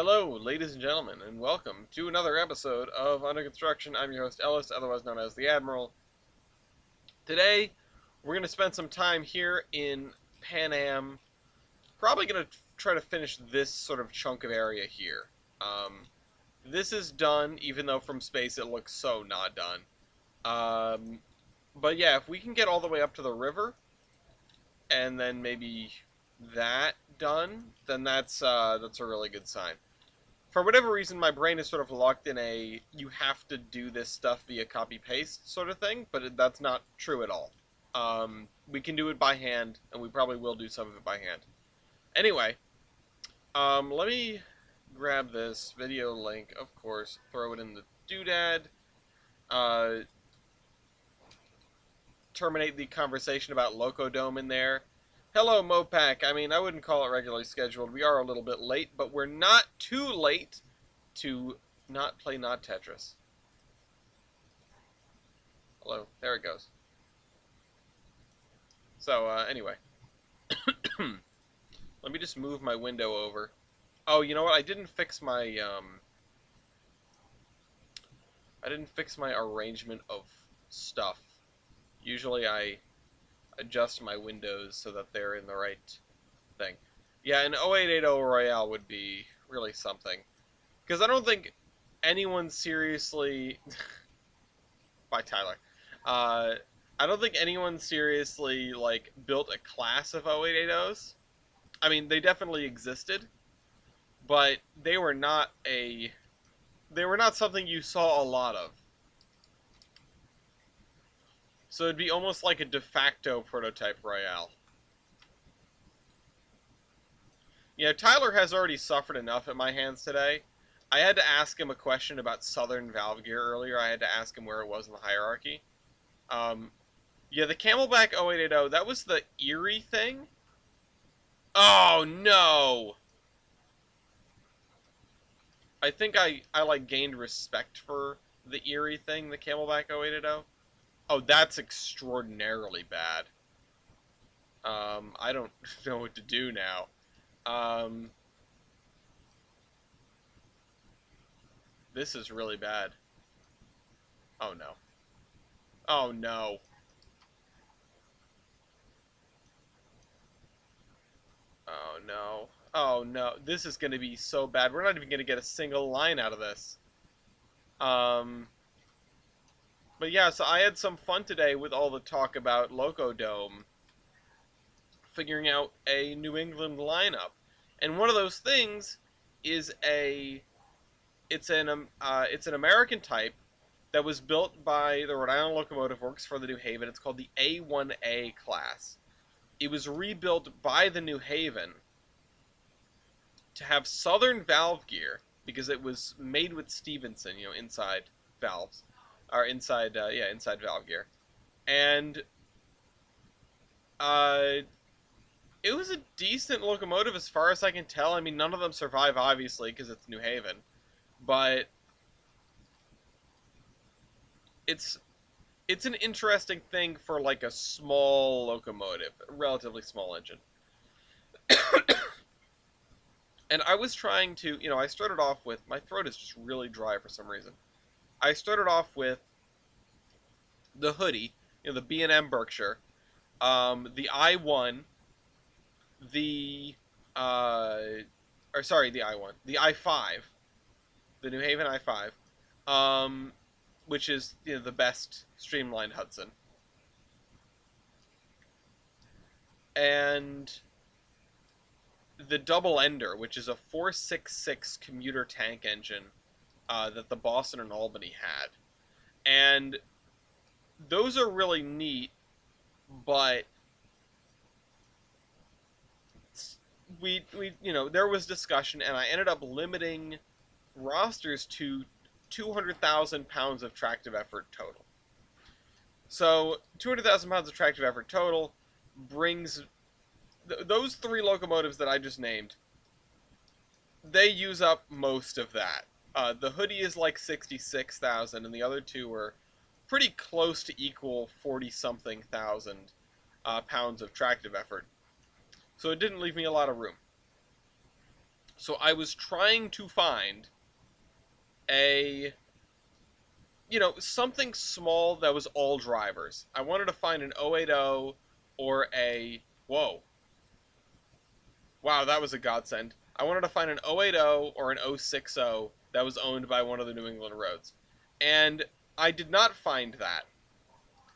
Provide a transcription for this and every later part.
Hello, ladies and gentlemen, and welcome to another episode of Under Construction. I'm your host, Ellis, otherwise known as the Admiral. Today, we're going to spend some time here in Pan Am. Probably going to try to finish this sort of chunk of area here. This is done, even though from space it looks so not done. But yeah, if we can get all the way up to the river, and then maybe that done, then that's a really good sign. For whatever reason, my brain is sort of locked in a you have to do this stuff via copy-paste sort of thing, but that's not true at all. We can do it by hand, and we probably will do some of it by hand. Anyway, let me grab this video link, of course, throw it in the doodad, terminate the conversation about Locodome in there. Hello, Mopac. I mean, I wouldn't call it regularly scheduled. We are a little bit late, but we're not too late to not play not Tetris. Hello. There it goes. So, anyway. Let me just move my window over. Oh, you know what? I didn't fix my arrangement of stuff. Usually I adjust my windows so that they're in the right thing. Yeah, an 0880 Royale would be really something. Because I don't think anyone seriously... By Tyler. I don't think anyone seriously, like, built a class of 0880s. I mean, they definitely existed, but they were not something you saw a lot of. So it'd be almost like a de facto prototype Royale. You know, Tyler has already suffered enough at my hands today. I had to ask him a question about Southern Valve Gear earlier. I had to ask him where it was in the hierarchy. Yeah, the Camelback 0880, that was the Erie thing? Oh, no! I think I like, gained respect for the Erie thing, the Camelback 0880. Oh, that's extraordinarily bad. I don't know what to do now. This is really bad. Oh, no. Oh, no. Oh, no. Oh, no. This is going to be so bad. We're not even going to get a single line out of this. But yeah, so I had some fun today with all the talk about Locodome, figuring out a New England lineup. And one of those things is it's an American type that was built by the Rhode Island Locomotive Works for the New Haven. It's called the A1A class. It was rebuilt by the New Haven to have Southern valve gear because it was made with Stevenson, you know, inside valves, or inside valve gear, and it was a decent locomotive as far as I can tell. I mean, none of them survive, obviously, because it's New Haven, but it's an interesting thing for, like, a small locomotive, a relatively small engine. And I was trying to, you know, I started off with, my throat is just really dry for some reason. I started off with the hoodie, you know, the B&M Berkshire, the I-1, the I-1, the I-5, the New Haven I-5, which is, you know, the best streamlined Hudson, and the Double Ender, which is a 466 commuter tank engine that the Boston and Albany had, and those are really neat, but we you know, there was discussion, and I ended up limiting rosters to 200,000 pounds of tractive effort total. So 200,000 pounds of tractive effort total brings those three locomotives that I just named. They use up most of that. The hoodie is like 66,000, and the other two are pretty close to equal 40-something thousand pounds of tractive effort. So it didn't leave me a lot of room. So I was trying to find a, something small that was all drivers. I wanted to find an 080 or a, whoa, wow, that was a godsend. I wanted to find an 080 or an 060 that was owned by one of the New England roads. And I did not find that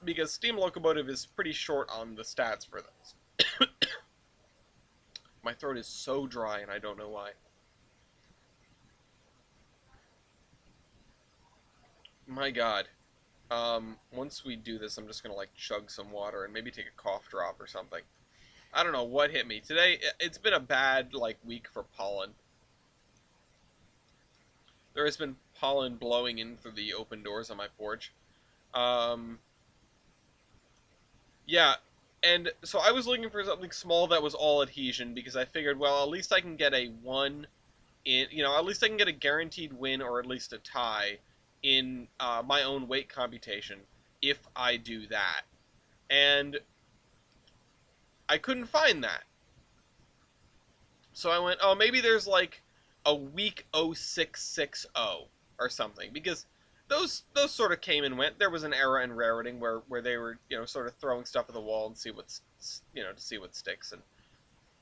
because Steam Locomotive is pretty short on the stats for those. My throat is so dry and I don't know why. My god. Once we do this, I'm just gonna like chug some water and maybe take a cough drop or something. I don't know what hit me. Today, it's been a bad, like, week for pollen. There has been pollen blowing in through the open doors on my porch. Um, yeah, and so I was looking for something small that was all adhesion because I figured, well, at least I can get a one in, at least I can get a guaranteed win or at least a tie in my own weight computation if I do that. And I couldn't find that. So I went, oh, maybe there's like a weak 0660 or something because those sort of came and went. There was an era in rareting where they were sort of throwing stuff at the wall and see what's to see what sticks, and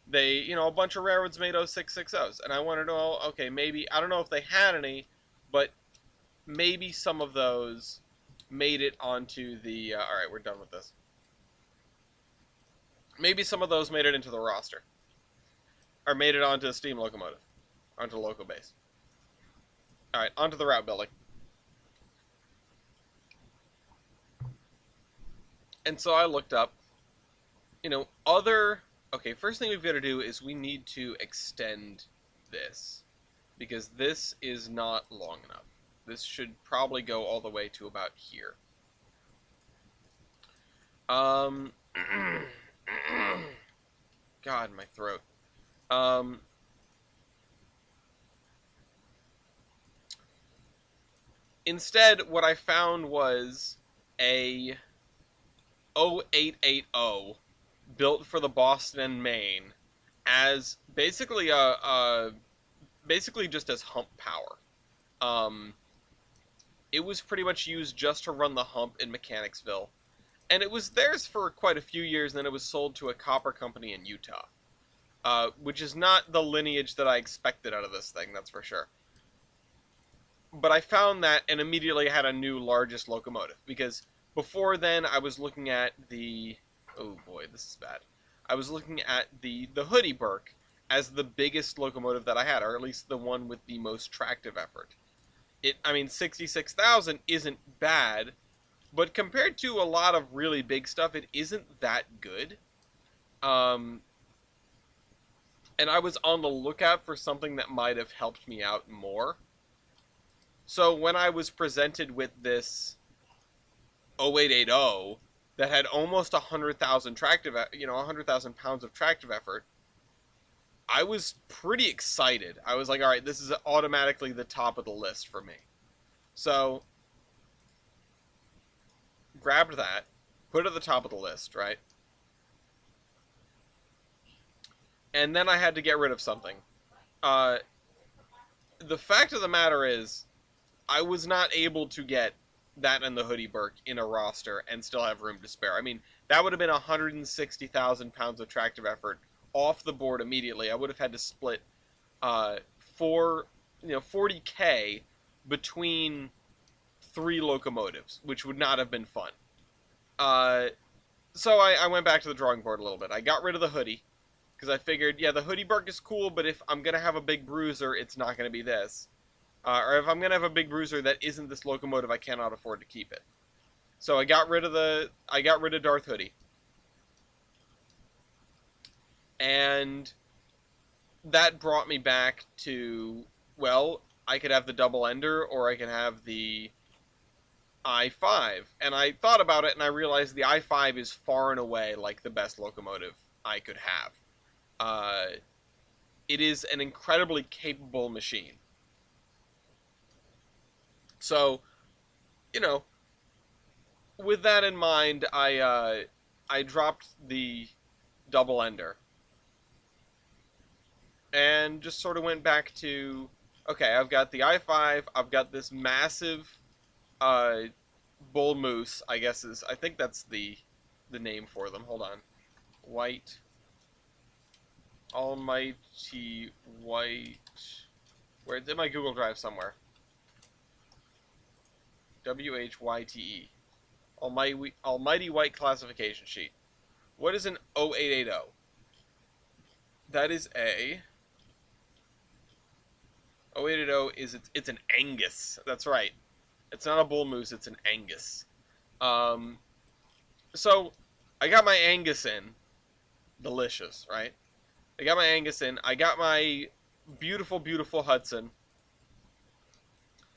they a bunch of railroads made 0660s, and I wanted to know, okay, maybe I don't know if they had any, but maybe some of those made it onto the all right, we're done with this. Maybe some of those made it into the roster. Or made it onto Steam Locomotive. Onto Locobase. Alright, onto the route building. And so I looked up, okay, first thing we've got to do is we need to extend this. Because this is not long enough. This should probably go all the way to about here. God, my throat. Instead, what I found was a 0880 built for the Boston and Maine as basically basically just as hump power. It was pretty much used just to run the hump in Mechanicsville, and it was theirs for quite a few years, and then it was sold to a copper company in Utah. Which is not the lineage that I expected out of this thing, that's for sure. But I found that and immediately had a new largest locomotive, because before then I was looking at the... oh boy, this is bad. I was looking at the Hoodie Burke as the biggest locomotive that I had, or at least the one with the most tractive effort. I mean, 66,000 isn't bad, but compared to a lot of really big stuff, it isn't that good. And I was on the lookout for something that might have helped me out more. So when I was presented with this 0880 that had almost 100,000 tractive, 100,000 pounds of tractive effort, I was pretty excited. I was like, all right, this is automatically the top of the list for me. So grabbed that, put it at the top of the list, right? And then I had to get rid of something. The fact of the matter is, I was not able to get that and the Hoodie Burke in a roster and still have room to spare. I mean, that would have been 160,000 pounds of tractive effort off the board immediately. I would have had to split 40K between 3 locomotives, which would not have been fun. So I went back to the drawing board a little bit. I got rid of the Hoodie, because I figured, yeah, the Hoodie Burke is cool, but if I'm going to have a big bruiser, it's not going to be this. Or if I'm going to have a big bruiser that isn't this locomotive, I cannot afford to keep it. So I got rid of Darth Hoodie. And that brought me back to, well, I could have the double ender, or I can have the I-5. And I thought about it, and I realized the I-5 is far and away, like, the best locomotive I could have. It is an incredibly capable machine. So, with that in mind, I dropped the double ender. and just sort of went back to, okay, I've got the i5, I've got this massive uh, bull moose, I think that's the name for them. Hold on. White, almighty white, where it's in my Google Drive somewhere. WHYTE. Almighty White Classification Sheet. What is an 0880? That is a 0880 is it's an Angus. That's right. It's not a bull moose. It's an Angus. Um, so I got my Angus in. Delicious, right? I got my Angus in. I got my beautiful, beautiful Hudson,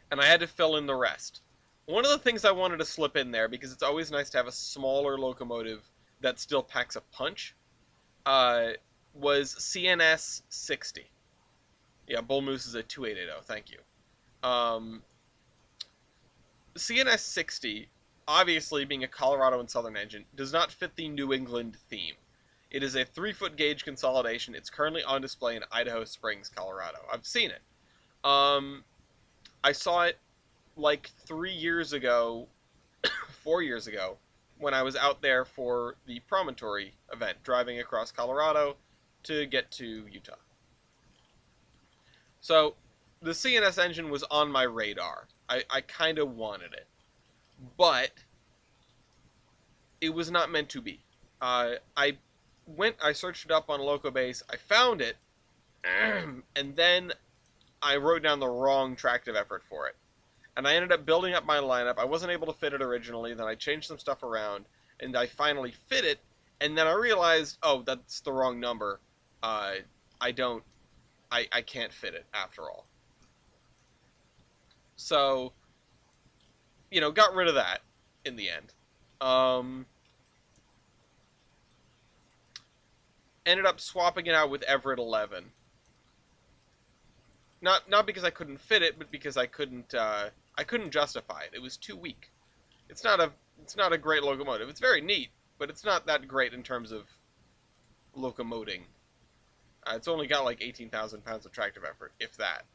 and I had to fill in the rest. One of the things I wanted to slip in there, because it's always nice to have a smaller locomotive that still packs a punch, uh, was CNS 60. Yeah, Bull Moose is a 2880. Thank you. CNS 60, obviously being a Colorado and Southern engine, does not fit the New England theme. It is a 3-foot gauge consolidation. It's currently on display in Idaho Springs, Colorado. I've seen it. I saw it like 3 years ago, 4 years ago, when I was out there for the Promontory event, driving across Colorado to get to Utah. So, the CNS engine was on my radar. I kind of wanted it. But, it was not meant to be. I searched it up on Locobase, I found it, and then I wrote down the wrong tractive effort for it. And I ended up building up my lineup. I wasn't able to fit it originally, then I changed some stuff around, and I finally fit it, and then I realized, oh, that's the wrong number. I can't fit it after all. So, got rid of that in the end. Ended up swapping it out with Everett 11. Not because I couldn't fit it, but because I couldn't justify it. It was too weak. It's not a great locomotive. It's very neat, but it's not that great in terms of locomoting. It's only got like 18,000 pounds of tractive effort, if that.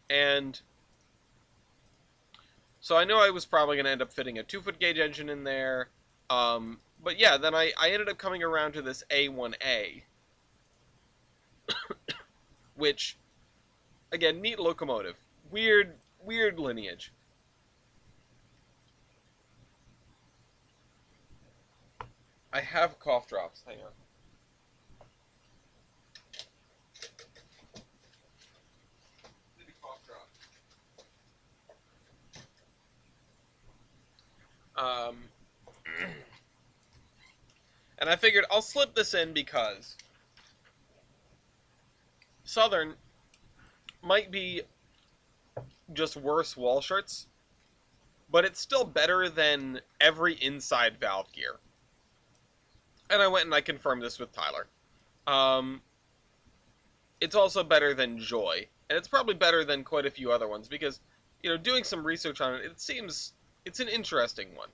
And so I know I was probably going to end up fitting a 2-foot gauge engine in there. But yeah, then I ended up coming around to this A1A, which, again, neat locomotive. Weird lineage. I have cough drops. Hang on. And I figured I'll slip this in because Southern might be just worse wall shirts, but it's still better than every inside valve gear. And I went and I confirmed this with Tyler. It's also better than Joy, and it's probably better than quite a few other ones because, doing some research on it, it seems it's an interesting one.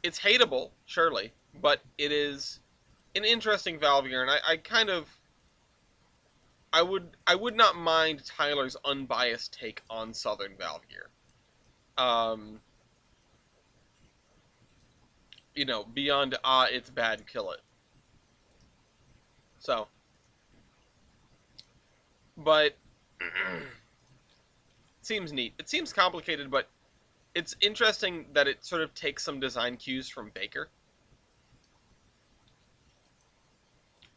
It's hateable, surely, but it is an interesting valve gear, and I would not mind Tyler's unbiased take on Southern valve gear. Beyond it's bad, kill it. So, but it seems neat. It seems complicated, but it's interesting that it sort of takes some design cues from Baker,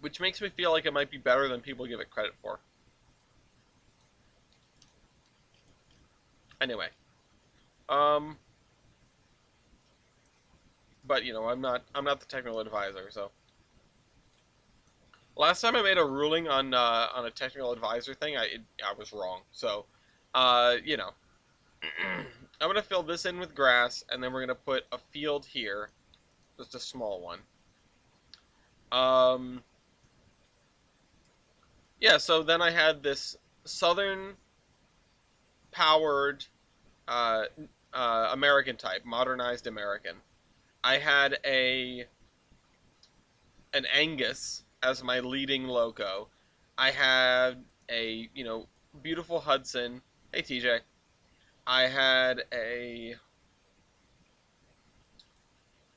which makes me feel like it might be better than people give it credit for. Anyway, but I'm not the technical advisor, so. Last time I made a ruling on a technical advisor thing, I was wrong. So, I'm gonna fill this in with grass, and then we're gonna put a field here, just a small one. Yeah. So then I had this Southern powered American type, modernized American. I had an an Angus as my leading loco. I had a, beautiful Hudson. Hey, TJ. I had a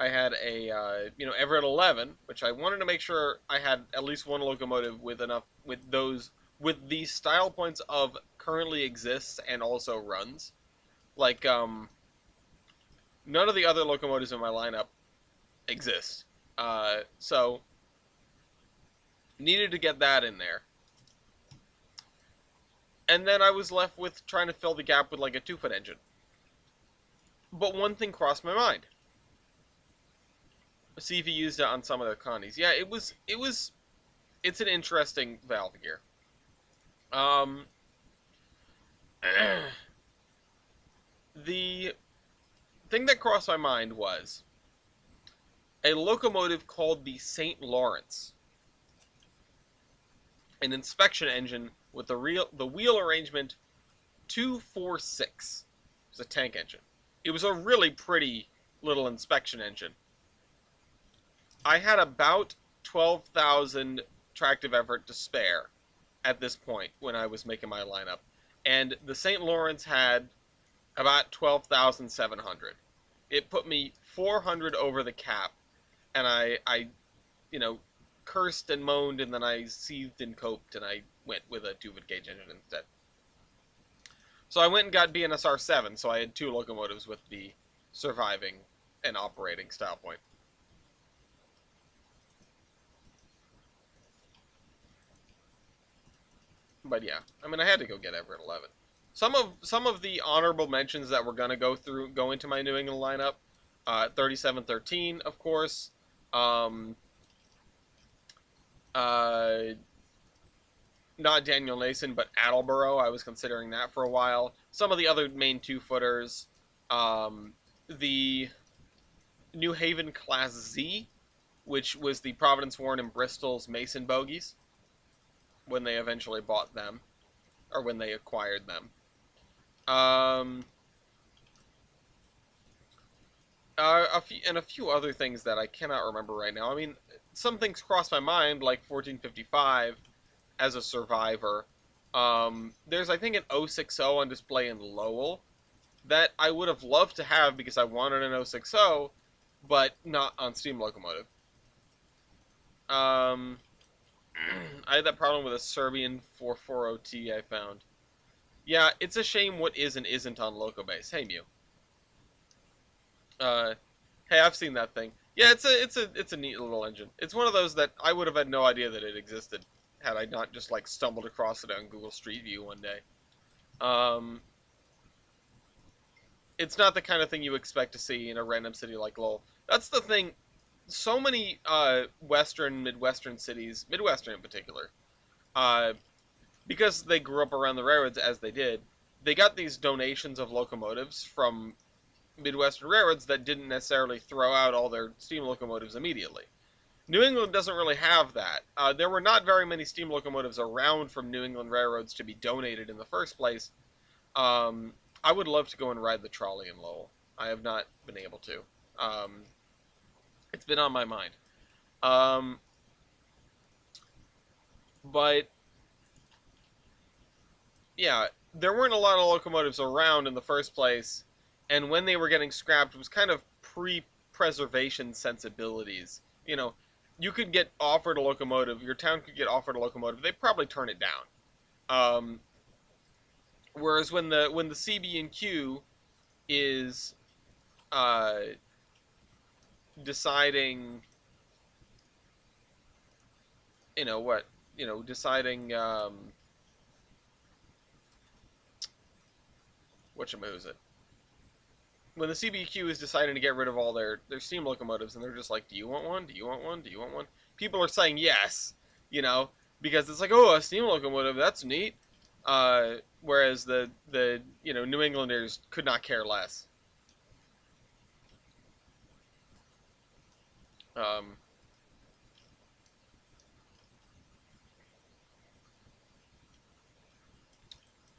Everett 11, which I wanted to make sure I had at least one locomotive with enough with these style points of currently exists and also runs. Like none of the other locomotives in my lineup exist. So needed to get that in there. And then I was left with trying to fill the gap with like a 2-foot engine. But one thing crossed my mind. See if he used it on some of the Connies. Yeah, it's an interesting valve gear. Um the thing that crossed my mind was a locomotive called the St. Lawrence, an inspection engine with the wheel arrangement 246. It was a tank engine. It was a really pretty little inspection engine. I had about 12,000 tractive effort to spare at this point when I was making my lineup, and the St. Lawrence had about 12,700. It put me 400 over the cap, and I cursed and moaned, and then I seethed and coped, and I went with a 2-foot gauge engine instead. So I went and got BNSR 7, so I had 2 locomotives with the surviving and operating style point. But yeah, I mean, I had to go get Everett 11. Some of the honorable mentions that we're gonna go into my New England lineup. 3713, of course. Uh, Not Daniel Nason, but Attleboro. I was considering that for a while. Some of the other main 2-footers. The New Haven Class Z, which was the Providence Warren and Bristol's Mason bogies when they eventually bought them, or when they acquired them. A few other things that I cannot remember right now. I mean, some things crossed my mind, like 1455 as a survivor. There's, I think, an 060 on display in Lowell that I would have loved to have because I wanted an 060, but not on Steam Locomotive. I had that problem with a Serbian 440T I found. Yeah, it's a shame what is and isn't on Locobase. Hey, Mew. Hey, I've seen that thing. Yeah, it's a neat little engine. It's one of those that I would have had no idea that it existed had I not just like stumbled across it on Google Street View one day. It's not the kind of thing you expect to see in a random city like Lowell. That's the thing. So many Midwestern cities, Midwestern in particular, because they grew up around the railroads as they did, they got these donations of locomotives from Midwestern railroads that didn't necessarily throw out all their steam locomotives immediately. New England doesn't really have that. There were not very many steam locomotives around from New England railroads to be donated in the first place. I would love to go and ride the trolley in Lowell. I have not been able to. It's been on my mind. But yeah, there weren't a lot of locomotives around in the first place, and when they were getting scrapped, it was kind of pre-preservation sensibilities. You could get offered a locomotive, your town could get offered a locomotive, they'd probably turn it down. Whereas when the CB&Q is deciding, deciding whatchamooze it. When the CBQ is deciding to get rid of all their steam locomotives, and they're just like, do you want one? Do you want one? Do you want one? People are saying yes, because it's like, oh, a steam locomotive, that's neat. Whereas the New Englanders could not care less. All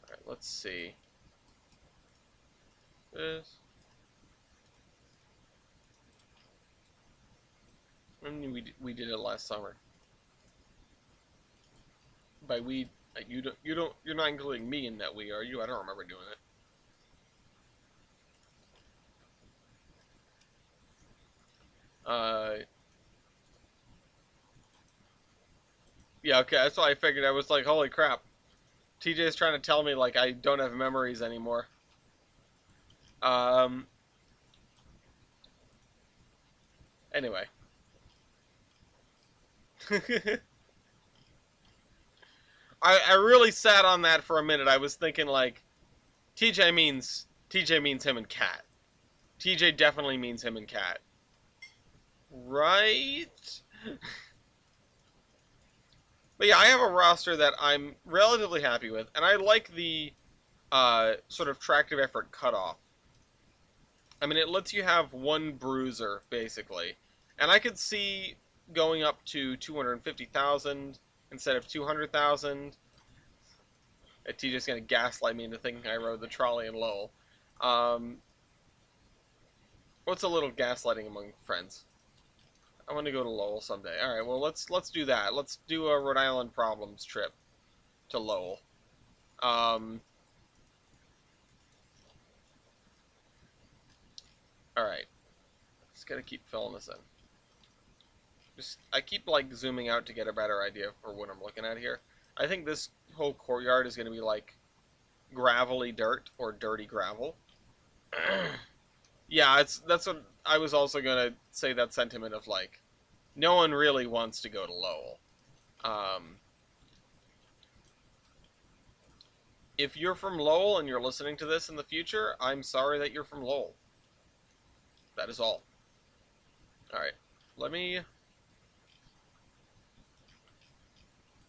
right, let's see. This. I mean, we did it last summer. By we, you're not including me in that we, are you? I don't remember doing it. Uh, yeah, okay, that's why I figured. I was like, holy crap, TJ's trying to tell me like I don't have memories anymore. Um, anyway. I really sat on that for a minute. I was thinking like TJ means him and Cat. TJ definitely means him and Cat. Right? But yeah, I have a roster that I'm relatively happy with, and I like the sort of tractive effort cutoff. I mean, it lets you have one bruiser basically, and I could see going up to 250,000 instead of 200,000. TJ's gonna gaslight me into thinking I rode the trolley in Lowell. Um, what's a little gaslighting among friends? I want to go to Lowell someday. All right, well let's do that. Let's do a Rhode Island problems trip to Lowell. Um, all right, just gotta keep filling this in. Just I keep like zooming out to get a better idea for what I'm looking at here. I think this whole courtyard is gonna be like gravelly dirt or dirty gravel. Yeah, that's what I was also gonna say. That sentiment of like, no one really wants to go to Lowell. Um, if you're from Lowell and you're listening to this in the future, I'm sorry that you're from Lowell. That is all. All right, let me.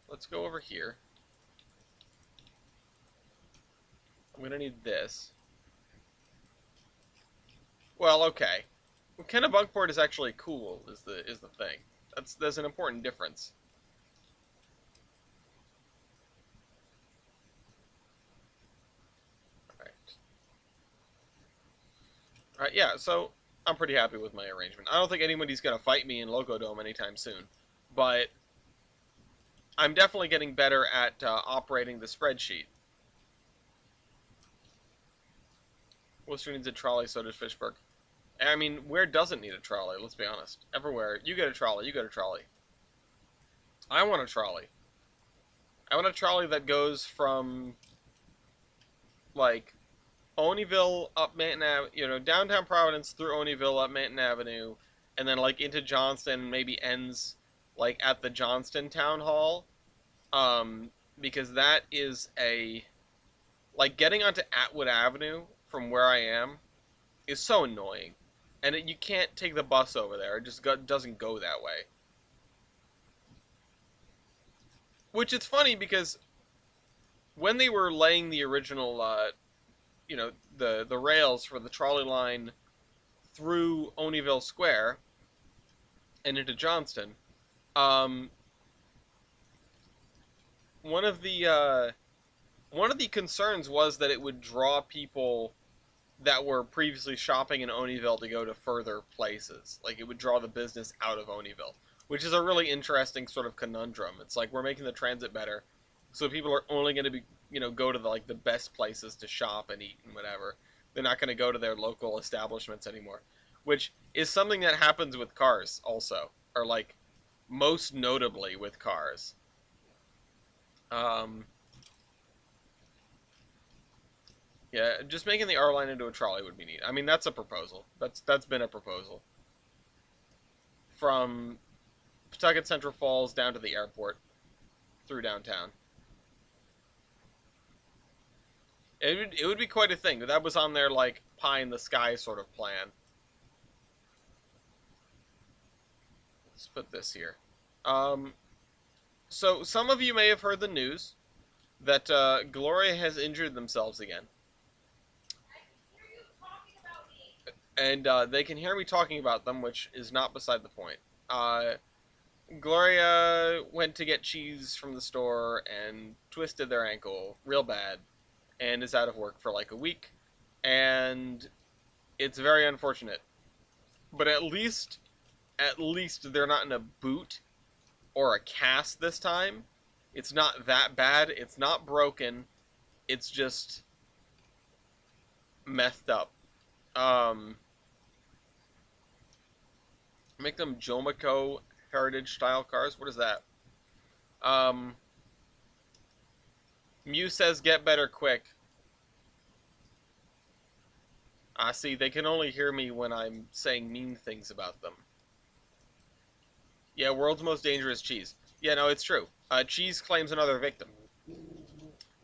Let's go over here. I'm gonna need this. Well, okay. Kennebunkport is actually cool. Is the thing. There's an important difference. All right. All right. Yeah. So I'm pretty happy with my arrangement. I don't think anybody's gonna fight me in Loco Dome anytime soon, but I'm definitely getting better at operating the spreadsheet. Worcester needs a trolley, so does Fishburg. I mean, where doesn't need a trolley? Let's be honest. Everywhere. You get a trolley. You get a trolley. I want a trolley. I want a trolley that goes from like Oneyville up Manton Avenue, downtown Providence through Oneyville up Manton Avenue, and then like into Johnston, and maybe ends like at the Johnston Town Hall. Because that is a like getting onto Atwood Avenue from where I am is so annoying, and you can't take the bus over there. It just doesn't go that way. Which is funny because when they were laying the original, the rails for the trolley line through Oneyville Square and into Johnston, um, one of the concerns was that it would draw people that were previously shopping in Oneyville to go to further places. Like it would draw the business out of Oneyville, which is a really interesting sort of conundrum. It's like we're making the transit better, so people are only going to be go to the best places to shop and eat and whatever. They're not going to go to their local establishments anymore, which is something that happens with cars also, or like most notably with cars. Um, yeah, just making the R line into a trolley would be neat. I mean, that's a proposal. That's been a proposal from Pawtucket Central Falls down to the airport through downtown. It would be quite a thing. That was on their like pie in the sky sort of plan. Let's put this here. Um, so some of you may have heard the news that Gloria has injured themselves again, and they can hear me talking about them, which is not beside the point. Uh, Gloria went to get cheese from the store and twisted their ankle real bad, and is out of work for like a week, and it's very unfortunate. But at least they're not in a boot or a cast this time. It's not that bad. It's not broken. It's just messed up. Um, make them Jomico heritage style cars. What is that? Um, Mew says get better quick. See, they can only hear me when I'm saying mean things about them. Yeah, world's most dangerous cheese. Yeah, no, it's true. Cheese claims another victim.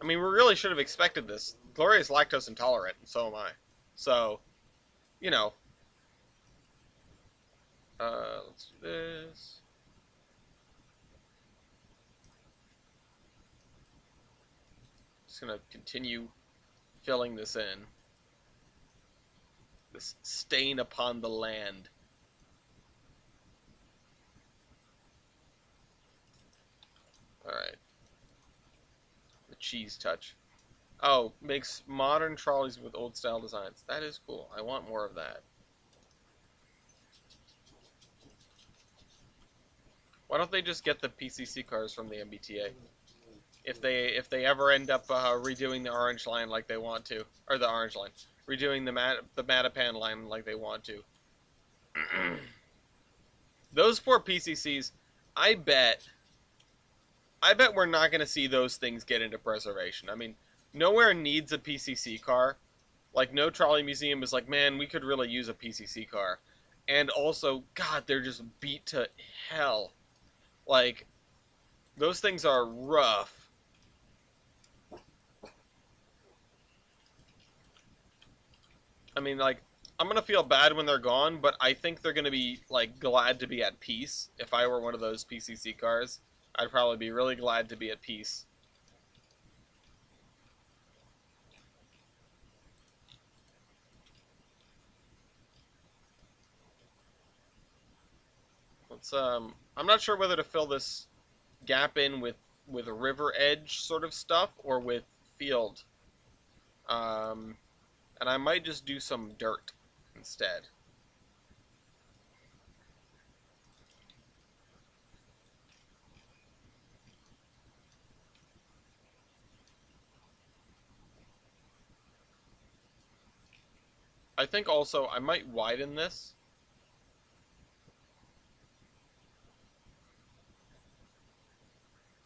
I mean, we really should have expected this. Gloria's lactose intolerant, and so am I. So, you know. Let's do this. Just gonna continue filling this in. This stain upon the land. Alright. The cheese touch. Oh, makes modern trolleys with old style designs. That is cool. I want more of that. Why don't they just get the PCC cars from the MBTA? If they ever end up redoing the orange line like they want to, or the orange line, redoing the Matapan line like they want to. Those poor PCCs, I bet we're not going to see those things get into preservation. I mean, nowhere needs a PCC car. Like, no trolley museum is like, man, we could really use a PCC car. And also, God, they're just beat to hell. Like, those things are rough. I mean, like, I'm going to feel bad when they're gone, but I think they're going to be, like, glad to be at peace. If I were one of those PCC cars, I'd probably be really glad to be at peace. Let's, I'm not sure whether to fill this gap in with river edge sort of stuff or with field. And I might just do some dirt instead. I think also I might widen this.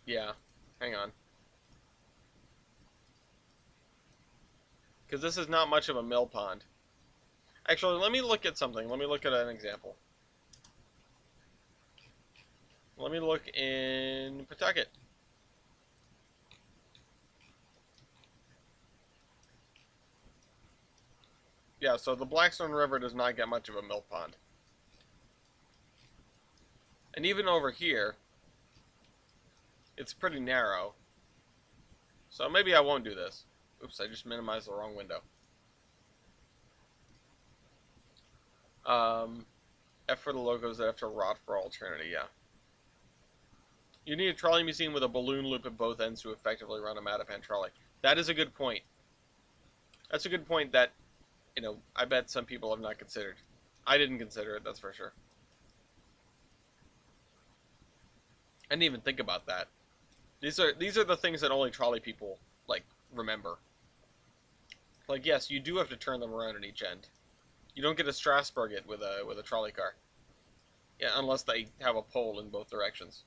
Yeah, hang on. Because this is not much of a mill pond. Actually, let me look at something. Let me look at an example. Let me look in Pawtucket. Yeah, so the Blackstone River does not get much of a mill pond. And even over here, it's pretty narrow. So maybe I won't do this. Oops, I just minimized the wrong window. F for the logos that have to rot for all eternity, yeah. You need a trolley museum with a balloon loop at both ends to effectively run a Matapan trolley. That is a good point. That's a good point that, you know, I bet some people have not considered. I didn't consider it, that's for sure. I didn't even think about that. These are the things that only trolley people, like, remember. Like, yes, you do have to turn them around at each end. You don't get to Strasbourg it with a trolley car. Yeah, unless they have a pole in both directions.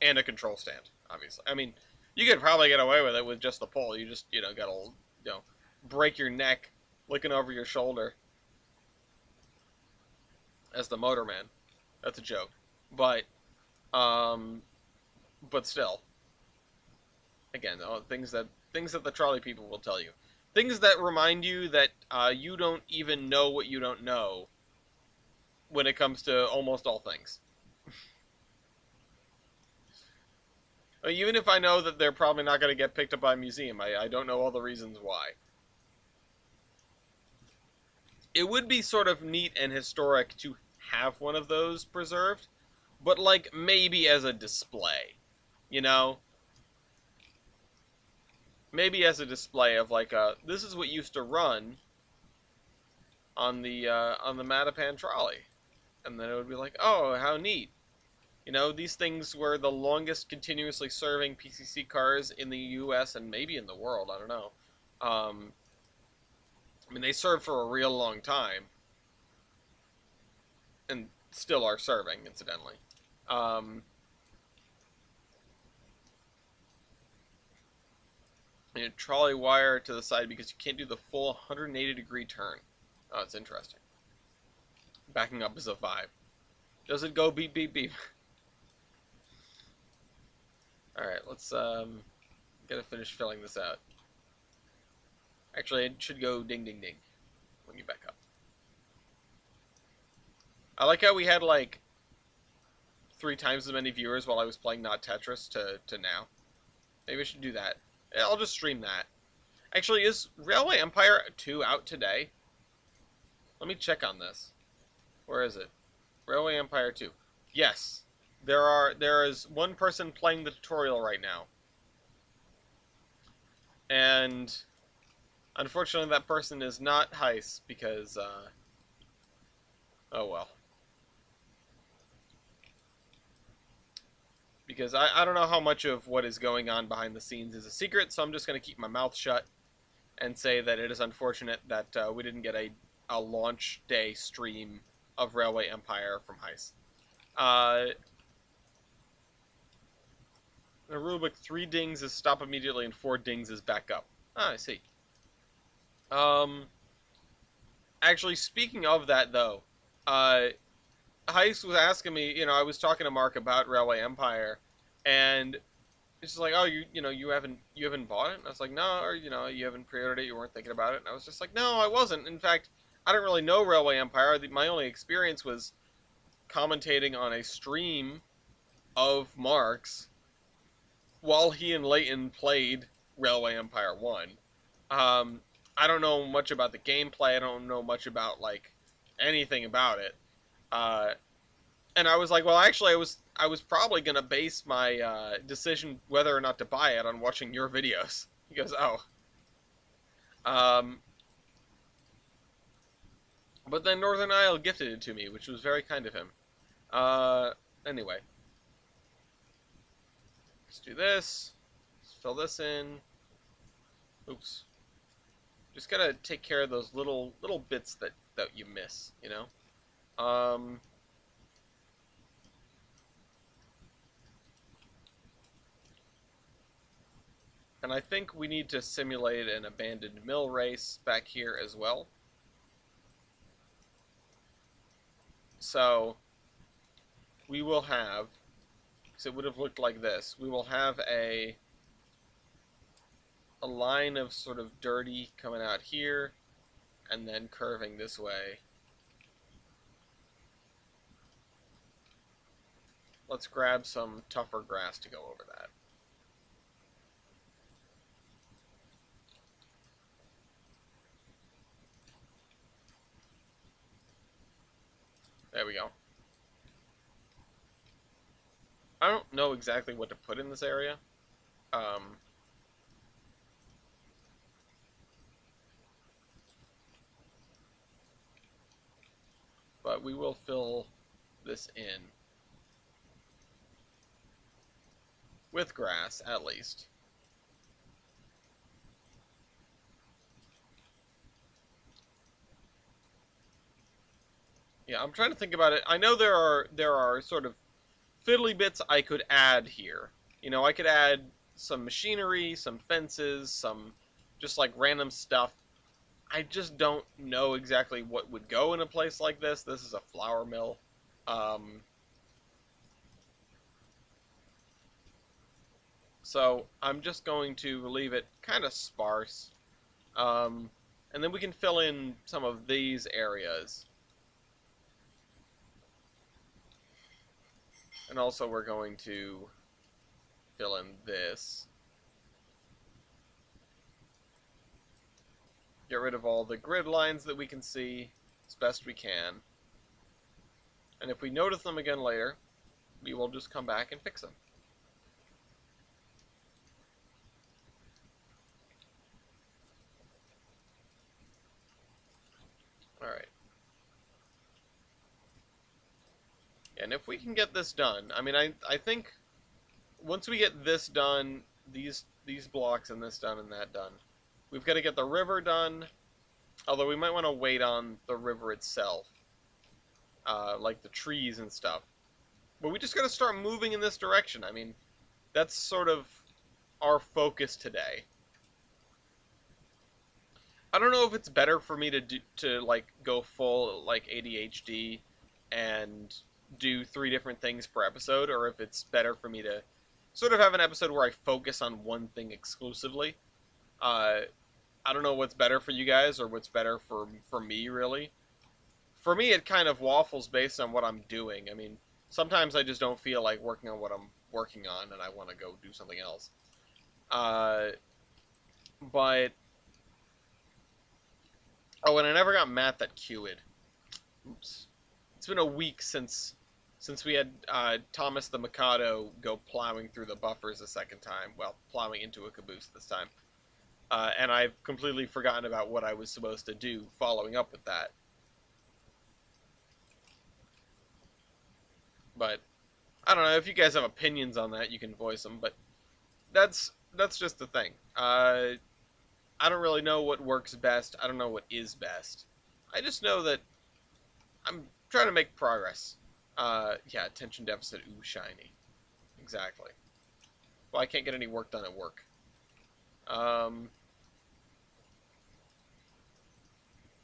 And a control stand, obviously. I mean, you could probably get away with it with just the pole. You just, you know, gotta, you know, break your neck looking over your shoulder as the motorman. That's a joke. But still. Again, things that the trolley people will tell you. Things that remind you that you don't even know what you don't know when it comes to almost all things. I mean, even if I know that they're probably not going to get picked up by a museum, I don't know all the reasons why. It would be sort of neat and historic to have one of those preserved, but like maybe as a display, you know? Maybe as a display of like this is what used to run on the Matapan trolley. And then it would be like, oh, how neat. You know, these things were the longest continuously serving PCC cars in the US and maybe in the world. I don't know. Um, I mean, they served for a real long time and still are serving, incidentally. Um, and trolley wire to the side because you can't do the full 180-degree turn. Oh, it's interesting. Backing up is a 5. Does it go beep, beep, beep? Alright, let's, gotta finish filling this out. Actually, it should go ding, ding, ding when you back up. I like how we had, like, 3 times as many viewers while I was playing not Tetris to now. Maybe I should do that. Yeah, I'll just stream that. Actually, is Railway Empire 2 out today? Let me check on this. Where is it? Railway Empire 2. Yes. There is one person playing the tutorial right now. And unfortunately that person is not Heist because oh well. Because I don't know how much of what is going on behind the scenes is a secret, so I'm just going to keep my mouth shut and say that it is unfortunate that we didn't get a launch day stream of Railway Empire from Heist. The rulebook 3 dings is stop immediately and 4 dings is back up. Ah, I see. Actually, speaking of that though, Heist was asking me, you know, I was talking to Mark about Railway Empire, and it's just like, oh, you haven't bought it? And I was like, no, or you haven't pre-ordered it, you weren't thinking about it. And I was just like, no, I wasn't. In fact, I don't really know Railway Empire. My only experience was commentating on a stream of Mark's while he and Leighton played Railway Empire 1. I don't know much about the gameplay. I don't know much about, like, anything about it. And I was like, well, actually, I was probably going to base my decision whether or not to buy it on watching your videos. He goes, oh. Um, but then Northern Isle gifted it to me, which was very kind of him. Anyway. Let's do this. Let's fill this in. Oops. Just gotta take care of those little bits that you miss, you know? And I think we need to simulate an abandoned mill race back here as well. So we will have, because it would have looked like this, we will have a line of sort of dirty coming out here and then curving this way. Let's grab some tougher grass to go over that. There we go. I don't know exactly what to put in this area. But we will fill this in with grass, at least. Yeah, I'm trying to think about it. I know there are sort of fiddly bits I could add here. You know, I could add some machinery, some fences, some just like random stuff. I just don't know exactly what would go in a place like this. This is a flour mill. So I'm just going to leave it kind of sparse. And then we can fill in some of these areas. And also we're going to fill in this. Get rid of all the grid lines that we can see as best we can. And if we notice them again later, we will just come back and fix them. Alright. And if we can get this done, I mean, I think once we get this done, these blocks and this done and that done, we've got to get the river done. Although we might want to wait on the river itself, like the trees and stuff. But we just got to start moving in this direction. I mean, that's sort of our focus today. I don't know if it's better for me to like go full like ADHD and do 3 different things per episode, or if it's better for me to sort of have an episode where I focus on one thing exclusively. Uh, I don't know what's better for you guys or what's better for me really. For me, it kind of waffles based on what I'm doing. I mean, sometimes I just don't feel like working on what I'm working on, and I want to go do something else. Uh, but oh, and I never got Matt that Qid. Oops. It's been a week since we had Thomas the Mikado go plowing through the buffers a second time. Well, plowing into a caboose this time. And I've completely forgotten about what I was supposed to do following up with that. But I don't know if you guys have opinions on that, you can voice them. But that's just the thing. I don't really know what works best. I don't know what is best. I just know that I'm trying to make progress. Yeah, attention deficit. Ooh, shiny. Exactly. Well, I can't get any work done at work. And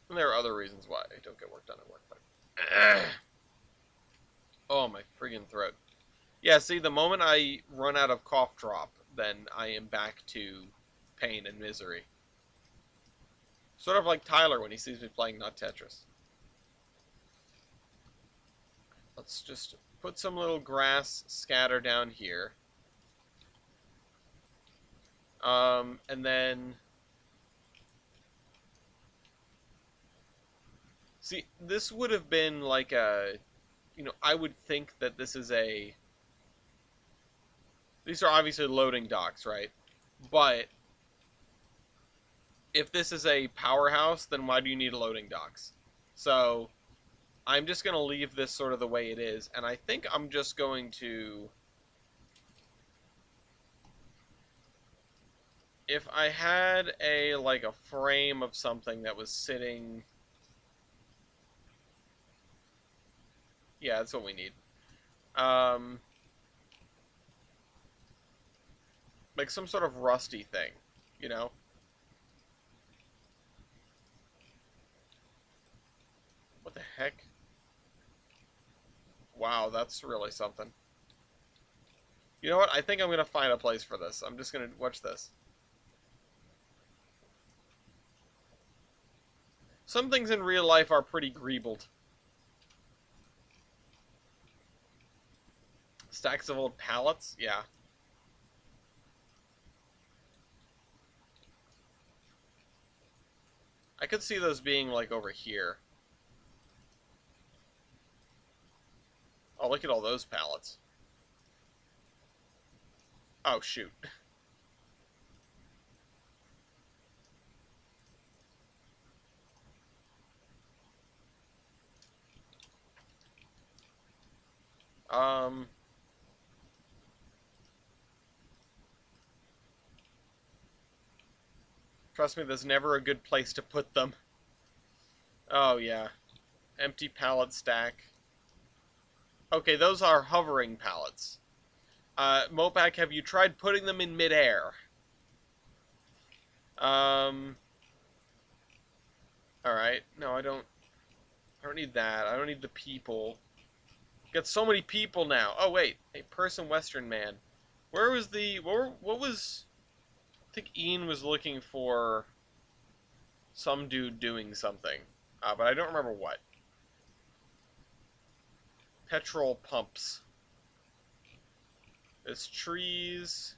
there are other reasons why I don't get work done at work. But oh, my friggin' throat. Yeah, see, the moment I run out of cough drop, then I am back to pain and misery. Sort of like Tyler when he sees me playing not Tetris. Let's just put some little grass scatter down here. And then... See, this would have been like a... You know, I would think that this is a... These are obviously loading docks, right? But if this is a powerhouse, then why do you need loading docks? So I'm just going to leave this sort of the way it is, and I think I'm just going to... If I had like a frame of something that was sitting... Yeah, that's what we need. Like some sort of rusty thing, you know? What the heck? Wow, that's really something. You know what? I think I'm going to find a place for this. I'm just going to watch this. Some things in real life are pretty greebled. Stacks of old pallets? Yeah. I could see those being, like, over here. Oh, look at all those pallets. Oh, shoot. Um... Trust me, there's never a good place to put them. Oh, yeah. Empty pallet stack. Okay, those are hovering pallets. Mopac, have you tried putting them in midair? Alright. No, I don't need that. I don't need the people. Got so many people now. Oh, wait. A person Western man. Where was the... What was... I think Ian was looking for some dude doing something. But I don't remember what. Petrol pumps. There's trees.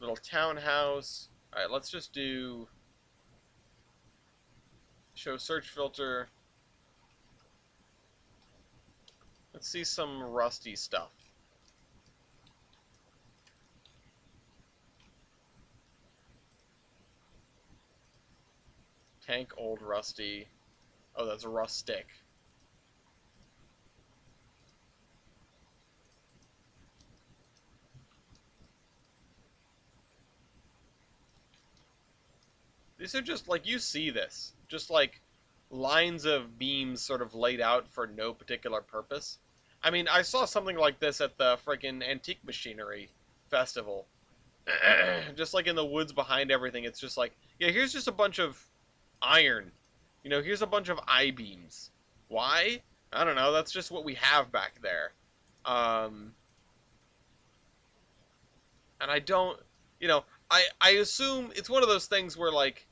Little townhouse. Alright, let's just do... Show search filter. Let's see some rusty stuff. Tank old rusty. Oh, that's rustic. These are just like, you see this, just like lines of beams sort of laid out for no particular purpose. I mean, I saw something like this at the freaking Antique Machinery Festival. Just like in the woods behind everything, it's just like, yeah, here's just a bunch of iron. You know, here's a bunch of I-beams. Why? I don't know. That's just what we have back there. Um, and I don't, you know, I assume it's one of those things where, like,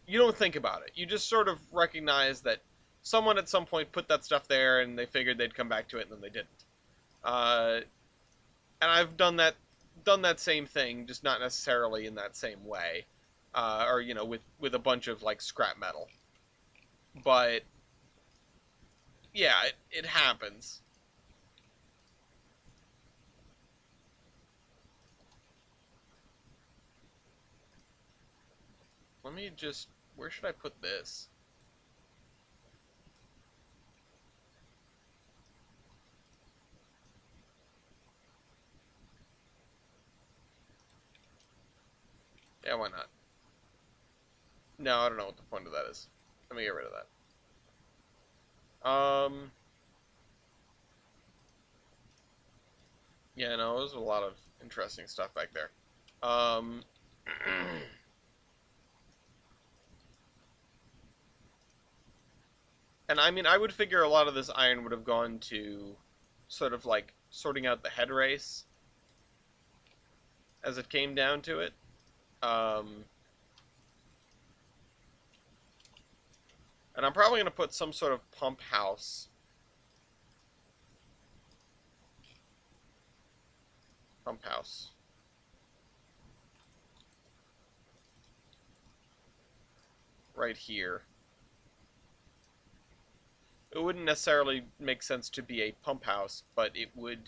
you don't think about it. You just sort of recognize that someone at some point put that stuff there and they figured they'd come back to it and then they didn't. Uh, and I've done that same thing, just not necessarily in that same way, or you know, with a bunch of like scrap metal. But yeah, it happens. Let me just, where should I put this? Yeah, why not? No, I don't know what the point of that is. Let me get rid of that. Yeah, no, there's a lot of interesting stuff back there. Um, and I mean, I would figure a lot of this iron would have gone to sort of like sorting out the head race as it came down to it. Um, and I'm probably going to put some sort of pump house right here. It wouldn't necessarily make sense to be a pump house, but it would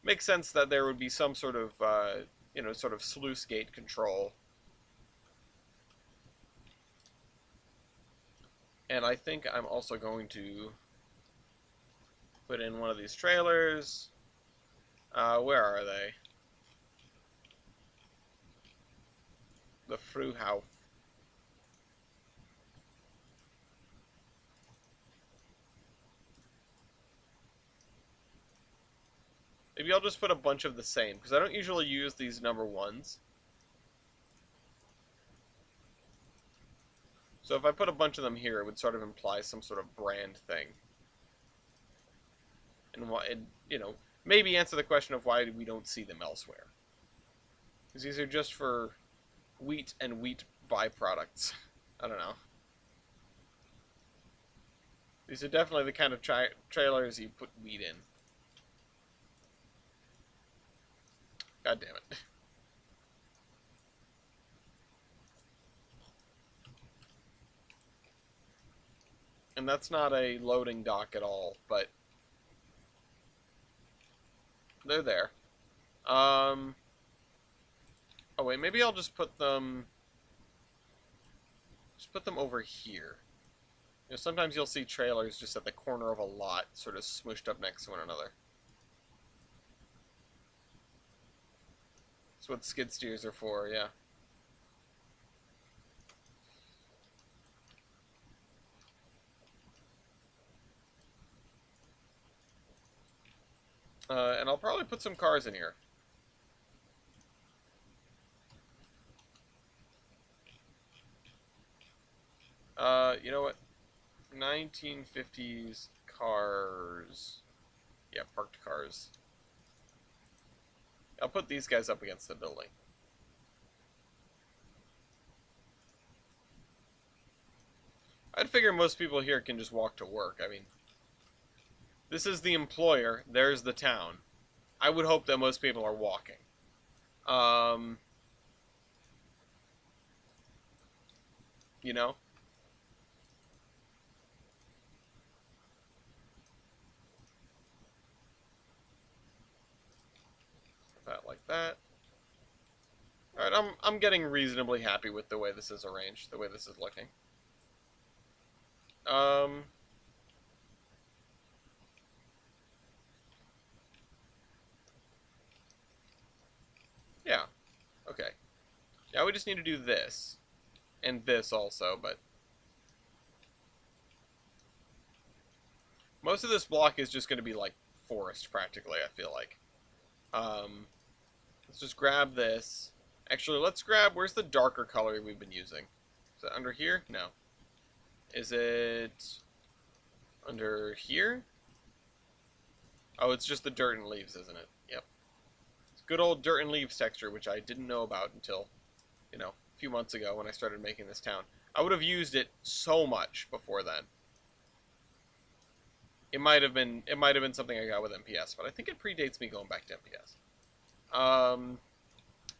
make sense that there would be some sort of, you know, sort of sluice gate control. And I think I'm also going to put in one of these trailers. Where are they? The Fruhauf. Maybe I'll just put a bunch of the same, because I don't usually use these number ones. So if I put a bunch of them here, it would sort of imply some sort of brand thing. And why, you know, maybe answer the question of why we don't see them elsewhere. Because these are just for wheat and wheat byproducts. I don't know. These are definitely the kind of trailers you put wheat in. God damn it. And that's not a loading dock at all, but they're there. Oh wait, maybe I'll just put them over here. You know, sometimes you'll see trailers just at the corner of a lot, sort of smushed up next to one another. That's what skid steers are for, yeah. And I'll probably put some cars in here. You know what? 1950s cars. Yeah, parked cars. I'll put these guys up against the building. I'd figure most people here can just walk to work. I mean, this is the employer, there's the town. I would hope that most people are walking. Um, you know? That like that. Alright, I'm getting reasonably happy with the way this is arranged, the way this is looking. Um, yeah. Okay. Now we just need to do this. And this also, but most of this block is just going to be like forest, practically, I feel like. Let's just grab this. Actually, let's grab, where's the darker color we've been using? Is it under here? No. Is it under here? Oh, it's just the dirt and leaves, isn't it? Yep. It's good old dirt and leaves texture, which I didn't know about until, a few months ago when I started making this town. I would have used it so much before then. It might have been something I got with MPS, but I think it predates me going back to MPS.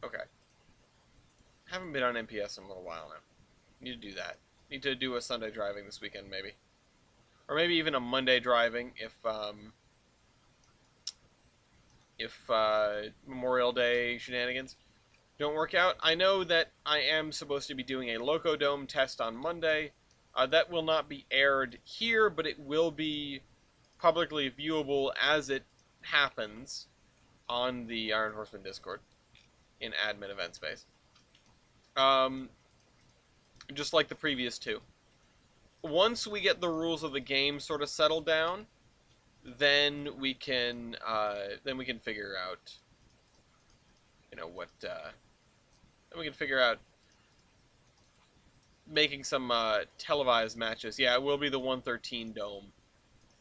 Okay. Haven't been on MPS in a little while now. Need to do that. Need to do a Sunday driving this weekend, maybe. Or maybe even a Monday driving if Memorial Day shenanigans don't work out. I know that I am supposed to be doing a Locodome test on Monday. That will not be aired here, but it will be publicly viewable as it happens on the Iron Horseman Discord in admin event space. Just like the previous two. Once we get the rules of the game sort of settled down, then we can figure out, what. Then we can figure out making some televised matches. Yeah, it will be the 113 dome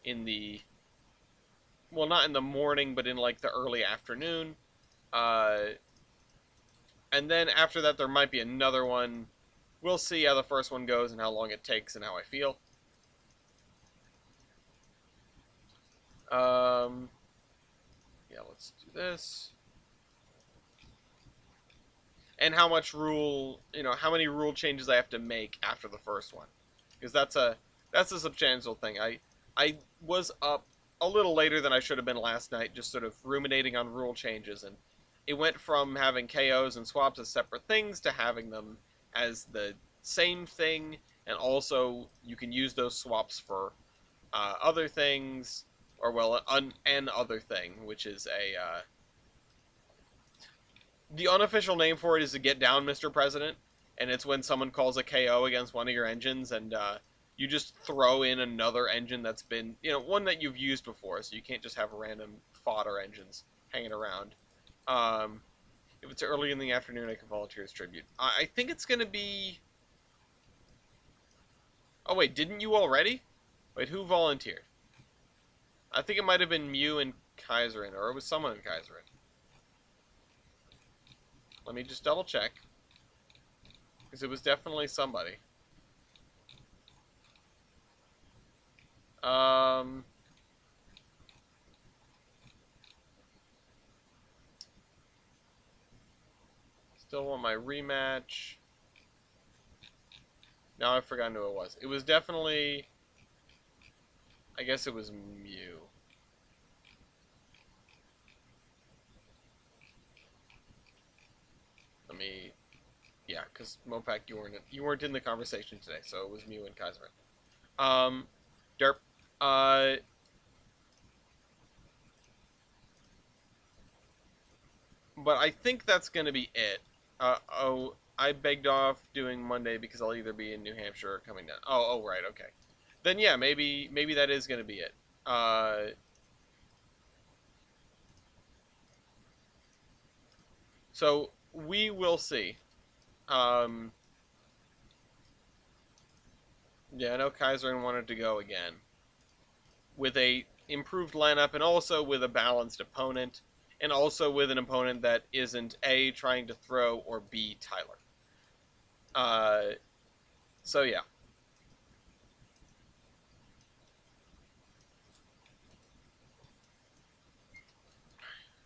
in the, well, not in the morning, but in like the early afternoon. And then after that, there might be another one. We'll see how the first one goes and how long it takes and how I feel. Yeah, let's do this. And how much rule, how many rule changes I have to make after the first one, because that's a substantial thing. I was up a little later than I should have been last night, just sort of ruminating on rule changes, and it went from having KOs and swaps as separate things to having them as the same thing, and also you can use those swaps for other things, or well, an other thing, which is the unofficial name for it is to get down, Mr. President, and it's when someone calls a KO against one of your engines, and you just throw in another engine that's been, one that you've used before, so you can't just have random fodder engines hanging around. If it's early in the afternoon, I can volunteer as tribute. I think it's going to be... Oh, wait, didn't you already? Wait, who volunteered? I think it might have been Mew and Kaiserin, or it was someone in Kaiserin. Let me just double check. Because it was definitely somebody. Still want my rematch. Now I've forgotten who it was. It was definitely... I guess it was Mew. Let me... Yeah, because Mopak, you weren't in the conversation today, so it was Mew and Kaiserin. Derp. But I think that's going to be it. I begged off doing Monday because I'll either be in New Hampshire or coming down. Oh, right, okay. Then yeah, maybe that is going to be it. So we will see. Yeah, I know Kaiserin wanted to go again with a improved lineup and also with a balanced opponent, and also with an opponent that isn't A, trying to throw, or B, Tyler. So yeah.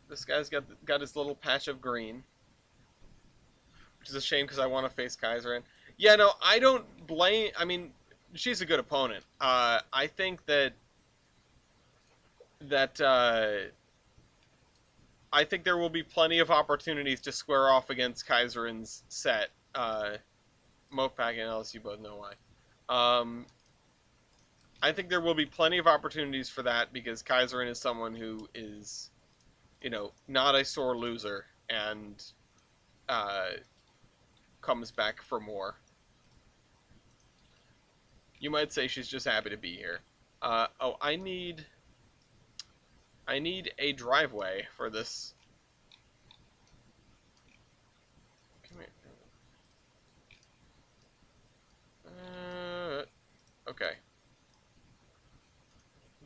This guy's got his little patch of green, which is a shame because I want to face Kaiserin. Yeah, no, I don't blame... I mean, she's a good opponent. I think that I think there will be plenty of opportunities to square off against Kaiserin's set. Mopak and Ellis, you both know why. I think there will be plenty of opportunities for that because Kaiserin is someone who is, not a sore loser and comes back for more. You might say she's just happy to be here. Oh, I need a driveway for this. Come here. Okay.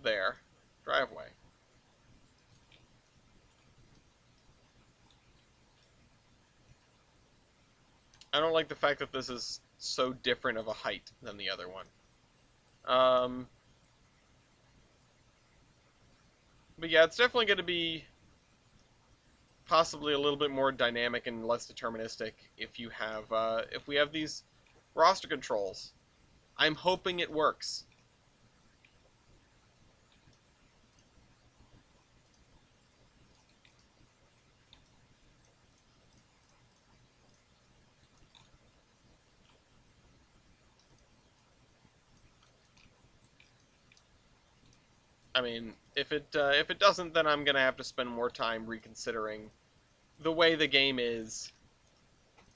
There. Driveway. I don't like the fact that this is so different of a height than the other one. Um, but yeah, it's definitely going to be possibly a little bit more dynamic and less deterministic if we have these roster controls. I'm hoping it works. I mean, if it doesn't, then I'm gonna have to spend more time reconsidering the way the game is,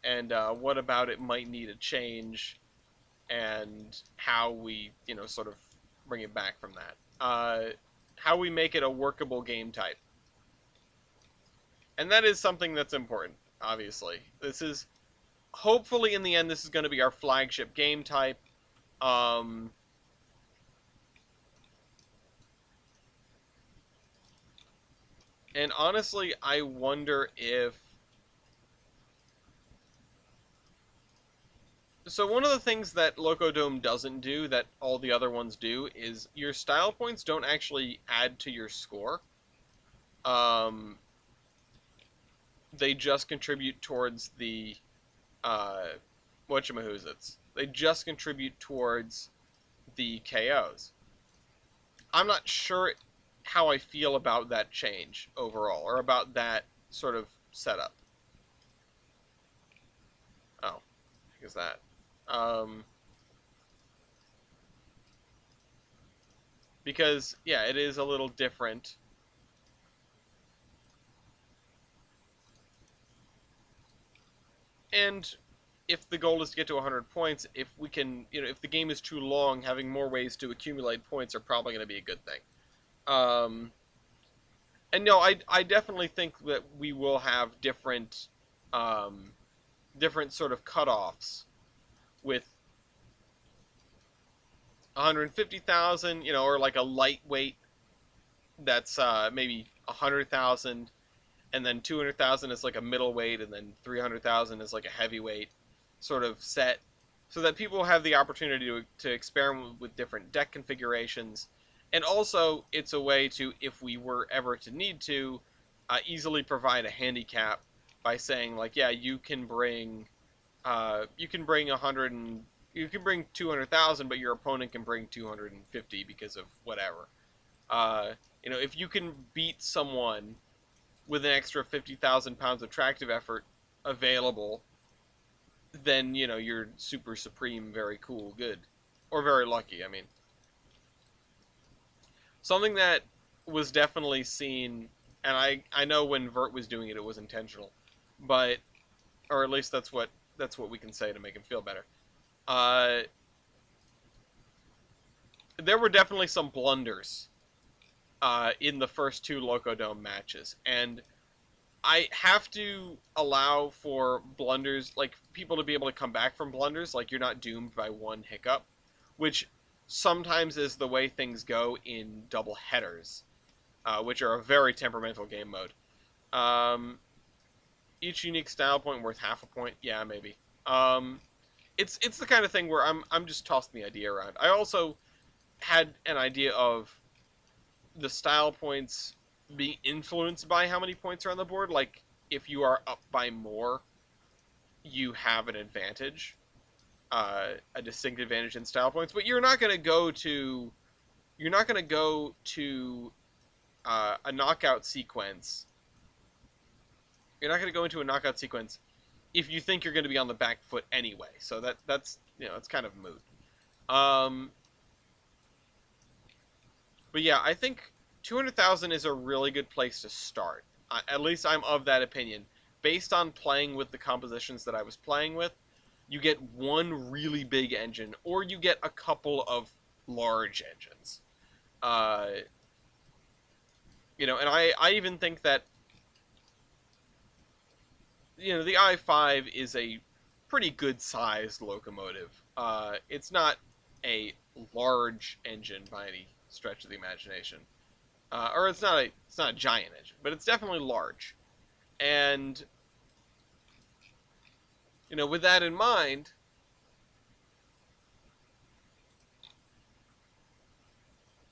and what about it might need a change, and how we sort of bring it back from that. How we make it a workable game type, and that is something that's important. Obviously, this is hopefully in the end this is going to be our flagship game type. Um, and honestly, I wonder if so one of the things that Locodome doesn't do that all the other ones do is your style points don't actually add to your score. Um, they just contribute towards the whatchamahoozits. They just contribute towards the KOs. I'm not sure how I feel about that change overall, or about that sort of setup. Oh, is that? Um, because yeah, it is a little different. And if the goal is to get to 100 points, if we can, if the game is too long, having more ways to accumulate points are probably going to be a good thing. Um, and no, I definitely think that we will have um, different sort of cutoffs with 150,000, or like a lightweight that's maybe 100,000, and then 200,000 is like a middleweight, and then 300,000 is like a heavyweight sort of set, so that people have the opportunity to experiment with different deck configurations. And also, it's a way to, if we were ever to need to, easily provide a handicap by saying like, yeah, you can bring 100 and you can bring 200,000, but your opponent can bring 250 because of whatever. Uh, if you can beat someone with an extra 50,000 pounds of tractive effort available, then you're super supreme, very cool, good, or very lucky. I mean, something that was definitely seen, and I know when Vert was doing it, it was intentional, but or at least that's what we can say to make him feel better. Uh, there were definitely some blunders in the first two Locodome matches, and I have to allow for blunders, like people to be able to come back from blunders, like you're not doomed by one hiccup, which sometimes is the way things go in double headers, which are a very temperamental game mode. Um, each unique style point worth half a point, yeah, maybe. It's the kind of thing where I'm just tossing the idea around. I also had an idea of the style points being influenced by how many points are on the board. Like, if you are up by more, you have an advantage, a distinct advantage in style points. But you're not going to go to a knockout sequence. You're not going to go into a knockout sequence if you think you're going to be on the back foot anyway. So that's it's kind of moot. But yeah, I think 200,000 is a really good place to start. At least I'm of that opinion. Based on playing with the compositions that I was playing with, you get one really big engine, or you get a couple of large engines. Uh, and I even think that the I-5 is a pretty good sized locomotive. It's not a large engine by any stretch of the imagination, or it's not a giant engine, but it's definitely large. And with that in mind,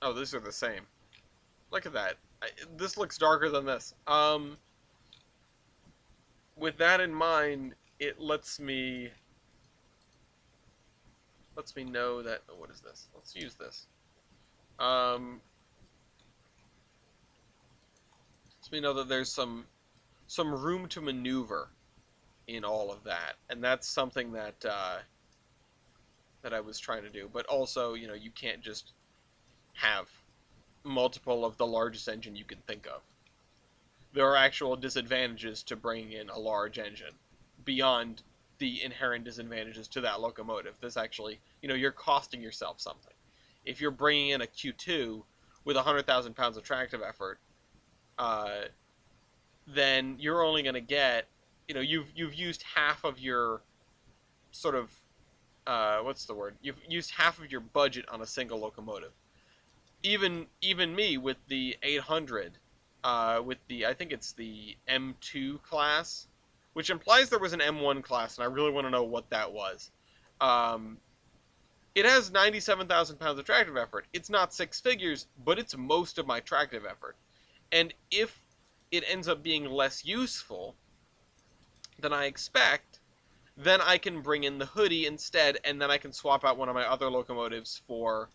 oh, these are the same. Look at that. This looks darker than this. With that in mind, it lets me know that. Oh, what is this? Let's use this. Um, lets me know that there's some room to maneuver in all of that, and that's something that I was trying to do. But also, you can't just have multiple of the largest engine you can think of. There are actual disadvantages to bringing in a large engine beyond the inherent disadvantages to that locomotive. This actually, you're costing yourself something. If you're bringing in a Q2 with 100,000 pounds of tractive effort, uh, then you're only going to get, you've used half of your sort of, what's the word? You've used half of your budget on a single locomotive. Even me with the 800, with the, I think it's the M2 class, which implies there was an M1 class, and I really want to know what that was. Um, it has 97,000 pounds of tractive effort. It's not six figures, but it's most of my tractive effort. And if it ends up being less useful than I expect, then I can bring in the hoodie instead, and then I can swap out one of my other locomotives for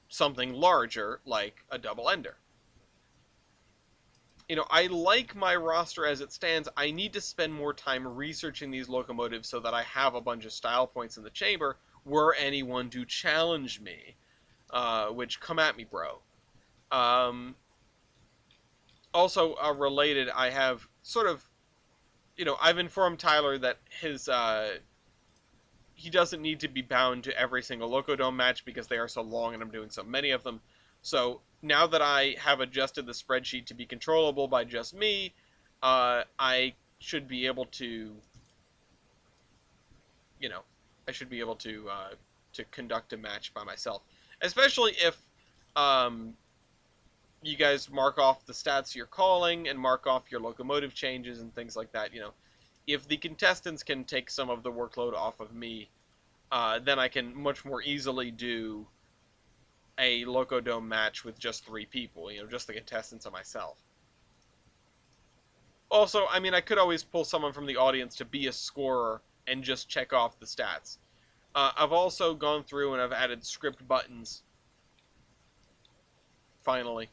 something larger, like a double ender. I like my roster as it stands. I need to spend more time researching these locomotives so that I have a bunch of style points in the chamber were anyone to challenge me, which, come at me, bro. Um, Also, related, I have sort of, I've informed Tyler that he doesn't need to be bound to every single Locodome match because they are so long and I'm doing so many of them. So now that I have adjusted the spreadsheet to be controllable by just me, I should be able to, you know, I should be able to conduct a match by myself, especially if um, you guys mark off the stats you're calling and mark off your locomotive changes and things like that. If the contestants can take some of the workload off of me, then I can much more easily do a Locodome match with just 3 people, just the contestants and myself. Also, I mean, I could always pull someone from the audience to be a scorer and just check off the stats. I've also gone through and I've added script buttons, finally.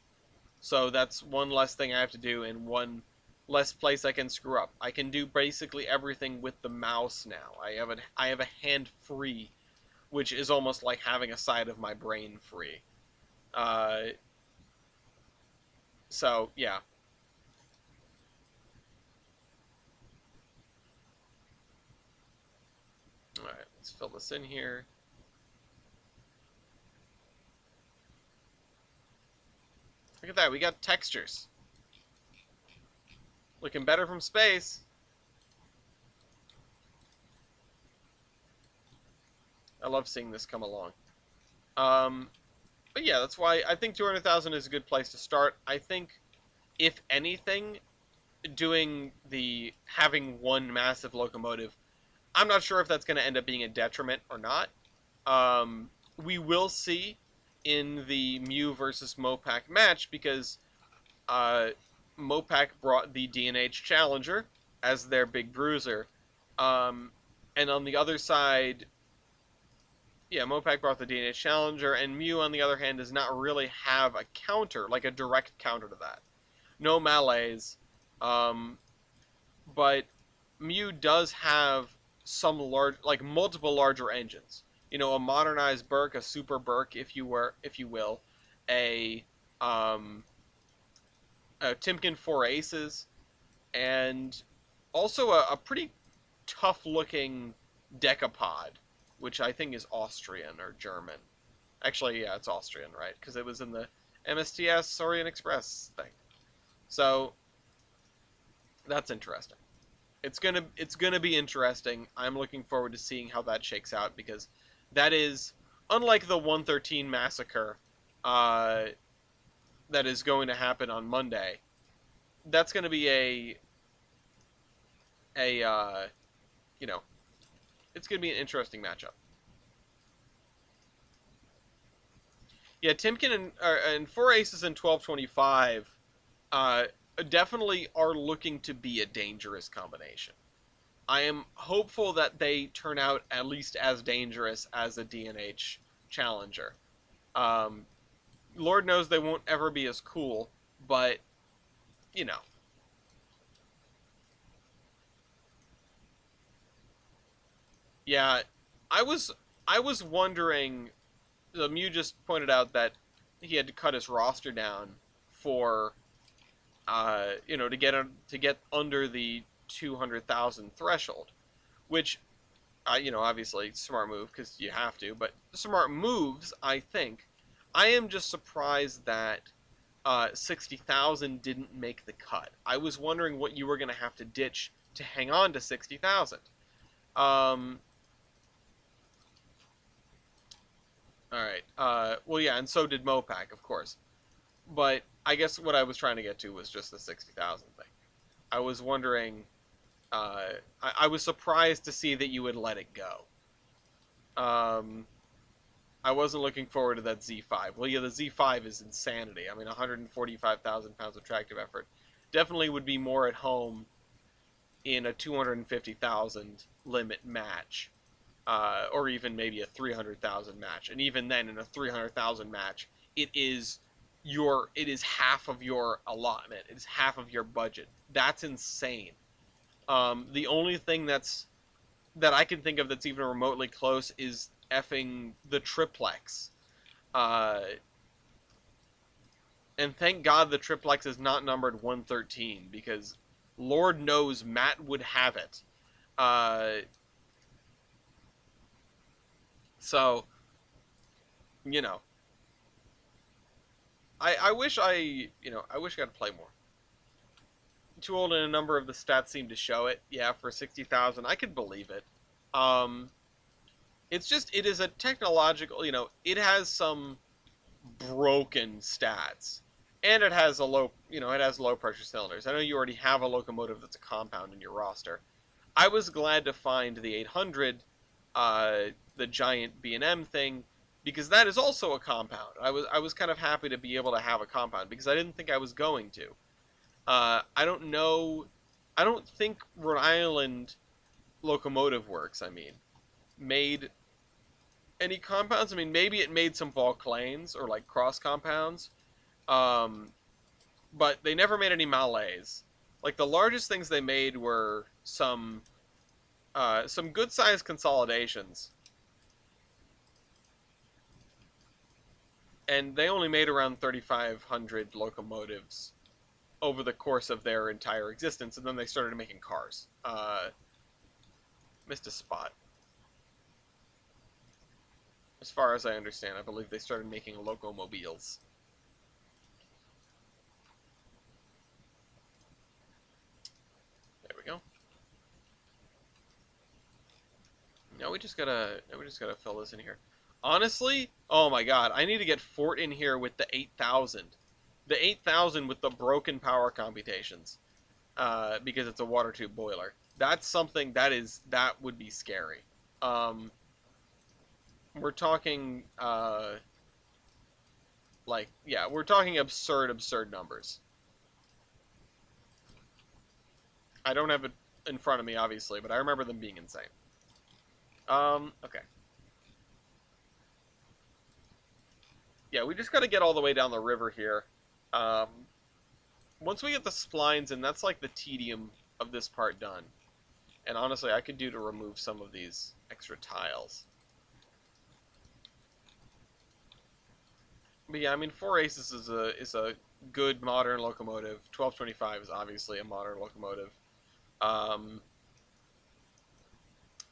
So that's one less thing I have to do and one less place I can screw up. I can do basically everything with the mouse now. I have a hand free, which is almost like having a side of my brain free. Uh, so yeah. All right, let's fill this in here. Look at that, we got textures. Looking better from space. I love seeing this come along. But yeah, that's why I think 200,000 is a good place to start. I think, if anything, having one massive locomotive, I'm not sure if that's going to end up being a detriment or not. We will see in the Mew versus Mopac match, because Mopac brought the D&H Challenger as their big bruiser. And on the other side, yeah, Mopac brought the D&H Challenger, and Mew, on the other hand, does not really have a counter, like a direct counter to that. No melees, but Mew does have some multiple larger engines. A modernized Burke, a Super Burke, if you will, a Timken 4 Aces, and also a pretty tough-looking decapod, which I think is Austrian or German. Actually, yeah, it's Austrian, right? Because it was in the MSTS Orient Express thing. So that's interesting. It's gonna be interesting. I'm looking forward to seeing how that shakes out because that is unlike the 113 massacre uh, that is going to happen on Monday. That's going to be a you know it's going to be an interesting matchup. Yeah, Timken and Four Aces and 1225 uh, definitely are looking to be a dangerous combination. I am hopeful that they turn out at least as dangerous as a DNH challenger. Um, Lord knows they won't ever be as cool, but you know, yeah. I was I was wondering. Mew just pointed out that he had to cut his roster down for to get under the 200,000 threshold, which obviously smart move because you have to, but smart moves, I think. I am just surprised that 60,000 didn't make the cut. I was wondering what you were going to have to ditch to hang on to 60,000. Um, all right. Well, yeah, and so did Mopac, of course. But I guess what I was trying to get to was just the 60,000 thing. I was wondering. I was surprised to see that you would let it go. Um, I wasn't looking forward to that Z5. Well, yeah, the Z5 is insanity. I mean, 145,000 pounds of tractive effort definitely would be more at home in a 250,000 limit match, or even maybe a 300,000 match. And even then, in a 300,000 match, it is half of your allotment. It's half of your budget. That's insane. The only thing that I can think of that's even remotely close is effing the triplex. Uh, and thank God the triplex is not numbered 113 because Lord knows Matt would have it. Uh, so, you know, I wish I wish I got to play more. Too old and a number of the stats seem to show it. Yeah, for 60,000, I could believe it. Um, it is a technological, it has some broken stats. And it has it has low pressure cylinders. I know you already have a locomotive that's a compound in your roster. I was glad to find the 800, the giant B&M thing, because that is also a compound. I was kind of happy to be able to have a compound because I didn't think I was going to. I don't know. I don't think Rhode Island Locomotive Works, made any compounds. I mean, maybe it made some Vauclanes or like cross compounds, um, but they never made any Malays. Like the largest things they made were some good sized consolidations, and they only made around 3,500 locomotives over the course of their entire existence, and then they started making cars. Missed a spot. As far as I understand, I believe they started making locomobiles. There we go. Now we just gotta fill this in here. Honestly, oh my god, I need to get Fort in here with the 8,000. The 8,000 with the broken power computations. Because it's a water tube boiler. That's something that would be scary. We're talking we're talking absurd numbers. I don't have it in front of me, obviously, but I remember them being insane. Okay. Yeah, we just got to get all the way down the river here. Um, Once we get the splines in, that's like the tedium of this part done. And honestly, I could do to remove some of these extra tiles. But yeah, I mean, Four Aces is a good modern locomotive. 1225 is obviously a modern locomotive. Um,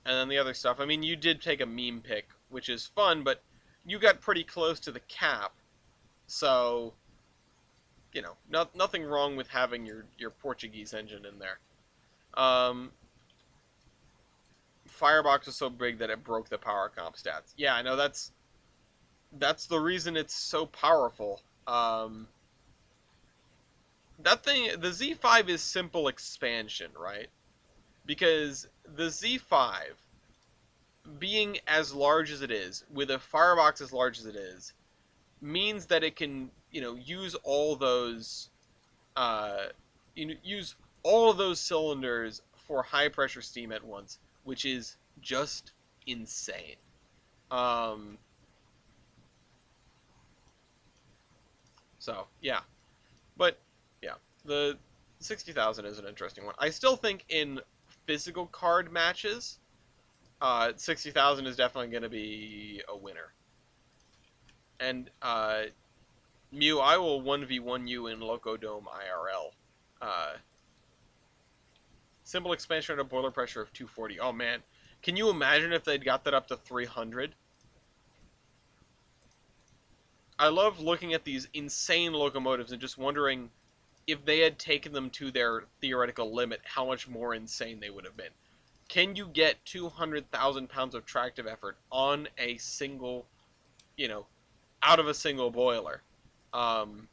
And then the other stuff, I mean, you did take a meme pick, which is fun, but you got pretty close to the cap, so nothing wrong with having your Portuguese engine in there. Um, Firebox was so big that it broke the power comp stats. Yeah, I know that's the reason it's so powerful. That thing, the Z5 is simple expansion, right? Because the Z5, being as large as it is, with a firebox as large as it is, means that it can, use all those, uh, use all of those cylinders for high pressure steam at once, which is just insane. Um, so yeah, but yeah, the 60,000 is an interesting one. I still think in physical card matches, 60,000 is definitely going to be a winner. And Mew, I will 1v1 you in Loco Dome IRL. Uh, Simple expansion at a boiler pressure of 240. Oh man, can you imagine if they'd got that up to 300? I love looking at these insane locomotives and just wondering if they had taken them to their theoretical limit, how much more insane they would have been. Can you get 200,000 pounds of tractive effort on a single, you know, out of a single boiler? Um,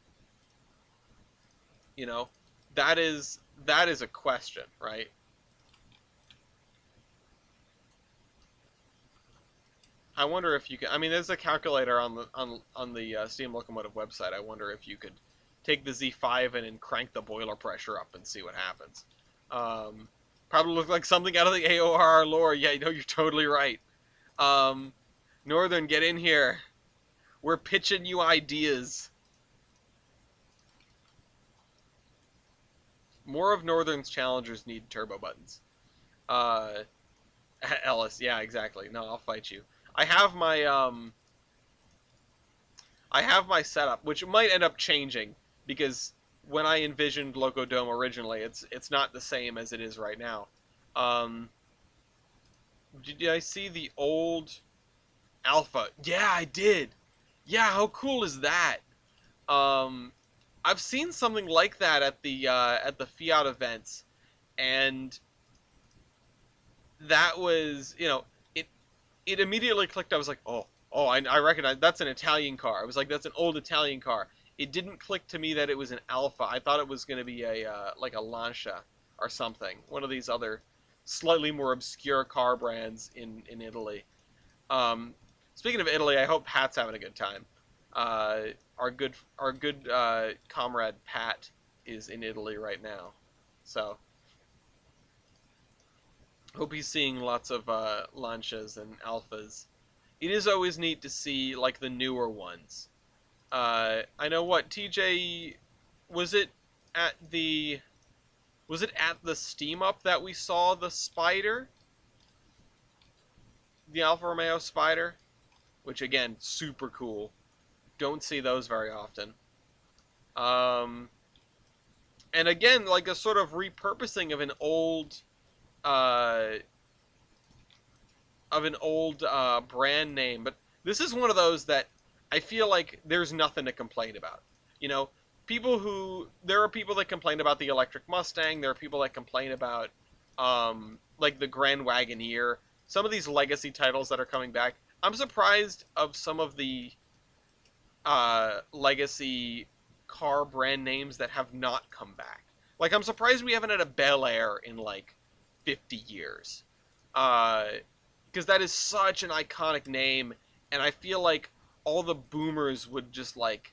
you know, that is a question, right? I wonder if you can. I mean, there's a calculator on the Steam Locomotive website. I wonder if you could take the Z5 and then crank the boiler pressure up and see what happens. Um, Probably look like something out of the AOR lore. Yeah, you're totally right. Um, Northern, get in here. We're pitching you ideas. More of Northern's challengers need turbo buttons. Uh, Ellis, yeah, exactly. No, I'll fight you. I have my I have my setup, which might end up changing because when I envisioned Loco Dome originally, it's not the same as it is right now. Um, did I see the old Alpha? Yeah, I did. Yeah, how cool is that? Um, I've seen something like that at the Fiat events, and that was it immediately clicked. I was like, oh, I recognize that's an Italian car. I was like, that's an old Italian car. It didn't click to me that it was an Alpha. I thought it was going to be a like a Lancia or something, one of these other slightly more obscure car brands in Italy. Um, Speaking of Italy, I hope Pat's having a good time. Our good comrade Pat is in Italy right now, so hope he's seeing lots of Lancias and Alphas. It is always neat to see like the newer ones. I know what TJ was it at the Steam Up that we saw the Spider, the Alfa Romeo Spider, which again super cool. Don't see those very often. Um, and again, like a sort of repurposing uh, of an old brand name, but this is one of those that I feel like there's nothing to complain about. You know, there are people that complain about the electric Mustang. There are people that complain about like the Grand Wagoneer. Some of these legacy titles that are coming back. I'm surprised of some of the legacy car brand names that have not come back. Like I'm surprised we haven't had a Bel Air in like 50 years. Because that is such an iconic name, and I feel like all the boomers would just like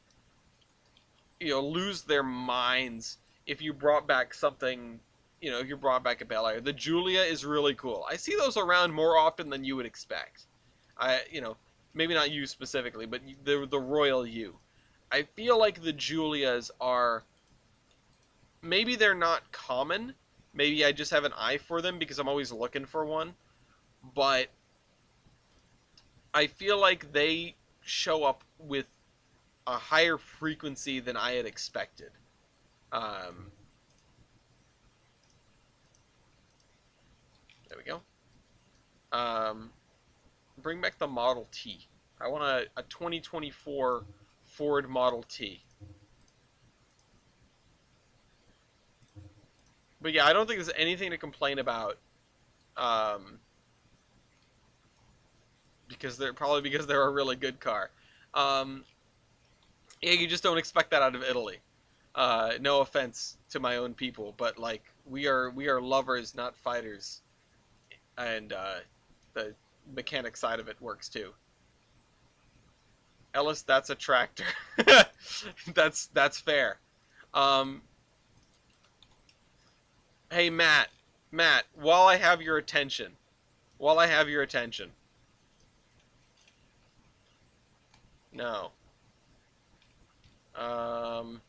lose their minds if you brought back something. If you brought back a Bel Air. The Giulia is really cool. I see those around more often than you would expect. Maybe not you specifically, but the Royal U. I feel like the Giulias are, maybe they're not common. Maybe I just have an eye for them because I'm always looking for one. But I feel like they show up with a higher frequency than I had expected. Um, there we go. Bring back the Model T. I want a 2024 Ford Model T. But yeah, I don't think there's anything to complain about. Um, because they're a really good car. Um, yeah, you just don't expect that out of Italy. No offense to my own people, but like we are lovers, not fighters, and the mechanic side of it works too. Ellis, that's a tractor. That's fair. Um, hey Matt, while I have your attention, no. Um,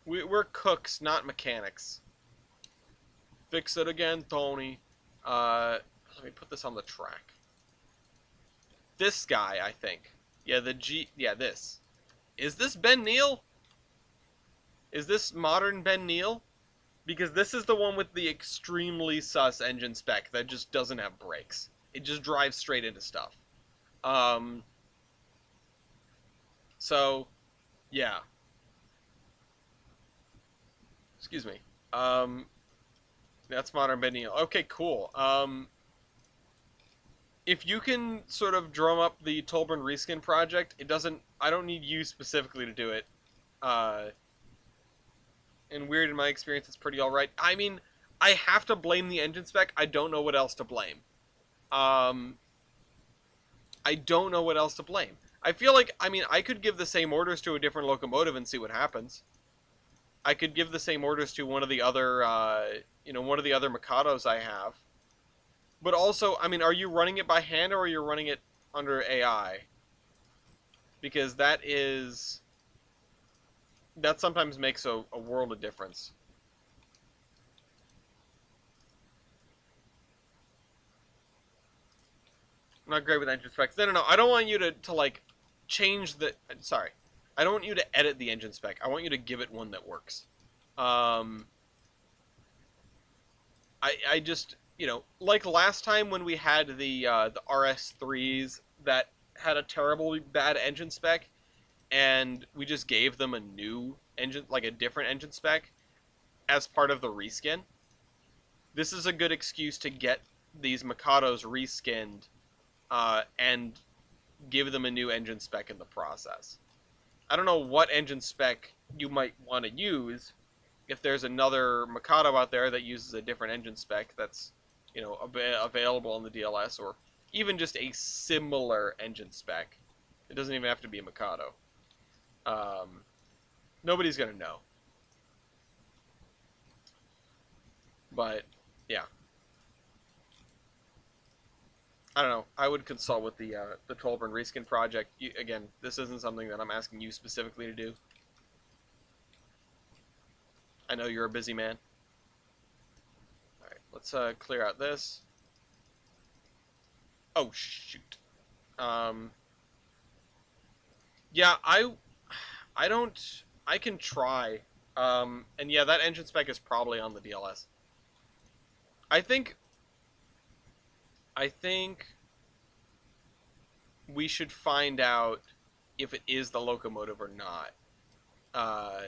we're cooks, not mechanics. Fix it again, Tony. Let me put this on the track. This guy, I think. Yeah, the G. Yeah, this. Is this Ben Neal? Is this modern Ben Neal? Because this is the one with the extremely sus engine spec that just doesn't have brakes. It just drives straight into stuff. Um, so, yeah. Excuse me. Um, that's modern Ben Neal. Okay, cool. If you can sort of drum up the Tolburn reskin project, it doesn't. I don't need you specifically to do it. Uh, and weird in my experience, it's pretty all right. I mean, I have to blame the engine spec. I don't know what else to blame. Um, I don't know what else to blame. I feel like, I mean, I could give the same orders to a different locomotive and see what happens. I could give the same orders to one of the other, one of the other Mikados I have. But also, I mean, are you running it by hand or are you running it under AI? Because that sometimes makes a world of difference. I'm not great with engine specs. No. I don't want you to like change the. Sorry, I don't want you to edit the engine spec. I want you to give it one that works. Um, I just like last time when we had the RS3s that had a terribly bad engine spec, and we just gave them a new engine, like a different engine spec, as part of the reskin. This is a good excuse to get these Mikados reskinned, and give them a new engine spec in the process. I don't know what engine spec you might want to use. If there's another Mikado out there that uses a different engine spec that's, available in the DLS, or even just a similar engine spec. It doesn't even have to be a Mikado. Um, Nobody's going to know. But, yeah. I don't know. I would consult with the Tolburn reskin project. Again, this isn't something that I'm asking you specifically to do. I know you're a busy man. All right, let's clear out this. Oh shoot. Um, yeah, I don't. I can try. And yeah, that engine spec is probably on the DLS. I think. I think we should find out if it is the locomotive or not. Uh,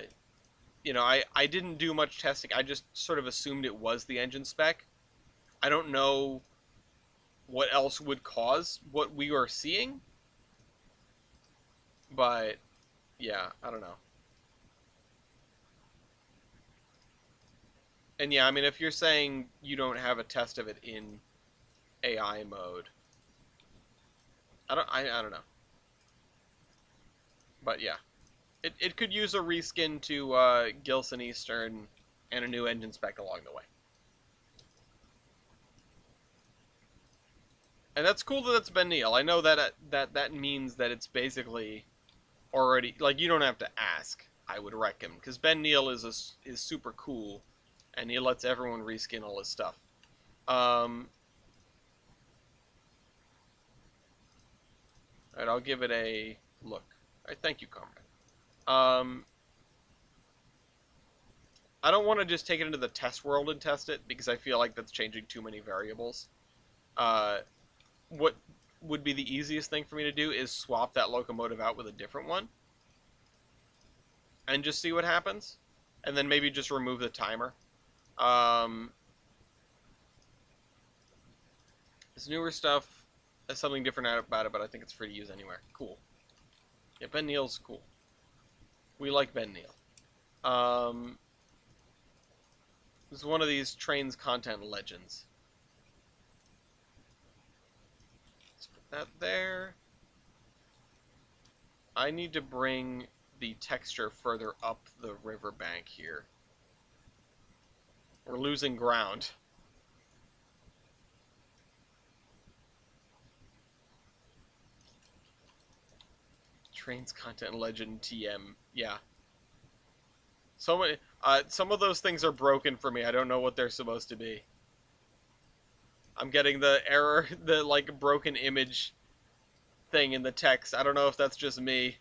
I didn't do much testing. I just sort of assumed it was the engine spec. I don't know what else would cause what we are seeing, but yeah, I don't know. And yeah, I mean, if you're saying you don't have a test of it in AI mode, I don't know. But yeah, it could use a reskin to Gilson Eastern and a new engine spec along the way. And that's cool that that's Ben Neal. I know that means that it's basically already, like, you don't have to ask. I would wreck him because Ben Neal is super cool, and he lets everyone reskin all his stuff. Um, all right, I'll give it a look. All right, thank you, comrade. Um, I don't want to just take it into the test world and test it because I feel like that's changing too many variables. Uh, what would be the easiest thing for me to do is swap that locomotive out with a different one and just see what happens, and then maybe just remove the timer. Um, this newer stuff has something different about it, but I think it's free to use anywhere. Cool. Yeah, Ben Neal's cool. We like Ben Neal. This is one of these Trainz content legends. Let's put that there. I need to bring the texture further up the riverbank here. We're losing ground. Trainz content legend TM. Yeah. So many. Some of those things are broken for me. I don't know what they're supposed to be. I'm getting the error, the like broken image thing in the text. I don't know if that's just me.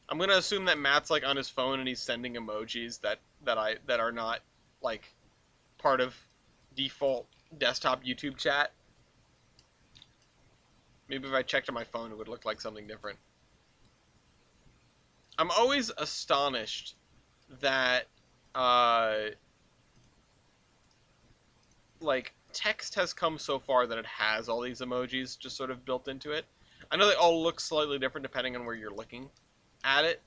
I'm gonna assume that Matt's like on his phone and he's sending emojis that are not like part of default desktop YouTube chat. Maybe if I checked on my phone, it would look like something different. I'm always astonished that like text has come so far that it has all these emojis just sort of built into it. I know they all look slightly different depending on where you're looking at it,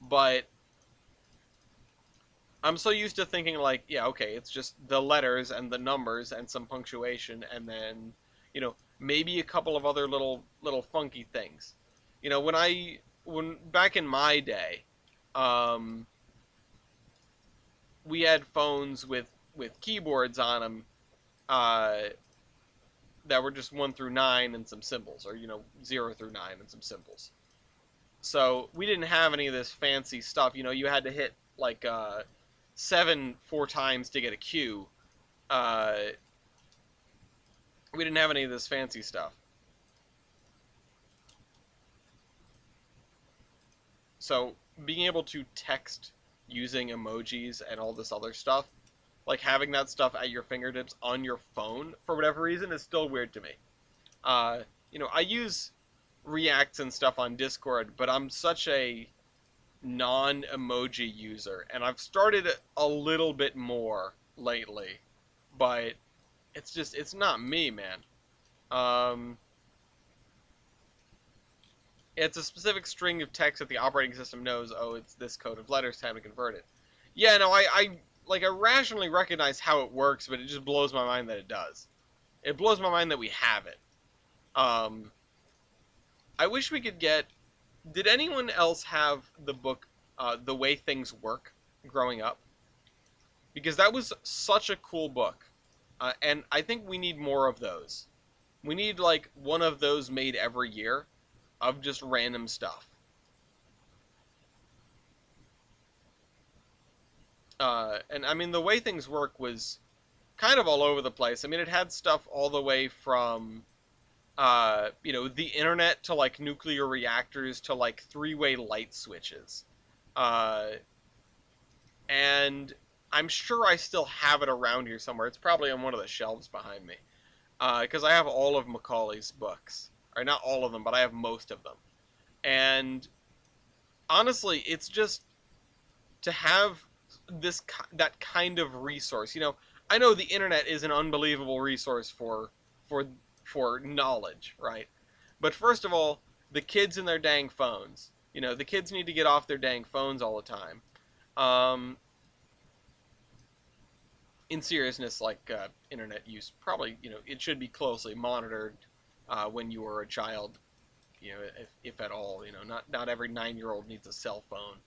but I'm so used to thinking like, yeah, okay, it's just the letters and the numbers and some punctuation and then, maybe a couple of other little funky things. When back in my day, um, we had phones with keyboards on them uh, that were just 1 through 9 and some symbols, or 0 through 9 and some symbols. So we didn't have any of this fancy stuff. You had to hit like 7 4 times to get a Q. We didn't have any of this fancy stuff. So being able to text using emojis and all this other stuff, like having that stuff at your fingertips on your phone for whatever reason is still weird to me. I use reacts and stuff on Discord, but I'm such a non-emoji user, and I've started a little bit more lately, but it's not me, man. It's a specific string of text that the operating system knows, oh, it's this code of letters, time to convert it. Yeah, no, I rationally recognize how it works, but it just blows my mind that it does. It blows my mind that we have it. I wish we could get... Did anyone else have the book, The Way Things Work, growing up? Because that was such a cool book. And I think we need more of those. We need, like, one of those made every year of just random stuff. And, I mean, The Way Things Work was kind of all over the place. I mean, it had stuff all the way from... the internet to like nuclear reactors to like three-way light switches. And I'm sure I still have it around here somewhere. It's probably on one of the shelves behind me. Because I have all of Macaulay's books. Or not all of them, but I have most of them. And honestly, it's just to have that kind of resource. I know the internet is an unbelievable resource for knowledge, right? But first of all, the kids in their dang phones. The kids need to get off their dang phones all the time. In seriousness, like internet use, probably, it should be closely monitored when you are a child, if at all. Not every 9-year-old needs a cell phone.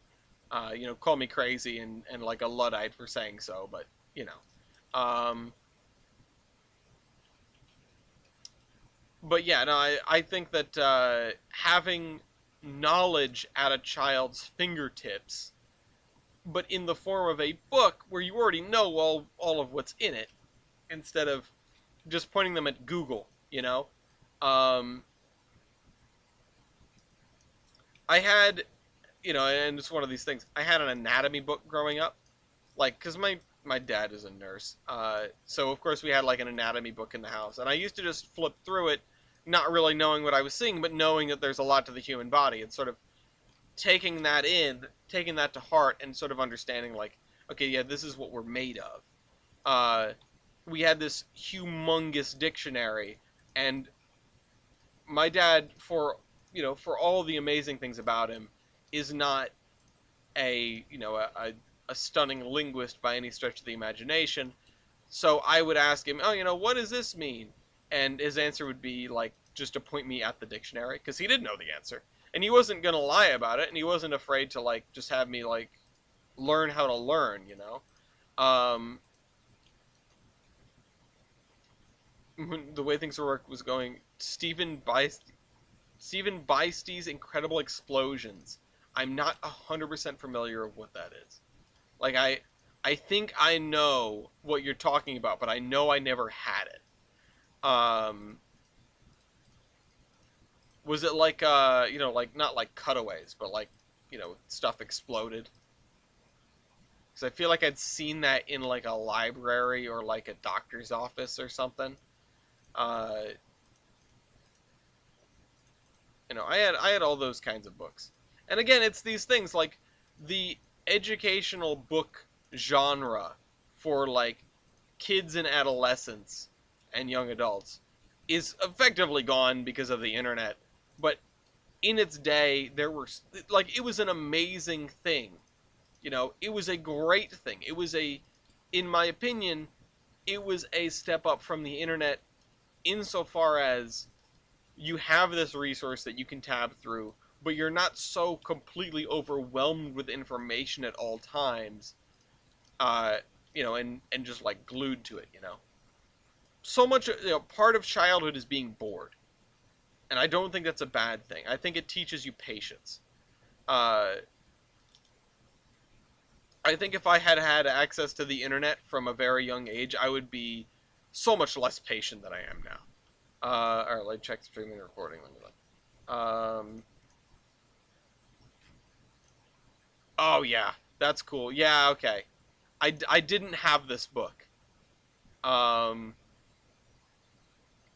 Call me crazy and like a Luddite for saying so, but, But yeah, no, I think that having knowledge at a child's fingertips, but in the form of a book where you already know all of what's in it, instead of just pointing them at Google, I had and it's one of these things. I had an anatomy book growing up, like, because my dad is a nurse, so of course we had like an anatomy book in the house, and I used to just flip through it, not really knowing what I was seeing, but knowing that there's a lot to the human body, and sort of taking that to heart, and sort of understanding like, okay, yeah, this is what we're made of. Uh, we had this humongous dictionary, and my dad, for all the amazing things about him, is not a stunning linguist by any stretch of the imagination. So I would ask him, oh, what does this mean? And his answer would be like, just to point me at the dictionary, because he didn't know the answer, and he wasn't gonna lie about it, and he wasn't afraid to like just have me like learn how to learn. Um, when the way things were was going, Stephen Bystie's Incredible Explosions. I'm not 100% familiar with what that is. Like I think I know what you're talking about, but I know I never had it. Um, was it like like not like cutaways, but like stuff exploded? Because I feel like I'd seen that in like a library or like a doctor's office or something. Uh, I had all those kinds of books. And again, it's these things like the educational book genre for like kids and adolescents and young adults is effectively gone because of the internet. But in its day, there were like it was an amazing thing. It was a great thing. In my opinion, it was a step up from the internet insofar as you have this resource that you can tab through, but you're not so completely overwhelmed with information at all times, uh, and just like glued to it. So much, part of childhood is being bored, and I don't think that's a bad thing. I think it teaches you patience. Uh, I think if I had had access to the internet from a very young age, I would be so much less patient than I am now. All right, like check streaming and recording. Let me look. Oh yeah, that's cool. Yeah, okay. I didn't have this book. Um,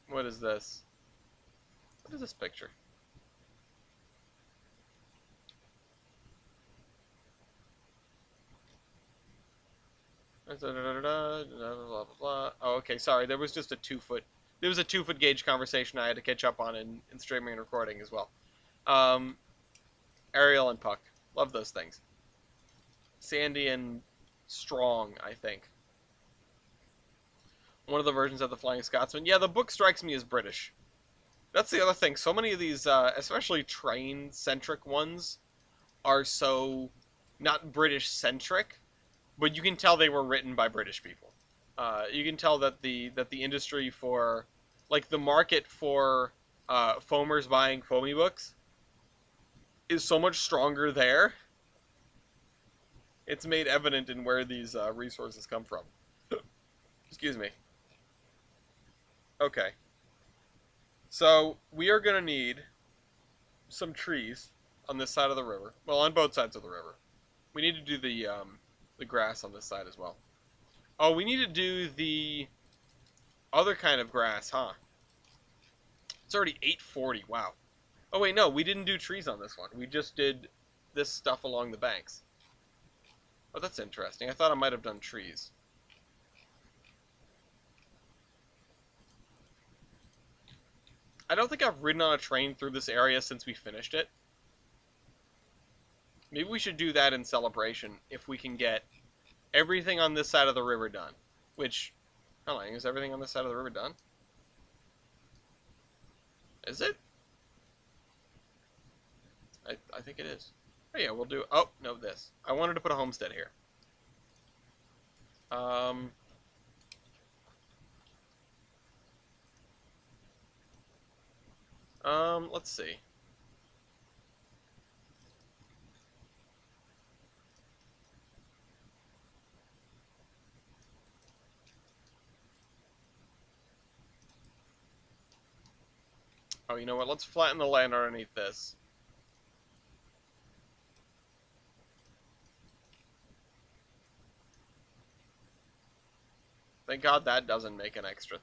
what is this? What is this picture? Oh, okay. Sorry, there was just a 2 foot. There was a 2 foot gauge conversation I had to catch up on in streaming and recording as well. Um, Ariel and Puck, love those things. Sandy and Strong, I think. One of the versions of the Flying Scotsman. Yeah, the book strikes me as British. That's the other thing. So many of these, especially train-centric ones, are so not British-centric, but you can tell they were written by British people. You can tell that the industry for, like, the market for foamers buying foamy books is so much stronger there. It's made evident in where these resources come from. Excuse me. Okay. So we are gonna need some trees on this side of the river. Well, on both sides of the river. We need to do the grass on this side as well. Oh, we need to do the other kind of grass, huh? It's already 8:40. Wow. Oh wait, no, we didn't do trees on this one. We just did this stuff along the banks. Oh, that's interesting. I thought I might have done trees. I don't think I've ridden on a train through this area since we finished it. Maybe we should do that in celebration if we can get everything on this side of the river done. Which, how long is everything on this side of the river done? Is it? I think it is. Oh yeah, we'll do. Oh no, this. I wanted to put a homestead here. Um. Let's see. Oh, you know what? Let's flatten the land underneath this. Thank God that doesn't make an extra,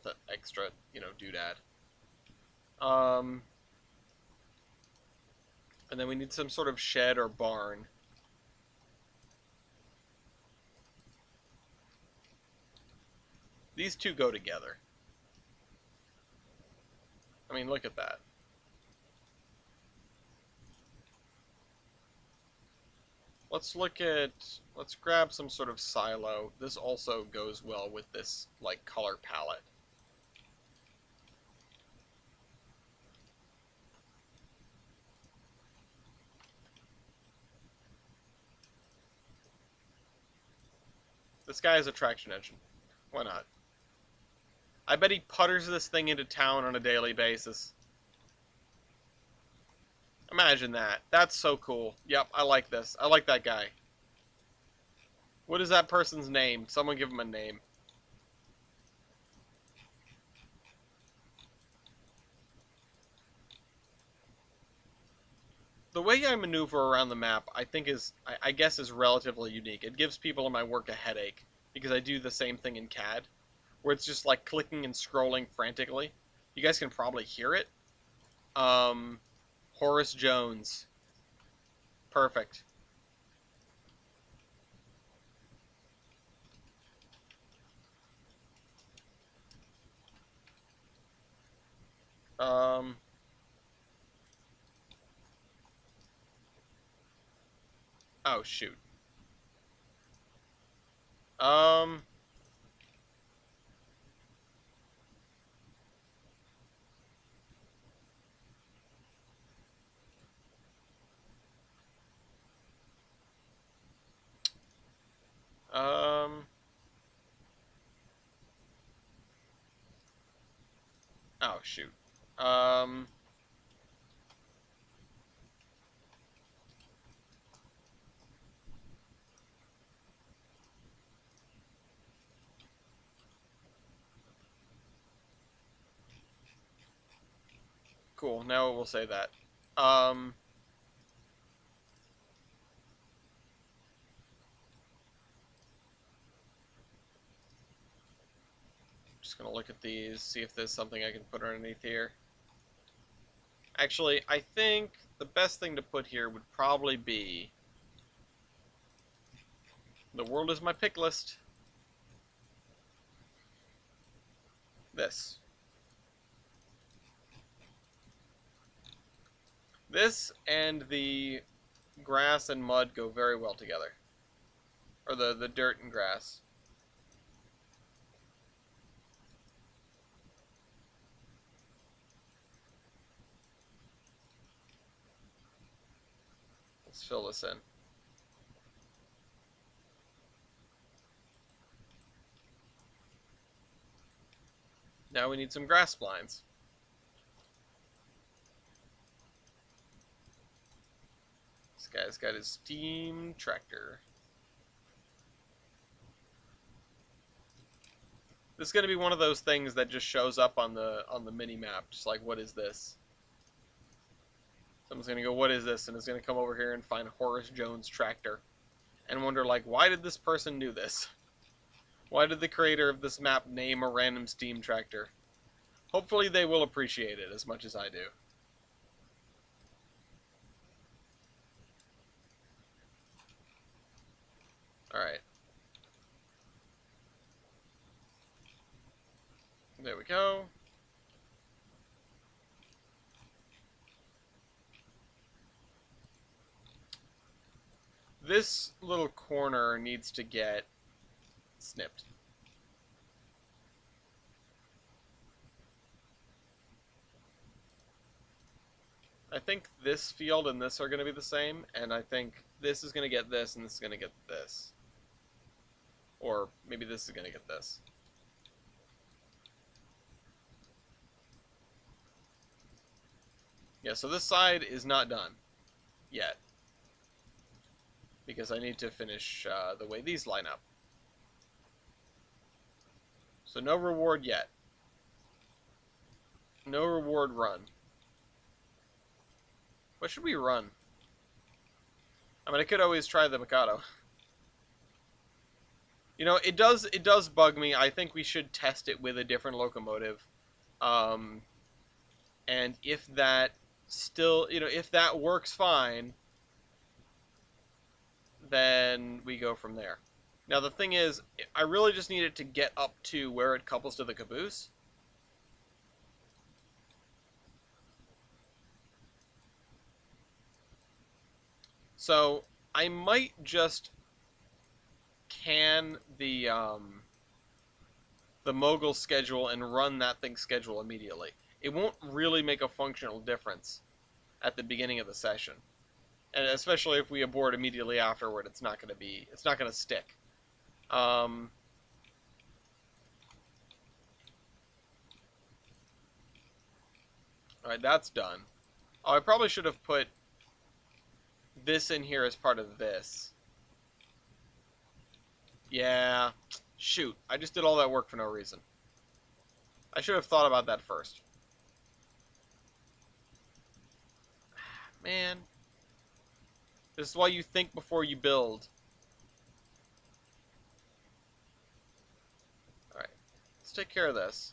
doodad. Um, and then we need some sort of shed or barn. These two go together. I mean, look at that. Let's grab some sort of silo. This also goes well with this, like, color palette. This guy has a traction engine. Why not? I bet he putters this thing into town on a daily basis. Imagine that. That's so cool. Yep, I like this. I like that guy. What is that person's name? Someone give him a name. The way I maneuver around the map, I think I guess is relatively unique. It gives people in my work a headache, because I do the same thing in CAD, where it's just like clicking and scrolling frantically. You guys can probably hear it. Horace Jones. Perfect. Um, oh, shoot. Um, um, oh, shoot. Um, cool. Now we'll say that. Um, just gonna look at these, see if there's something I can put underneath here. Actually, I think the best thing to put here would probably be the world is my pick list. This. This and the grass and mud go very well together. Or the dirt and grass. Let's fill this in. Now we need some grass blinds. This guy's got his steam tractor. This is going to be one of those things that just shows up on the mini map, just like, what is this? Someone's going to go, what is this? And it's going to come over here and find Horace Jones tractor and wonder, like, why did this person do this? Why did the creator of this map name a random steam tractor? Hopefully they will appreciate it as much as I do. Alright. There we go. This little corner needs to get snipped. I think this field and this are going to be the same, and I think this is going to get this, and this is going to get this. Or maybe this is going to get this. Yeah, so this side is not done yet, because I need to finish the way these line up. So no reward yet. No reward run. What should we run? I mean, I could always try the Mikado. It does bug me. I think we should test it with a different locomotive. Um, and if that still, if that works fine, then we go from there. Now the thing is, I really just need it to get up to where it couples to the caboose. So I might just can the mogul schedule and run that thing's schedule immediately. It won't really make a functional difference at the beginning of the session, and especially if we abort immediately afterward, it's not going to stick. Um, all right, that's done. Oh, I probably should have put this in here as part of this. Yeah, shoot, I just did all that work for no reason. I should have thought about that first. Man, this is why you think before you build. Alright, let's take care of this.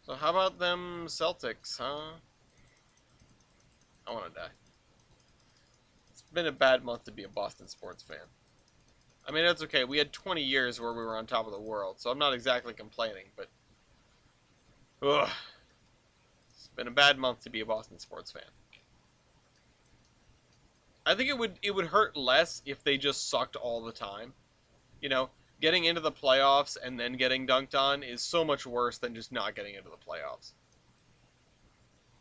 So how about them Celtics, huh? I want to die. It's been a bad month to be a Boston sports fan. I mean, that's okay. We had 20 years where we were on top of the world, so I'm not exactly complaining, but... Ugh. It's been a bad month to be a Boston sports fan. I think it would hurt less if they just sucked all the time. You know, getting into the playoffs and then getting dunked on is so much worse than just not getting into the playoffs.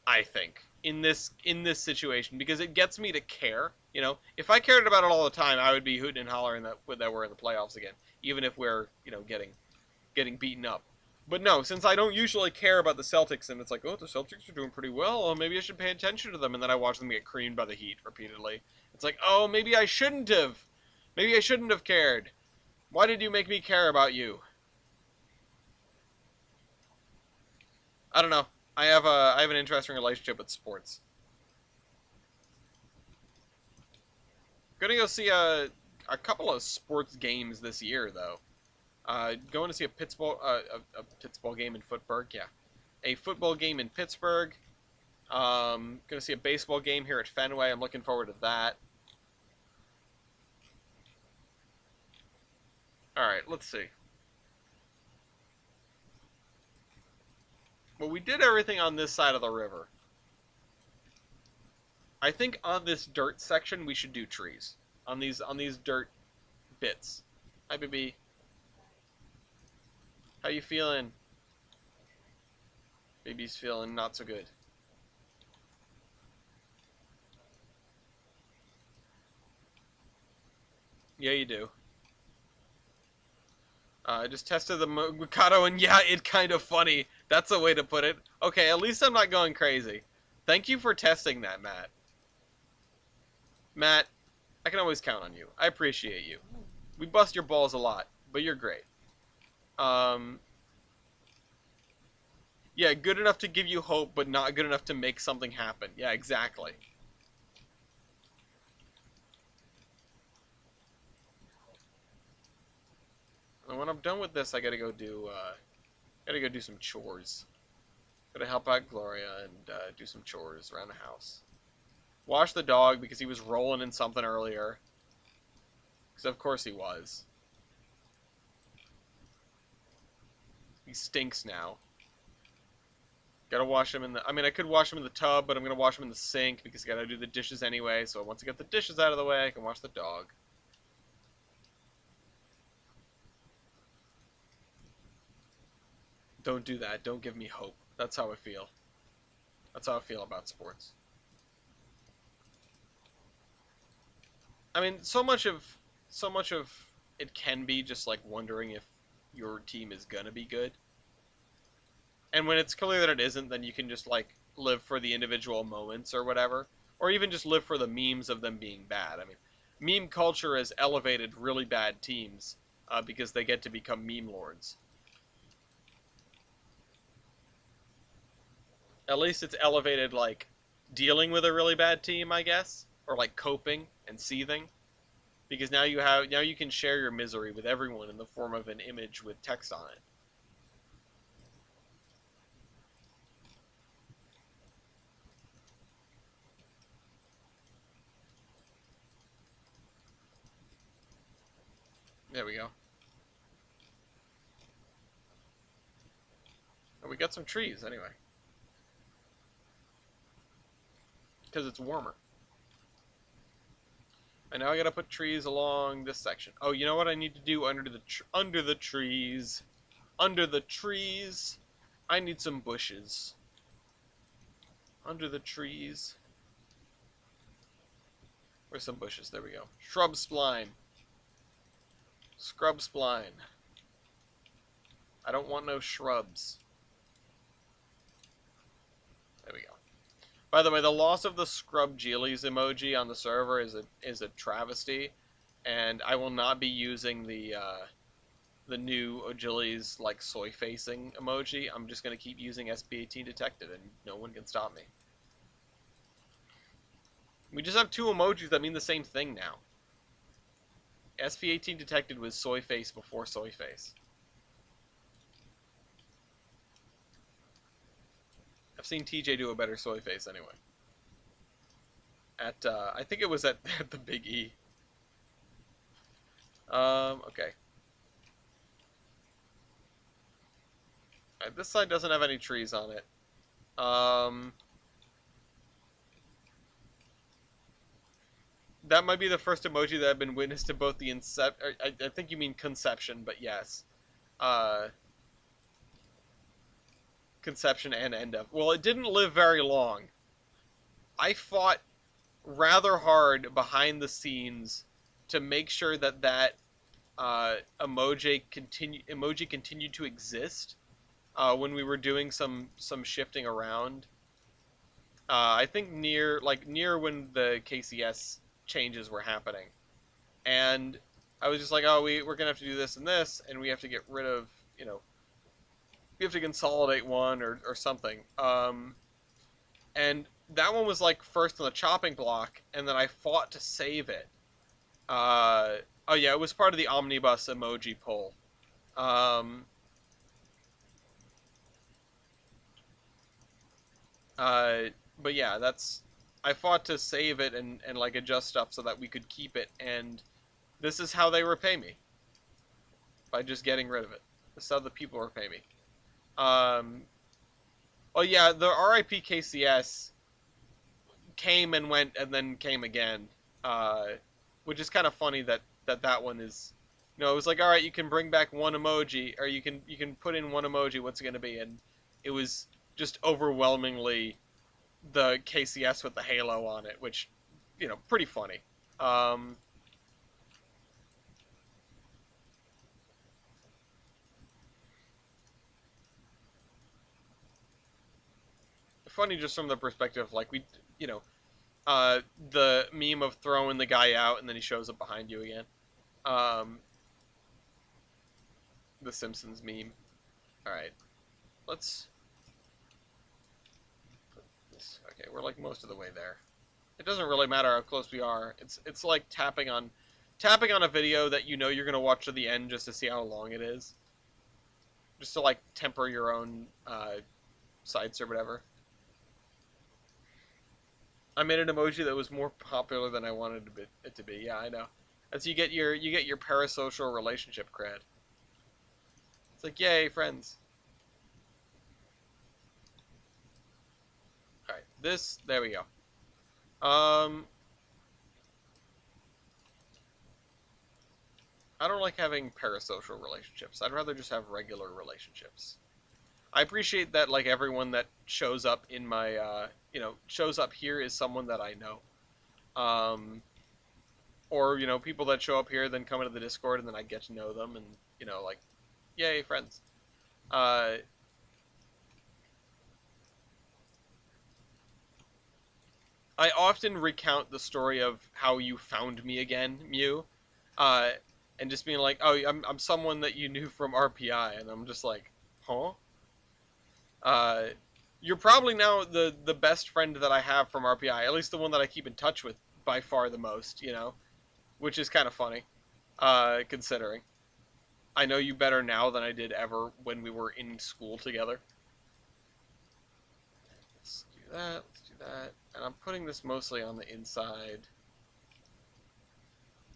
I think in this situation, because it gets me to care. If I cared about it all the time, I would be hooting and hollering that we're in the playoffs again, even if we're getting beaten up. But no, since I don't usually care about the Celtics, and it's like, oh, the Celtics are doing pretty well, oh, maybe I should pay attention to them, and then I watch them get creamed by the Heat repeatedly. It's like, oh, maybe I shouldn't have. Maybe I shouldn't have cared. Why did you make me care about you? I don't know. I have an interesting relationship with sports. Gonna go see a couple of sports games this year though. Going to see a Pittsburgh game in Pittsburgh, yeah, a football game in Pittsburgh. Gonna see a baseball game here at Fenway. I'm looking forward to that. All right, let's see. Well, we did everything on this side of the river. I think on this dirt section we should do trees. On these dirt bits. Hi, baby. How you feeling? Baby's feeling not so good. Yeah, you do. I just tested the Mikado, and yeah, it's kind of funny. That's a way to put it. Okay, at least I'm not going crazy. Thank you for testing that, Matt. Matt, I can always count on you. I appreciate you. We bust your balls a lot, but you're great. Um, yeah, good enough to give you hope, but not good enough to make something happen. Yeah, exactly. And when I'm done with this, I gotta go do some chores. Gotta help out Gloria and do some chores around the house. Wash the dog because he was rolling in something earlier. Because of course he was. He stinks now. Gotta wash him in the... I mean, I could wash him in the tub, but I'm gonna wash him in the sink because I gotta do the dishes anyway. So once I get the dishes out of the way, I can wash the dog. Don't do that. Don't give me hope. That's how I feel. That's how I feel about sports. I mean, so much of it can be just like wondering if your team is gonna be good. And when it's clear that it isn't, then you can just like live for the individual moments or whatever, or even just live for the memes of them being bad. I mean, meme culture has elevated really bad teams because they get to become meme lords. At least it's elevated like dealing with a really bad team, I guess, or like coping and seething. because now you can share your misery with everyone in the form of an image with text on it. There we go. And we got some trees anyway, because it's warmer. And now I gotta put trees along this section. Oh, you know what I need to do under the trees? Under the trees, I need some bushes. Under the trees. Where's some bushes? There we go. Shrub spline. Scrub spline. I don't want no shrubs. There we go. By the way, the loss of the scrub Geelies emoji on the server is a travesty, and I will not be using the new Ogili's like soy facing emoji. I'm just gonna keep using SP18 detected, and no one can stop me. We just have two emojis that mean the same thing now. SP18 detected was soy face before soy face. I've seen TJ do a better soy face anyway. At I think it was at the Big E. Okay. Alright, this side doesn't have any trees on it. That might be the first emoji that I've been witness to both the I think you mean conception, but yes. Conception and end of. Well, it didn't live very long. I fought rather hard behind the scenes to make sure that emoji continued to exist when we were doing some shifting around. I think near when the KCS changes were happening, and I was just like, oh, we're gonna have to do this and this, and we have to get rid of, you know, we have to consolidate one or something. And that one was like first on the chopping block, and then I fought to save it. Oh yeah, it was part of the omnibus emoji pull. But yeah, I fought to save it and like adjust stuff so that we could keep it, and this is how they repay me. By just getting rid of it. This is how the people repay me. Oh yeah, the RIP KCS came and went and then came again. Which is kind of funny that one is, you know, it was like, all right, you can bring back one emoji, or you can put in one emoji. What's it gonna be? And it was just overwhelmingly the KCS with the halo on it, which, you know, pretty funny. Funny just from the perspective, like, you know, the meme of throwing the guy out and then he shows up behind you again. The Simpsons meme. Alright. Let's... Okay, we're like most of the way there. It doesn't really matter how close we are. It's like tapping on a video that you know you're going to watch to the end just to see how long it is. Just to, like, temper your own sights or whatever. I made an emoji that was more popular than I wanted it to be. Yeah, I know. As you get your parasocial relationship cred. It's like, yay, friends. Alright, there we go. I don't like having parasocial relationships. I'd rather just have regular relationships. I appreciate that, like, everyone that shows up in my, you know, shows up here is someone that I know. Or, you know, people that show up here then come into the Discord and then I get to know them and, you know, like, yay, friends. I often recount the story of how you found me again, Mew. And just being like, oh, I'm someone that you knew from RPI, and I'm just like, huh? You're probably now the best friend that I have from RPI, at least the one that I keep in touch with by far the most, you know? which is kind of funny, considering. I know you better now than I did ever when we were in school together. Let's do that, let's do that. And I'm putting this mostly on the inside.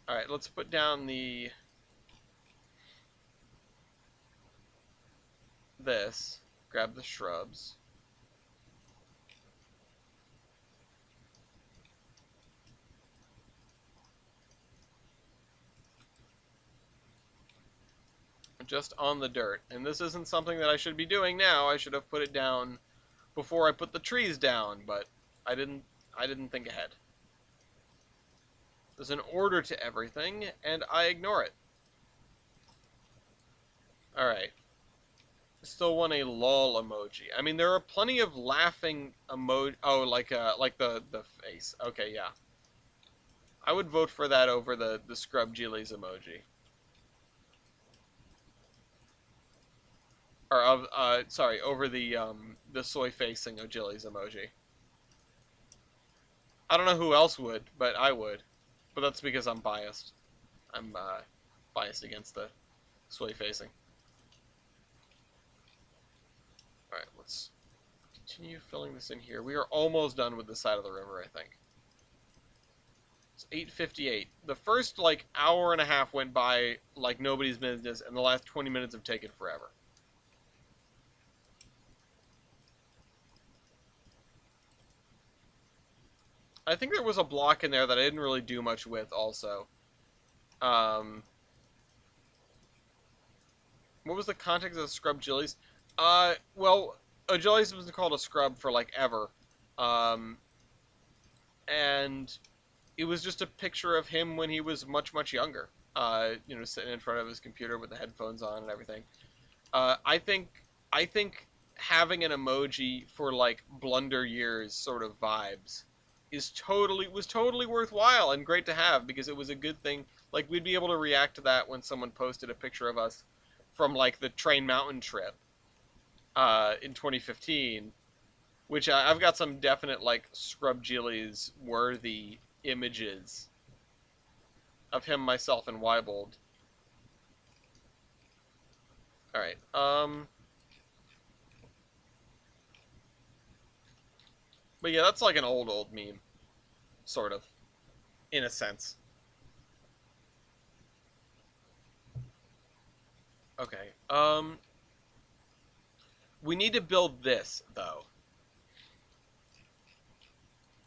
Alright, let's put down this. Grab the shrubs. Just on the dirt. And this isn't something that I should be doing now. I should have put it down before I put the trees down, but I didn't think ahead. There's an order to everything, and I ignore it. Alright. Still want a lol emoji. I mean, there are plenty of laughing emoji. Oh, like the face. Okay, yeah. I would vote for that over the Scrub Jillies emoji. Or sorry, over the soy facing Jillies emoji. I don't know who else would, but I would. But that's because I'm biased. I'm biased against the soy facing. Alright, let's continue filling this in here. We are almost done with the side of the river, I think. It's 8:58. The first, like, hour and a half went by like nobody's business, and the last 20 minutes have taken forever. I think there was a block in there that I didn't really do much with, also. What was the context of the Scrub Jillies? Well, Jillies was called a scrub for, like, ever. And it was just a picture of him when he was much, much younger. You know, sitting in front of his computer with the headphones on and everything. I think having an emoji for, like, blunder years sort of vibes was totally worthwhile and great to have, because it was a good thing. Like, we'd be able to react to that when someone posted a picture of us from, like, the Train Mountain trip in 2015, which I've got some definite, like, Scrub Jillies worthy images of him, myself, and Wybold. Alright, but yeah, that's like an old meme. Sort of. In a sense. Okay, we need to build this, though.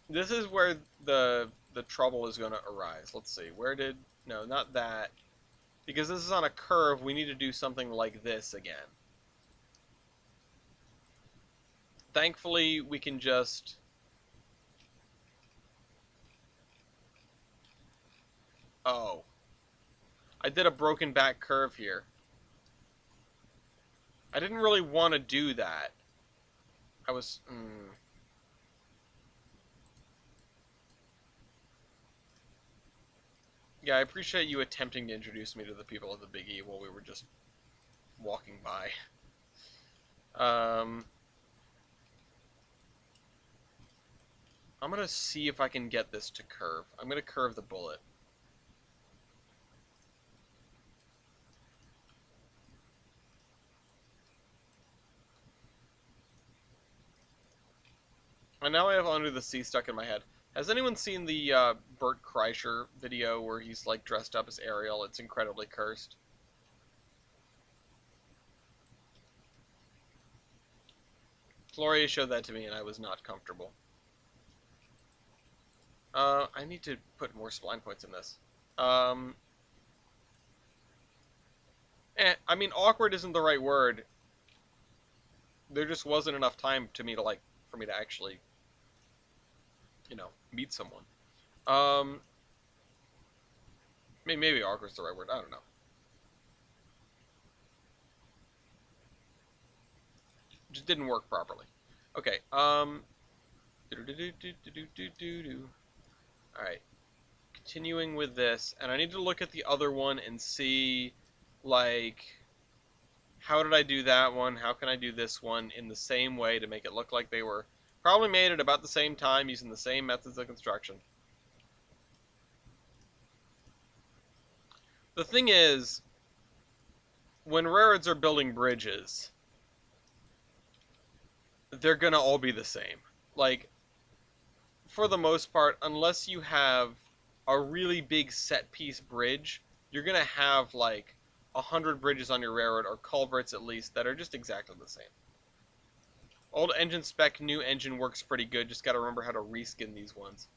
This is where the trouble is going to arise. Let's see, where did... No, not that. Because this is on a curve, we need to do something like this again. Thankfully, we can just... Oh. I did a broken back curve here. I didn't really want to do that. I was... Yeah, I appreciate you attempting to introduce me to the people of the Big E while we were just walking by. I'm gonna see if I can get this to curve. I'm gonna curve the bullet. And now I have Under the Sea stuck in my head. Has anyone seen the Bert Kreischer video where he's, like, dressed up as Ariel? It's incredibly cursed. Gloria showed that to me and I was not comfortable. I need to put more spline points in this. I mean, awkward isn't the right word. There just wasn't enough time to me to, like, for me to actually, you know, meet someone. Maybe awkward's the right word. I don't know. Just didn't work properly. Okay. Alright. Continuing with this, and I need to look at the other one and see, like, how did I do that one? How can I do this one in the same way to make it look like they were probably made at about the same time using the same methods of construction? The thing is, when railroads are building bridges, they're gonna all be the same. Like, for the most part, unless you have a really big set piece bridge, you're gonna have like 100 bridges on your railroad, or culverts at least, that are just exactly the same. Old engine spec, new engine works pretty good. Just gotta remember how to reskin these ones.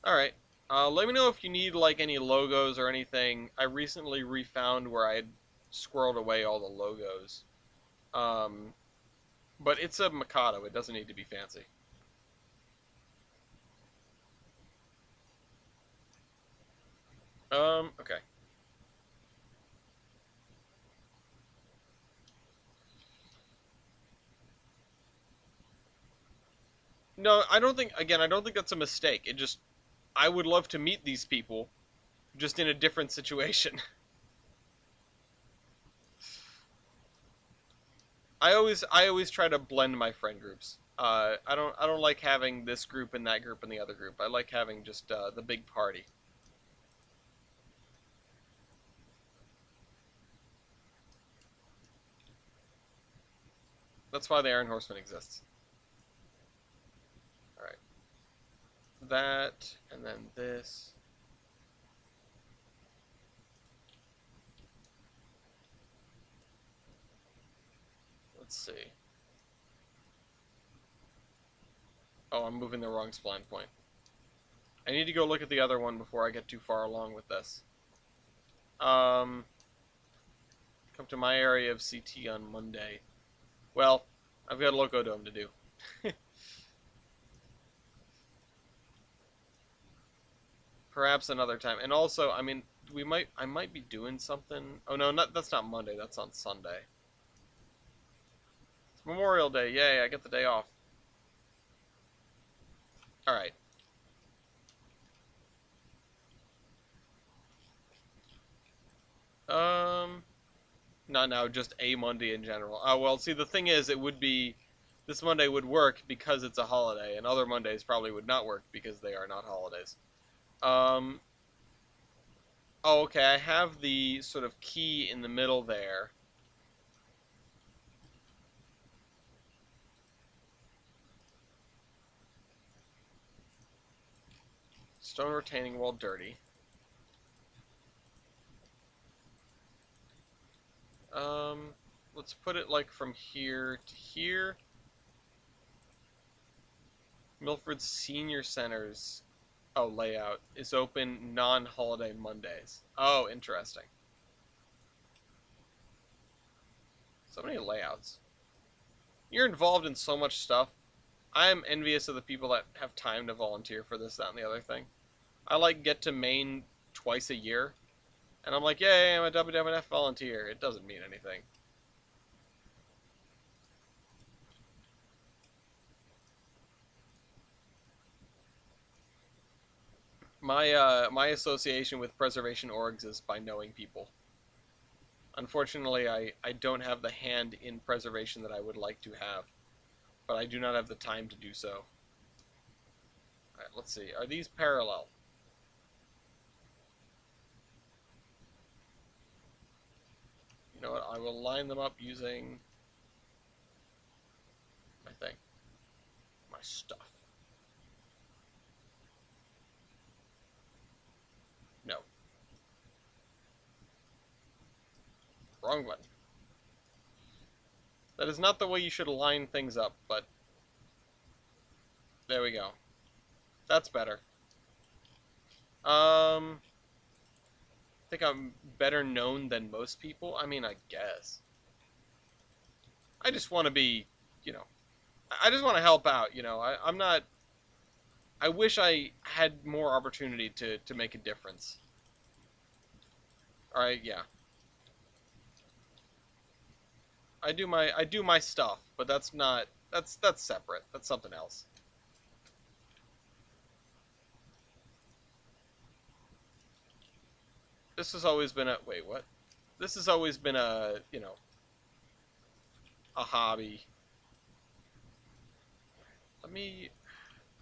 Alright. Let me know if you need like any logos or anything. I recently refound where I had squirreled away all the logos. Um, but it's a Mikado. It doesn't need to be fancy. Okay. No, I don't think, again, I don't think that's a mistake. It just, I would love to meet these people, just in a different situation. I always try to blend my friend groups. I don't like having this group and that group and the other group. I like having just the big party. That's why the Iron Horseman exists. All right, that and then this. Let's see. Oh, I'm moving the wrong spline point. I need to go look at the other one before I get too far along with this. Um, come to my area of CT on Monday. Well, I've got a Loco Dome to do. Perhaps another time. And also, I mean, I might be doing something. Oh no, that's not Monday. That's on Sunday. It's Memorial Day. Yay! I get the day off. All right. Um, not now. Just a Monday in general. Oh well. See, the thing is, it would be this Monday would work because it's a holiday, and other Mondays probably would not work because they are not holidays. Um. Oh, okay. I have the sort of key in the middle there. Stone retaining wall dirty. Um, let's put it like from here to here. Milford Senior Center's layout is open non-holiday Mondays. Oh, interesting. So many layouts. You're involved in so much stuff. I am envious of the people that have time to volunteer for this, that, and the other thing. I like get to Maine twice a year, and I'm like, yay, I'm a WWF volunteer. It doesn't mean anything. My association with preservation orgs is by knowing people. Unfortunately, I don't have the hand in preservation that I would like to have, but I do not have the time to do so. Alright, let's see. Are these parallel? You know what? I will line them up using my thing. My stuff. No. Wrong button. That is not the way you should line things up, but there we go. That's better. I think I'm better known than most people. I mean, I guess. I just want to be, you know, I just want to help out, I'm not, I wish I had more opportunity to make a difference. Alright, yeah. I do my stuff, but that's separate. That's something else. This has always been a wait, what? This has always been a hobby. Let me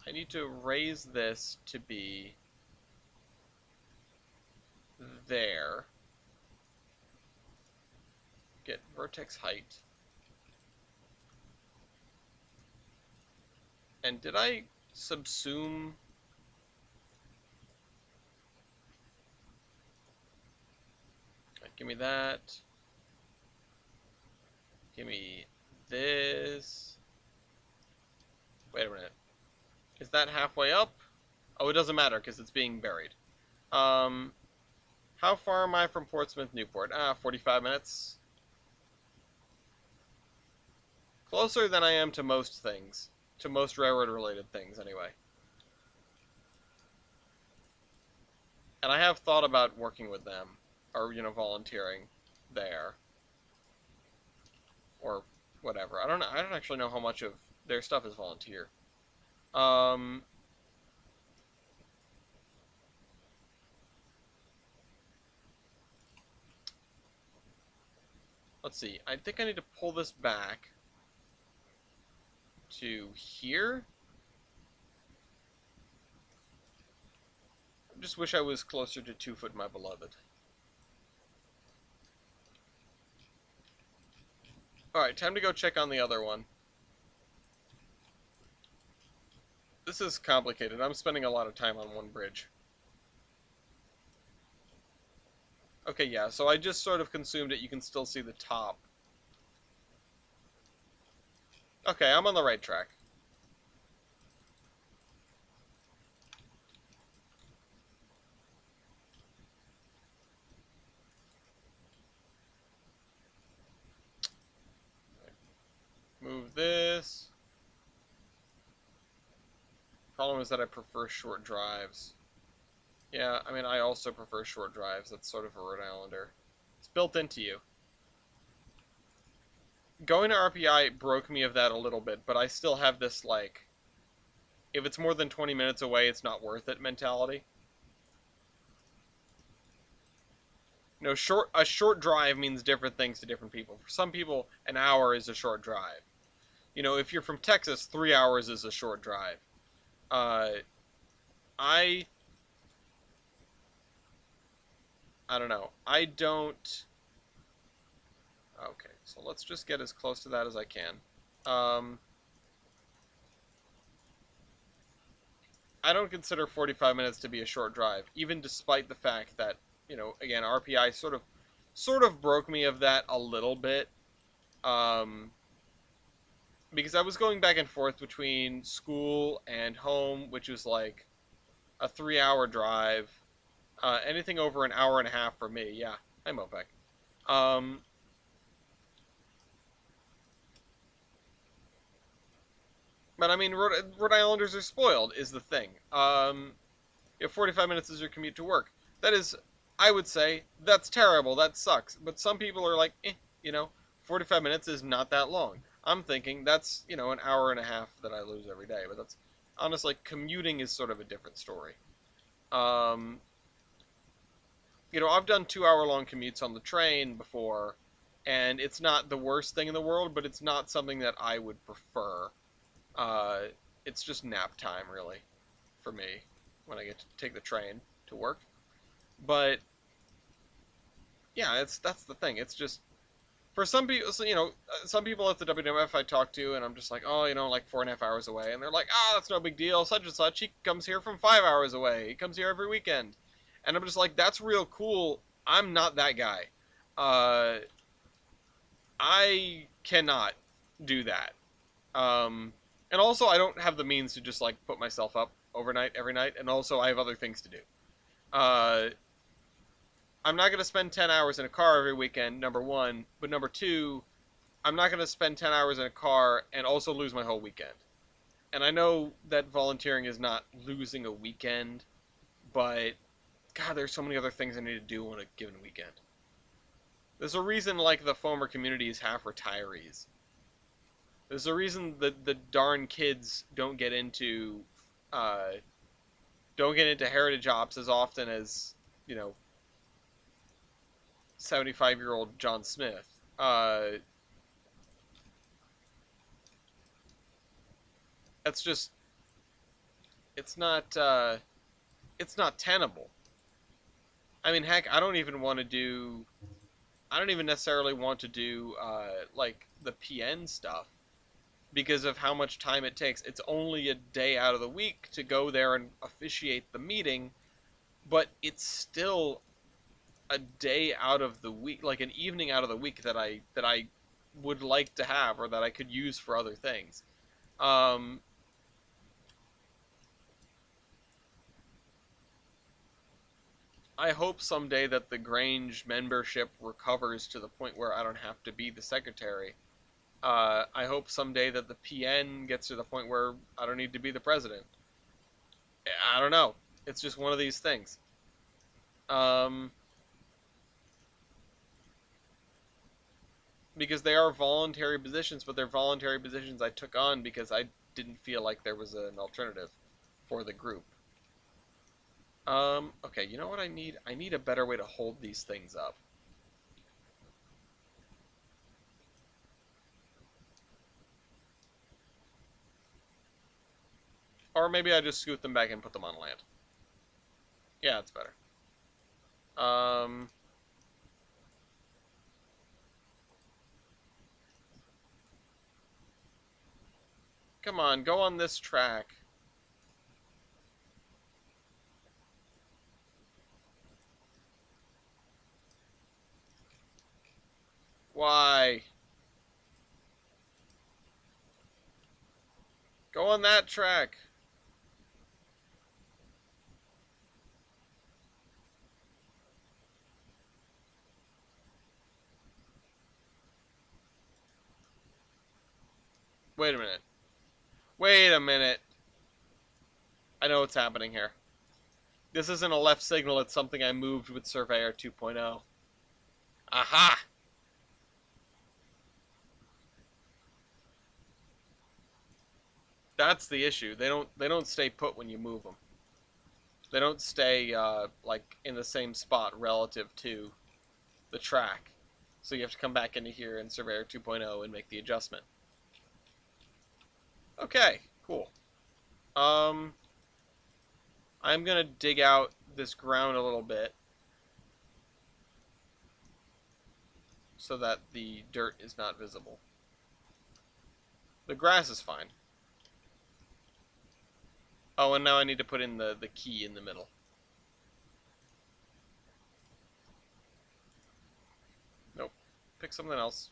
I need to raise this to be there. vortex height. And did I subsume? Right, give me that. Give me this. Wait a minute. Is that halfway up? Oh, it doesn't matter because it's being buried. How far am I from Portsmouth, Newport? 45 minutes. Closer than I am to most things. To most railroad-related things, anyway. And I have thought about working with them. Or, volunteering there. Or whatever. I don't know. I don't actually know how much of their stuff is volunteer. Let's see. I think I need to pull this back to here. I just wish I was closer to 2 foot, my beloved. Alright, time to go check on the other one. This is complicated. I'm spending a lot of time on one bridge. Okay, yeah, so I just sort of consumed it. You can still see the top. Okay, I'm on the right track. Move this. Problem is that I prefer short drives. Yeah, I mean, I also prefer short drives. That's sort of a Rhode Islander. It's built into you. Going to RPI broke me of that a little bit, but I still have this, like, if it's more than 20 minutes away, it's not worth it mentality. A short drive means different things to different people. For some people, an hour is a short drive. If you're from Texas, 3 hours is a short drive. I don't know. I don't... Okay, so let's just get as close to that as I can. I don't consider 45 minutes to be a short drive, even despite the fact that, again, RPI sort of broke me of that a little bit. Because I was going back and forth between school and home, which was like a 3-hour drive. Anything over an hour and a half for me, yeah, I'm OPEC. But I mean, Rhode Islanders are spoiled, is the thing. 45 minutes is your commute to work. That is, I would say, that's terrible, that sucks. But some people are like, 45 minutes is not that long. I'm thinking that's, an hour and a half that I lose every day. But that's, honestly, commuting is sort of a different story. I've done 2-hour-long commutes on the train before, and it's not the worst thing in the world, but it's not something that I would prefer. It's just nap time, really, for me, when I get to take the train to work. But, yeah, that's the thing. It's just, for some people, some people at the WWF I talk to, and I'm just like, oh, like 4.5 hours away, and they're like, oh, that's no big deal, such and such, he comes here from 5 hours away, he comes here every weekend. And I'm just like, that's real cool. I'm not that guy. I cannot do that. And also, I don't have the means to just, like, put myself up overnight, every night, and also I have other things to do. I'm not going to spend 10 hours in a car every weekend, number one, but number two, I'm not going to spend 10 hours in a car and also lose my whole weekend. And I know that volunteering is not losing a weekend, but, God, there's so many other things I need to do on a given weekend. There's a reason, like, the Foamer community is half retirees. There's a reason that the darn kids don't get into heritage ops as often as, 75-year-old John Smith. That's just, it's not tenable. I mean, heck, I don't even want to do, I don't even necessarily want to do like the PN stuff because of how much time it takes. It's only a day out of the week to go there and officiate the meeting, but it's still a day out of the week, like an evening out of the week that I would like to have or that I could use for other things. Um, I hope someday that the Grange membership recovers to the point where I don't have to be the secretary. I hope someday that the PN gets to the point where I don't need to be the president. I don't know. It's just one of these things. Um, because they are voluntary positions, but they're voluntary positions I took on because I didn't feel like there was an alternative for the group. Okay, you know what I need? I need a better way to hold these things up. Or maybe I just scoot them back and put them on land. Yeah, it's better. Um, Come on, go on this track. Why? Go on that track. Wait a minute. Wait a minute. I know what's happening here. This isn't a left signal, it's something I moved with Surveyor 2.0. Aha! That's the issue. They don't stay put when you move them. They don't stay like in the same spot relative to the track. So you have to come back into here in Surveyor 2.0 and make the adjustment. Okay, cool. Um, I'm gonna dig out this ground a little bit so that the dirt is not visible. The grass is fine. Oh, and now I need to put in the key in the middle. Nope. Pick something else.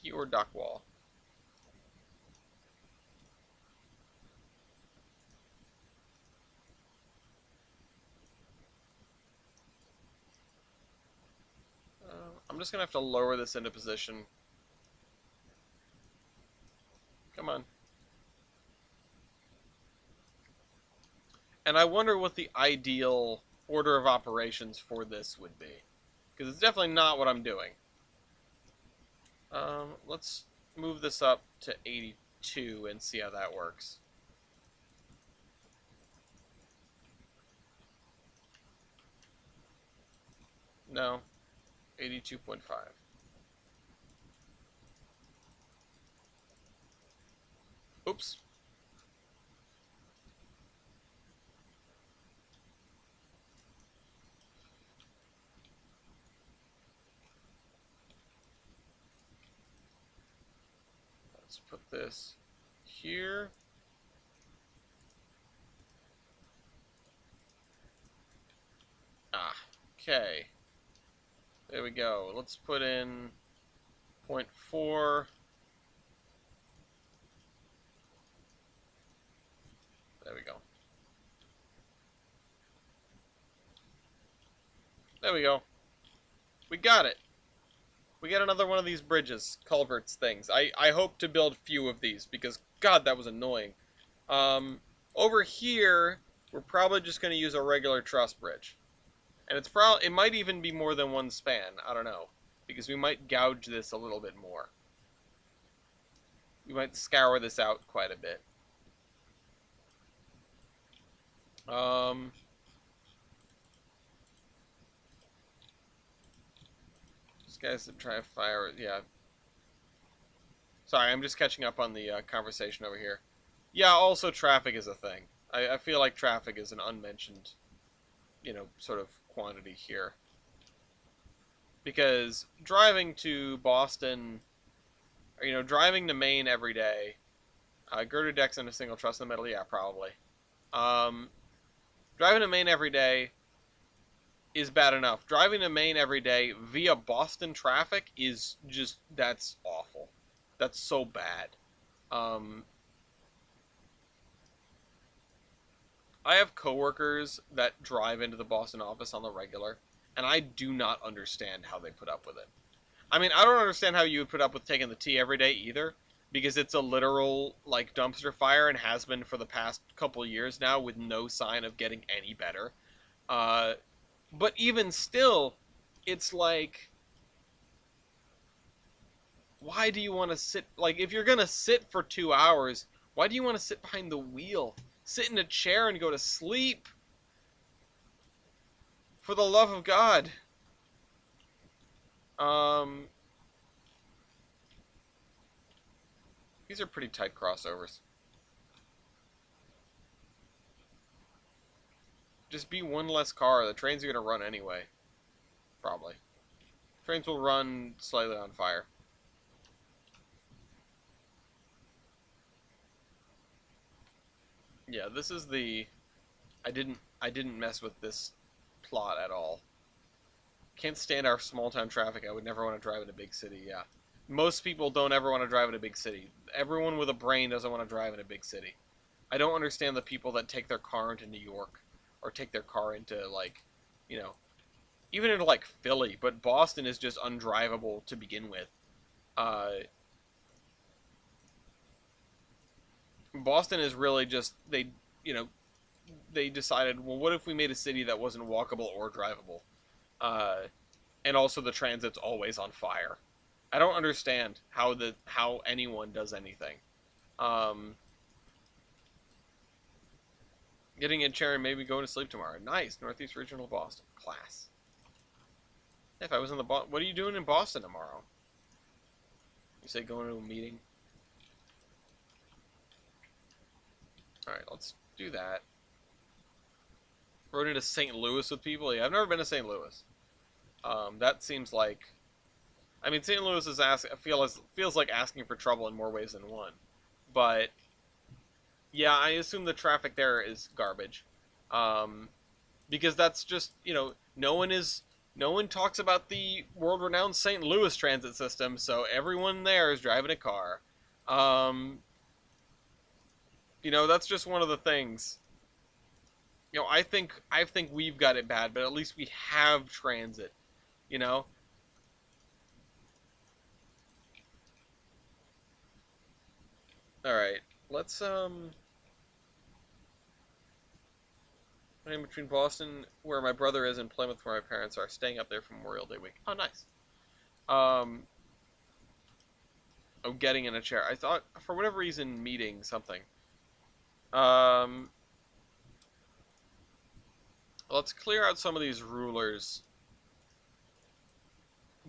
Key or dock wall. I'm just gonna have to lower this into position. Come on. And I wonder what the ideal order of operations for this would be. Because it's definitely not what I'm doing. Let's move this up to 82 and see how that works. No, 82.5. Oops. Let's put this here. Ah, okay. There we go. Let's put in 0.4. There we go. There we go. We got it. We got another one of these bridges, culverts things. I hope to build few of these because, God, that was annoying. Over here, we're probably just going to use a regular truss bridge. And it might even be more than one span. I don't know. Because we might gouge this a little bit more. We might scour this out quite a bit. These guys that try to fire, yeah. Sorry, I'm just catching up on the conversation over here. Yeah, also traffic is a thing. I feel like traffic is an unmentioned sort of quantity here. Because driving to Boston, or, driving to Maine every day, girder decks and a single truss in the middle, yeah, probably. Um, Driving to Maine every day is bad enough. Driving to Maine every day via Boston traffic is just, that's awful. That's so bad. Um, I have coworkers that drive into the Boston office on the regular, and I do not understand how they put up with it. I mean, I don't understand how you would put up with taking the T every day either, because it's a literal like dumpster fire and has been for the past couple of years now with no sign of getting any better. Uh, but even still, it's like, why do you want to sit? Like, if you're gonna sit for 2 hours, why do you want to sit behind the wheel? Sit in a chair and go to sleep. For the love of God. Um, these are pretty tight crossovers. Just be one less car. The trains are gonna run anyway. Probably. Trains will run slightly on fire. Yeah, this is the... I didn't mess with this plot at all. Can't stand our small town traffic. I would never want to drive in a big city, yeah. Most people don't ever want to drive in a big city. Everyone with a brain doesn't want to drive in a big city. I don't understand the people that take their car into New York or take their car into, like, you know, even into, like, Philly, but Boston is just undrivable to begin with. Uh, Boston is really just, they decided, well, what if we made a city that wasn't walkable or drivable? Uh, and also the transit's always on fire. I don't understand how anyone does anything. Um, Getting in chair and maybe going to sleep tomorrow. Nice, Northeast Regional Boston class. If I was in the what are you doing in Boston tomorrow? You say going to a meeting. All right, let's do that. Rode into St. Louis with people. Yeah, I've never been to St. Louis. That seems like, I mean, St. Louis is feels like asking for trouble in more ways than one. But yeah, I assume the traffic there is garbage, because that's just no one talks about the world-renowned St. Louis transit system, so everyone there is driving a car. Um, that's just one of the things. I think we've got it bad, but at least we have transit. You know, all right. Let's I'm between Boston, where my brother is, and Plymouth, where my parents are. Staying up there for Memorial Day week. Oh, nice. Um, oh, getting in a chair. I thought for whatever reason meeting something. Um, let's clear out some of these rulers.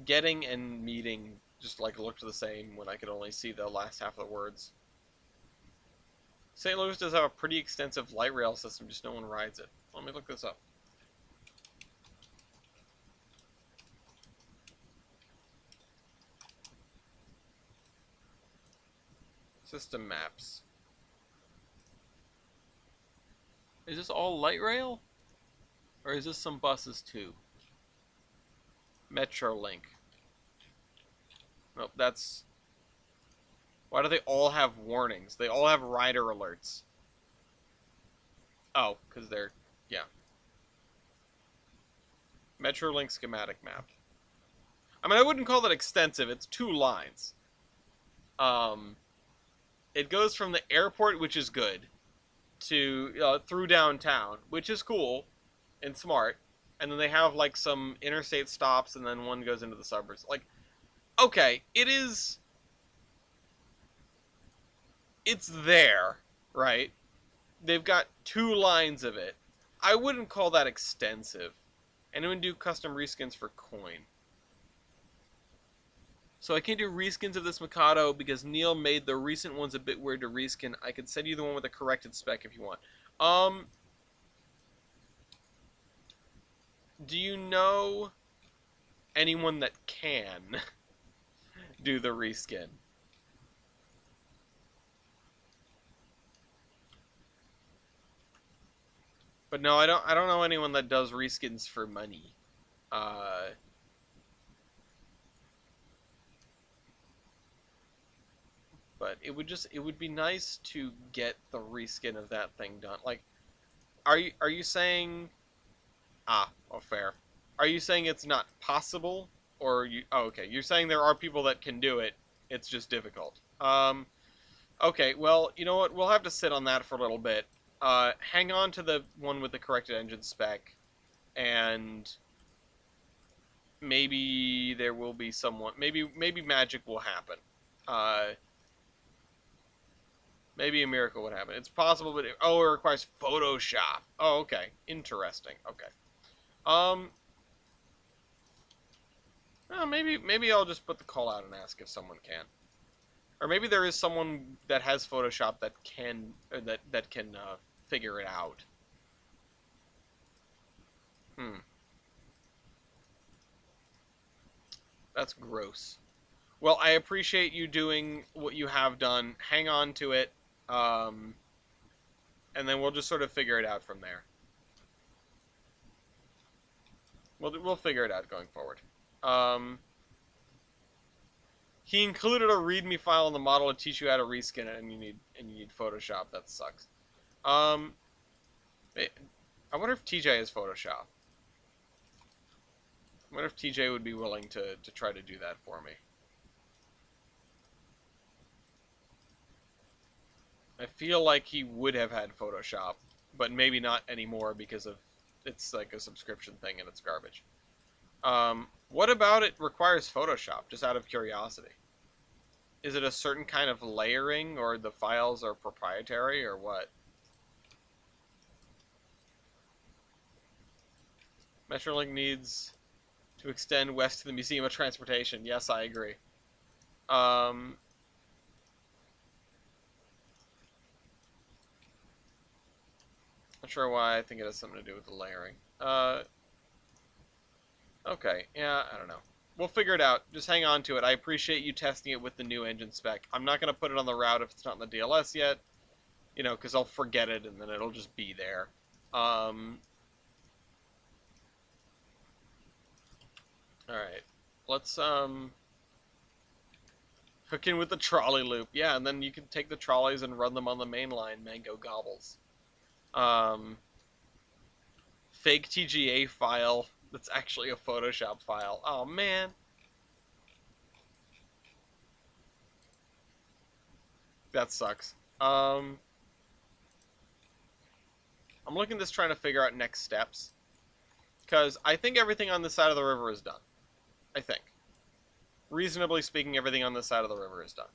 Getting and meeting just like looked the same when I could only see the last half of the words. St. Louis does have a pretty extensive light rail system, just no one rides it. Let me look this up. System maps. Is this all light rail? Or is this some buses too? Metrolink. Nope, that's... Why do they all have warnings? They all have rider alerts. Oh, because they're... Yeah. Metrolink schematic map. I mean, I wouldn't call that extensive. It's 2 lines. It goes from the airport, which is good, to through downtown, which is cool and smart. And then they have like some interstate stops, and then one goes into the suburbs. Like, okay, it's there, right? They've got 2 lines of it. I wouldn't call that extensive. And it would do custom reskins for coin. So I can't do reskins of this Mikado because Neil made the recent ones a bit weird to reskin. I could send you the one with the corrected spec if you want. Do you know anyone that can do the reskin? But no, I don't know anyone that does reskins for money. Uh, but it would be nice to get the reskin of that thing done. Like, are you saying oh, fair. Are you saying it's not possible, or you? Oh, okay. You're saying there are people that can do it. It's just difficult. Okay. Well, you know what? We'll have to sit on that for a little bit. Hang on to the one with the corrected engine spec, and maybe there will be someone. Maybe magic will happen. Uh, maybe a miracle would happen. It's possible, but it requires Photoshop. Oh, okay. Interesting. Okay. Um, well, maybe I'll just put the call out and ask if someone can, or maybe there is someone that has Photoshop that can figure it out. Hmm, that's gross. Well, I appreciate you doing what you have done. Hang on to it, um, and then we'll just sort of figure it out from there. We'll figure it out going forward. Um, he included a README file in the model to teach you how to reskin it, and you need Photoshop. That sucks. Um, I wonder if TJ has Photoshop. I wonder if TJ would be willing to try to do that for me. I feel like he would have had Photoshop, but maybe not anymore because of it's like a subscription thing and it's garbage. What about it requires Photoshop, just out of curiosity? Is it a certain kind of layering, or the files are proprietary, or what? Metrolink needs to extend west to the Museum of Transportation. Yes, I agree. Um, Not sure why. I think it has something to do with the layering. Okay. Yeah, I don't know. We'll figure it out. Just hang on to it. I appreciate you testing it with the new engine spec. I'm not going to put it on the route if it's not in the DLS yet, because I'll forget it and then it'll just be there. All right. Let's hook in with the trolley loop. Yeah, and then you can take the trolleys and run them on the main line. Mango gobbles. Um, Fake TGA file that's actually a Photoshop file. Oh man. That sucks. I'm looking at this trying to figure out next steps. Because I think everything on this side of the river is done. I think. Reasonably speaking, everything on this side of the river is done.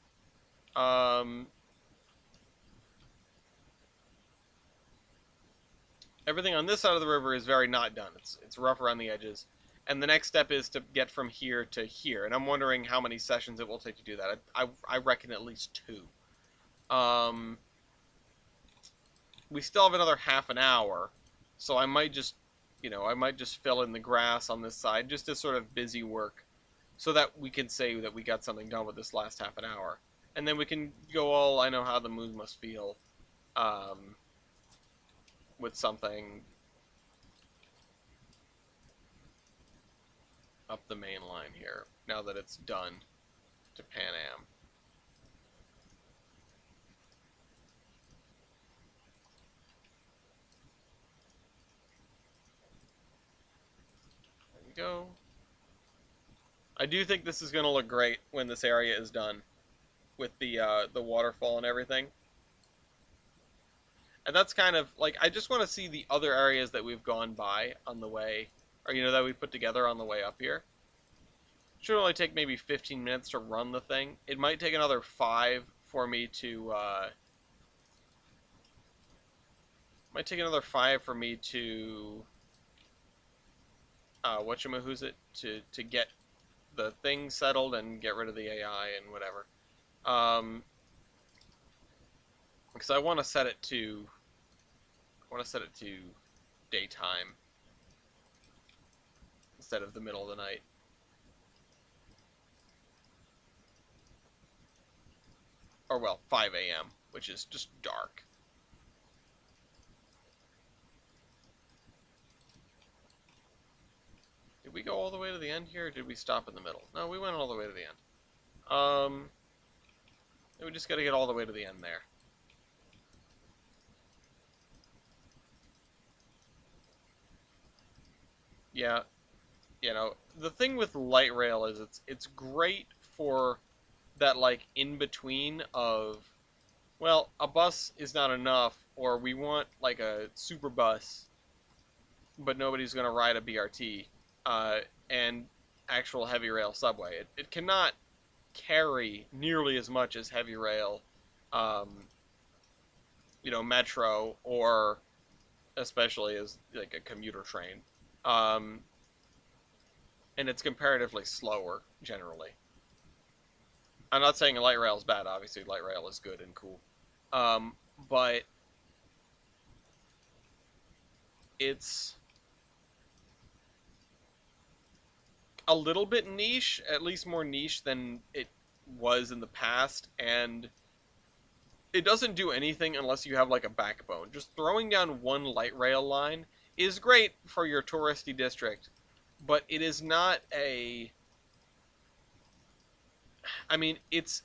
Everything on this side of the river is very not done. It's rough around the edges. And the next step is to get from here to here. And I'm wondering how many sessions it will take to do that. I reckon at least 2. We still have another half an hour. So I might just, fill in the grass on this side just as sort of busy work, so that we can say that we got something done with this last half an hour. And then we can go all I know how the moon must feel with something up the main line here, now that it's done to Pan Am. There we go. I do think this is going to look great when this area is done with the waterfall and everything. And that's kind of like, I just want to see the other areas that we've gone by on the way, or that we put together on the way up here. Should only take maybe 15 minutes to run the thing. It might take another 5 for me to whatchamahoosit, to get the thing settled and get rid of the AI and whatever. Because I want to set it to, daytime. instead of the middle of the night. Or, well, 5 a.m., which is just dark. Did we go all the way to the end here, or did we stop in the middle? No, we went all the way to the end. We just gotta get all the way to the end there. Yeah, the thing with light rail is it's great for that, like, in between of, well, a bus is not enough, or we want like a super bus, but nobody's gonna ride a BRT, and actual heavy rail subway. It cannot carry nearly as much as heavy rail, um, metro, or especially as like a commuter train. Um, and it's comparatively slower generally. I'm not saying light rail is bad. Obviously, light rail is good and cool, but it's a little bit niche, at least more niche than it was in the past, and it doesn't do anything unless you have like a backbone. Just throwing down one light rail line is great for your touristy district, but it is not a. I mean, it's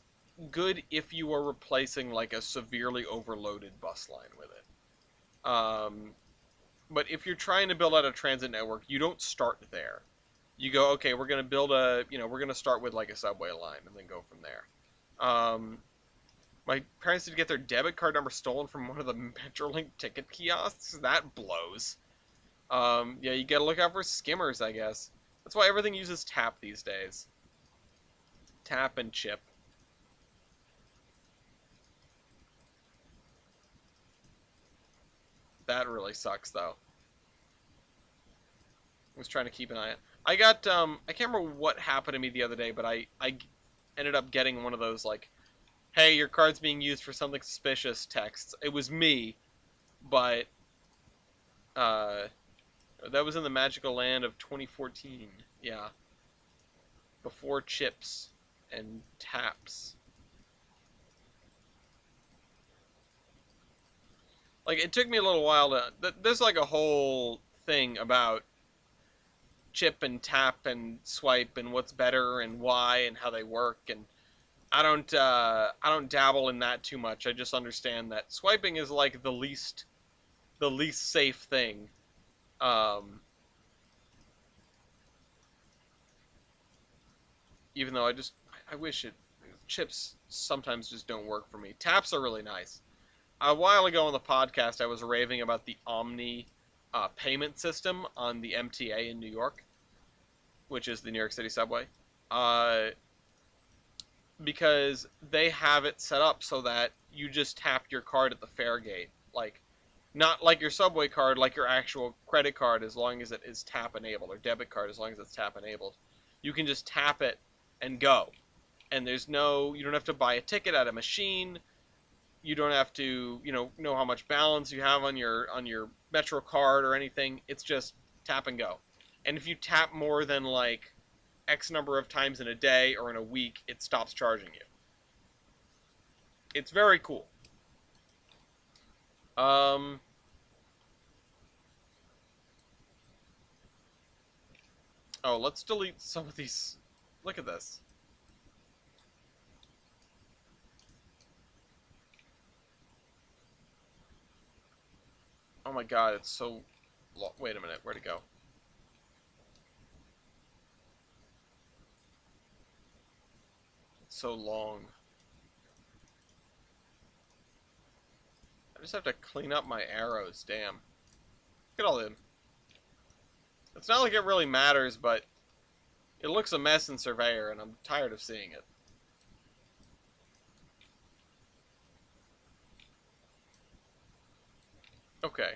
good if you are replacing like a severely overloaded bus line with it. But if you're trying to build out a transit network, you don't start there. You go, okay, we're going to build we're going to start with like a subway line and then go from there. My parents did get their debit card number stolen from one of the Metrolink ticket kiosks. That blows. Yeah, you gotta look out for skimmers, I guess. That's why everything uses tap these days. Tap and chip. That really sucks, though. I was trying to keep an eye on. I got I can't remember what happened to me the other day, but I ended up getting one of those like, "Hey, your card's being used for something suspicious" texts. It was me, but uh, that was in the magical land of 2014. Yeah, before chips and taps. Like, it took me a little while to. There's like a whole thing about chip and tap and swipe and what's better and why and how they work, and I don't dabble in that too much. I just understand that swiping is like the least safe thing. Um, Even though I wish it chips sometimes just don't work for me. Taps are really nice. A while ago on the podcast, I was raving about the Omni payment system on the MTA in New York, which is the New York City subway. Uh, because they have it set up so that you just tap your card at the fare gate. Like, not like your subway card, like your actual credit card, as long as it is tap enabled, or debit card, as long as it's tap enabled. You can just tap it and go. And you don't have to buy a ticket at a machine. You don't have to, know how much balance you have on your Metro card or anything. It's just tap and go. And if you tap more than like X number of times in a day or in a week, it stops charging you. It's very cool. Um, oh, let's delete some of these. Look at this. Oh my god, it's so. Wait a minute, where'd it go? It's so long. I just have to clean up my arrows. Damn. Look at all them. It's not like it really matters, but it looks a mess in Surveyor, and I'm tired of seeing it. Okay.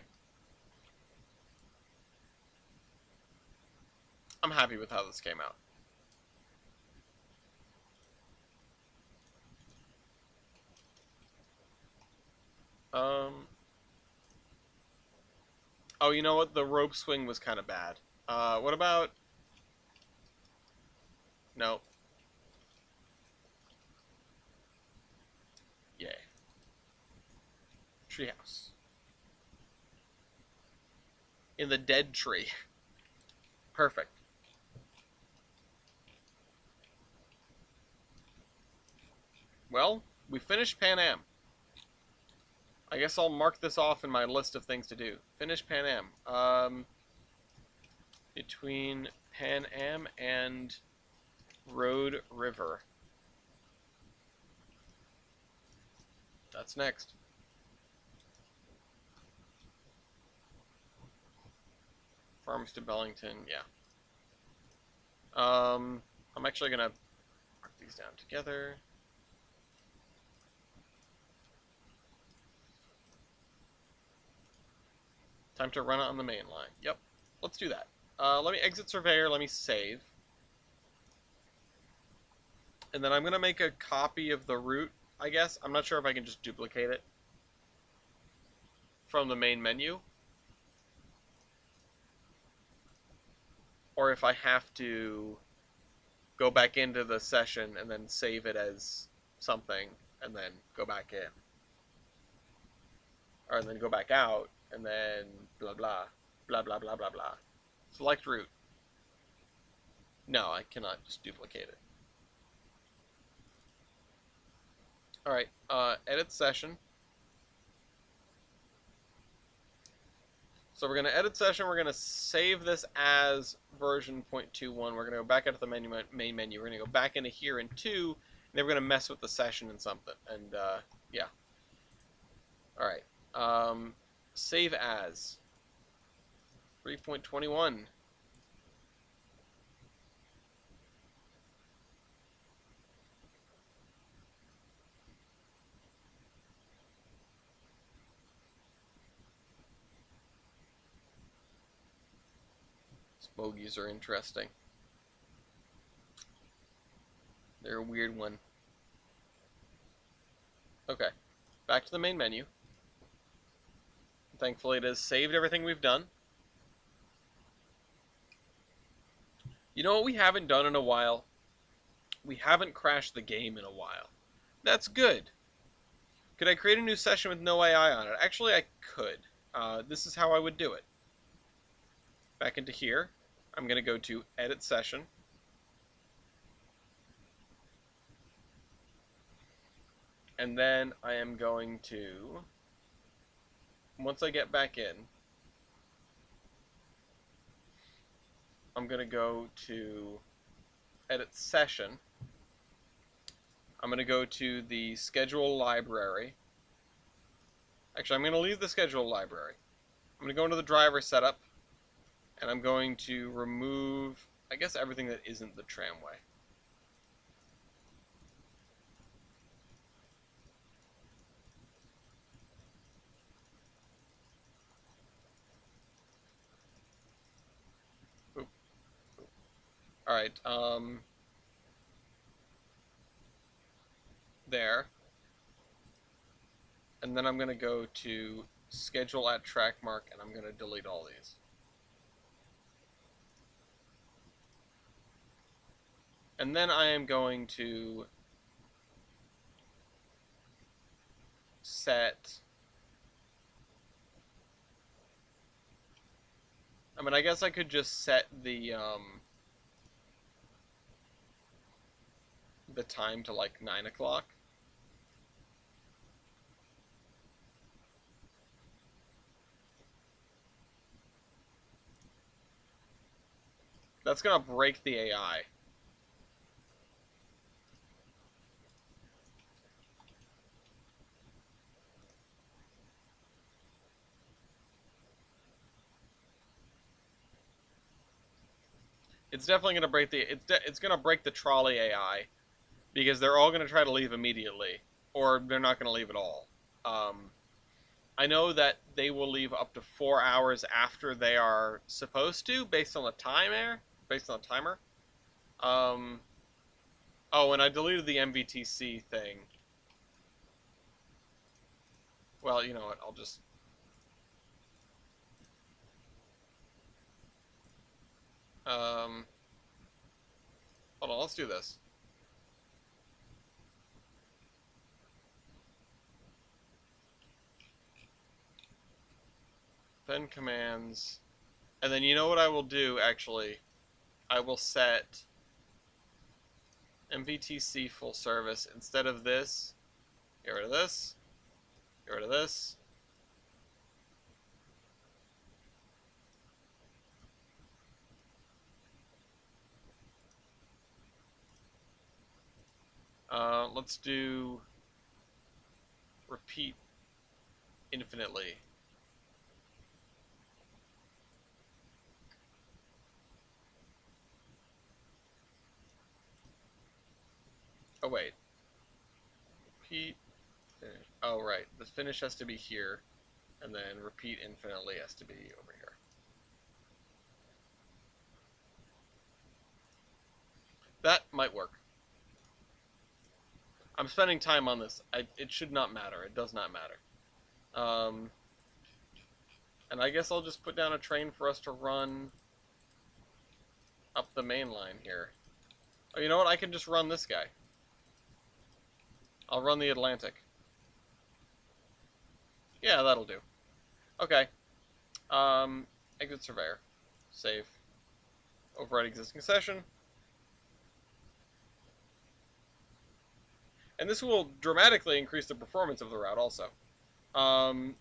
I'm happy with how this came out. Um. Oh, you know what? The rope swing was kind of bad. What about No. Yay. Treehouse. In the dead tree. Perfect. Well, we finished Pan Am. I guess I'll mark this off in my list of things to do. Finish Pan Am. Between Pan Am and Road River. That's next. Farms to Bellington, yeah. I'm actually gonna mark these down together. Time to run it on the main line. Yep, let's do that. Let me exit Surveyor, let me save. And then I'm gonna make a copy of the route, I guess. I'm not sure if I can just duplicate it from the main menu, or if I have to go back into the session and then save it as something and then go back in, or then go back out and then blah blah blah blah blah blah blah. Select route. No, I cannot just duplicate it. All right, edit session. So we're going to edit session. We're going to save this as version 0.21. We're going to go back out to the main menu. We're going to go back into here in 2, and then we're going to mess with the session and something. And, yeah. All right. Save as 3.21. Bogies are interesting. They're a weird one. Okay, back to the main menu. Thankfully it has saved everything we've done. You know what we haven't done in a while? We haven't crashed the game in a while. That's good. Could I create a new session with no AI on it? Actually, I could. This is how I would do it. Back into here. I'm going to go to Edit Session. And then I am going to, once I get back in, I'm going to go to Edit Session. I'm going to go to the Schedule Library. Actually, I'm going to leave the Schedule Library. I'm going to go into the driver setup, and I'm going to remove, I guess, everything that isn't the tramway. Oop. Oop. All right, there. And then I'm going to go to Schedule at Track Mark, and I'm going to delete all these. And then I am going to set, I mean, I guess I could just set the time to like 9 o'clock. That's gonna break the AI. It's definitely gonna break the it's gonna break the trolley AI, because they're all gonna try to leave immediately, or they're not gonna leave at all. I know that they will leave up to 4 hours after they are supposed to, based on the timer. Oh, and I deleted the MVTC thing. Well, you know what? I'll just. Hold on. let's do this. Then commands. And then you know what I will do, actually? I will set MVTC full service. Instead of this, get rid of this, get rid of this. Let's do repeat infinitely. Oh, wait. Repeat, finish. Oh, right. The finish has to be here, and then repeat infinitely has to be over here. That might work. I'm spending time on this. It should not matter. It does not matter. And I guess I'll just put down a train for us to run up the main line here. Oh, you know what? I can just run this guy. I'll run the Atlantic. Yeah, that'll do. Okay. Exit surveyor. Save. Override existing session. And this will dramatically increase the performance of the route also. Oh,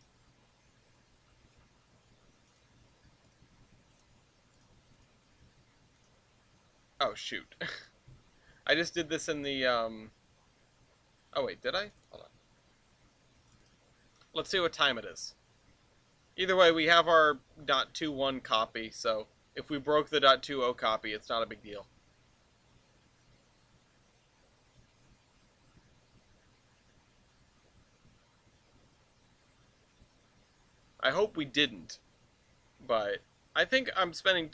shoot. I just did this in the, Oh, wait, did I? Hold on. Let's see what time it is. Either way, we have our .21 copy, so if we broke the .20 copy, it's not a big deal. I hope we didn't, but I think I'm spending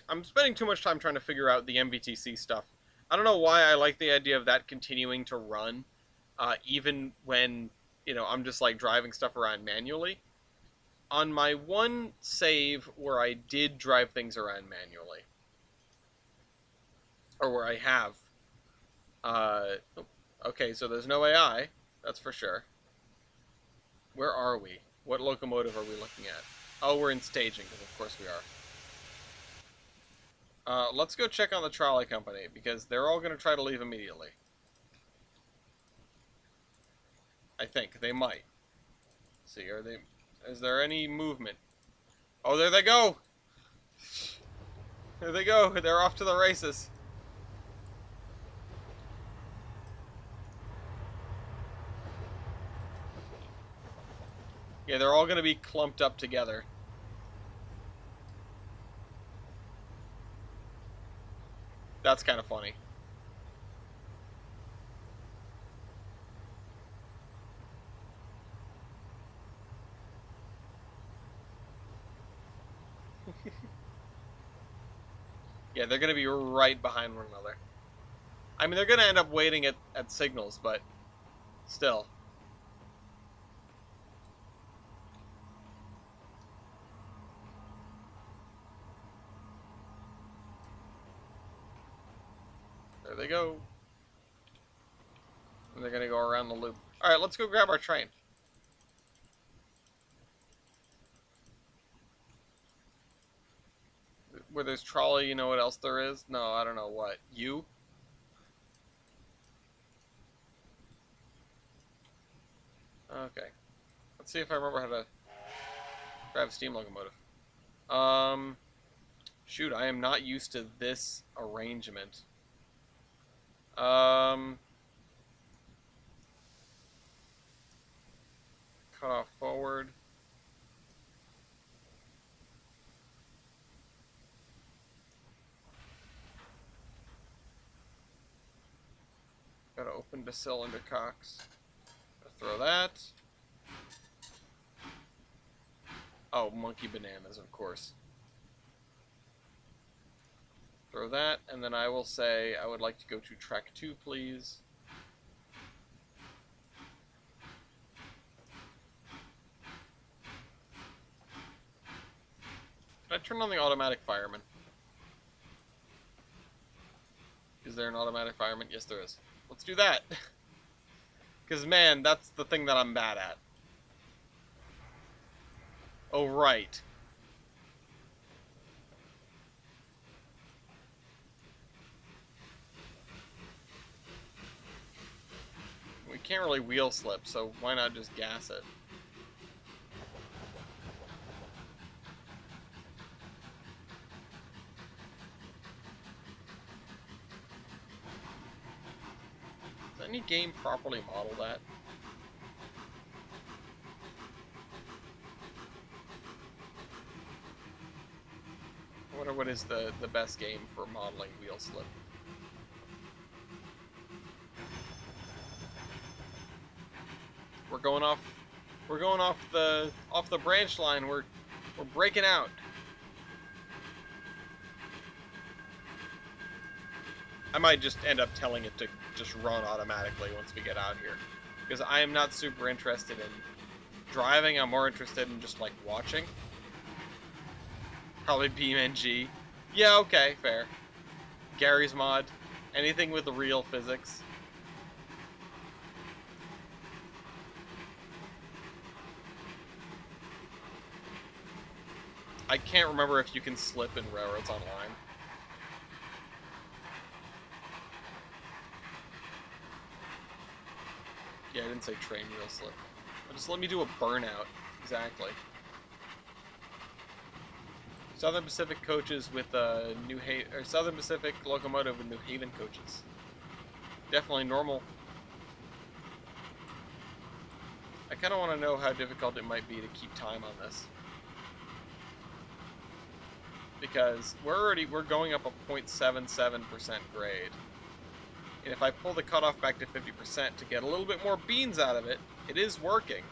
too much time trying to figure out the MVTC stuff. I don't know why I like the idea of that continuing to run, even when, you know, I'm just like driving stuff around manually. On my one save where I did drive things around manually, or where I have, okay, so there's no AI, that's for sure. Where are we? What locomotive are we looking at? Oh, we're in staging, because of course we are. Let's go check on the trolley company, because they're all going to try to leave immediately. I think. They might. Let's see, is there any movement? Oh, there they go! There they go! They're off to the races. Yeah, they're all going to be clumped up together. That's kind of funny. Yeah, they're going to be right behind one another. I mean, they're going to end up waiting at signals, but still. There they go. And they're going to go around the loop. Alright, let's go grab our train. Where there's trolley, you know what else there is? No, I don't know what. You? Okay. Let's see if I remember how to drive a steam locomotive. Shoot, I am not used to this arrangement. Cut off forward. Gotta open the cylinder cocks. Gotta throw that. Oh, monkey bananas, of course. Throw that, and then I will say I would like to go to track 2, please. Can I turn on the automatic fireman? Is there an automatic fireman? Yes, there is. Let's do that. Because, man, that's the thing that I'm bad at. Oh, right. We can't really wheel slip, so why not just gas it? Does any game properly model that? I wonder what is the best game for modeling wheel slip. We're going off the branch line. We're breaking out. I might just end up telling it to just run automatically once we get out here, because I am not super interested in driving. I'm more interested in just like watching. Probably BeamNG. Yeah, okay, fair. Gary's mod. Anything with the real physics. I can't remember if you can slip in Railroads Online. Yeah, I didn't say train wheel slip. Just let me do a burnout. Exactly. Southern Pacific coaches with New Haven, or Southern Pacific locomotive with New Haven coaches. Definitely normal. I kind of want to know how difficult it might be to keep time on this, because we're going up a 0.77% grade, and if I pull the cutoff back to 50% to get a little bit more beans out of it, it is working.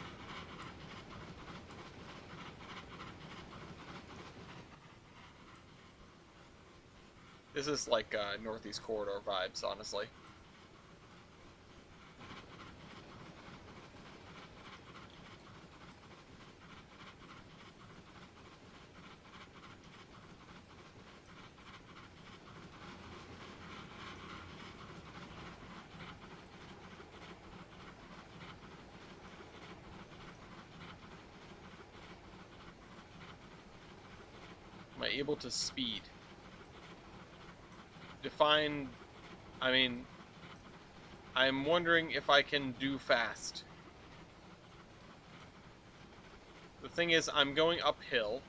This is like Northeast Corridor vibes, honestly. Am I able to speed? Define... I mean... I'm wondering if I can do fast. The thing is, I'm going uphill.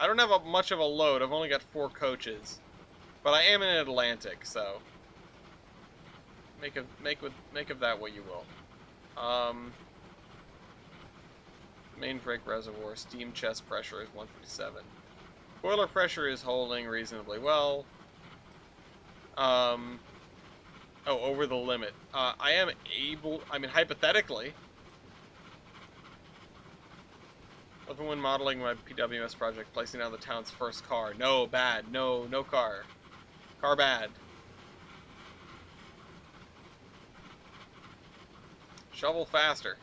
I don't have much of a load. I've only got 4 coaches. But I am in Atlantic, so... Make of that what you will. Main brake reservoir. Steam chest pressure is 157. Boiler pressure is holding reasonably well. Oh, over the limit. I am able... I mean, hypothetically... Even when modeling my PWS project, placing down the town's first car. No, bad. No car. Car bad. Shovel faster.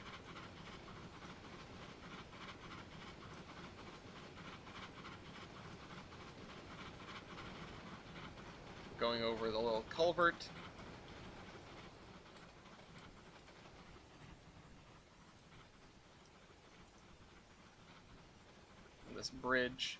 Going over the little culvert. And this bridge.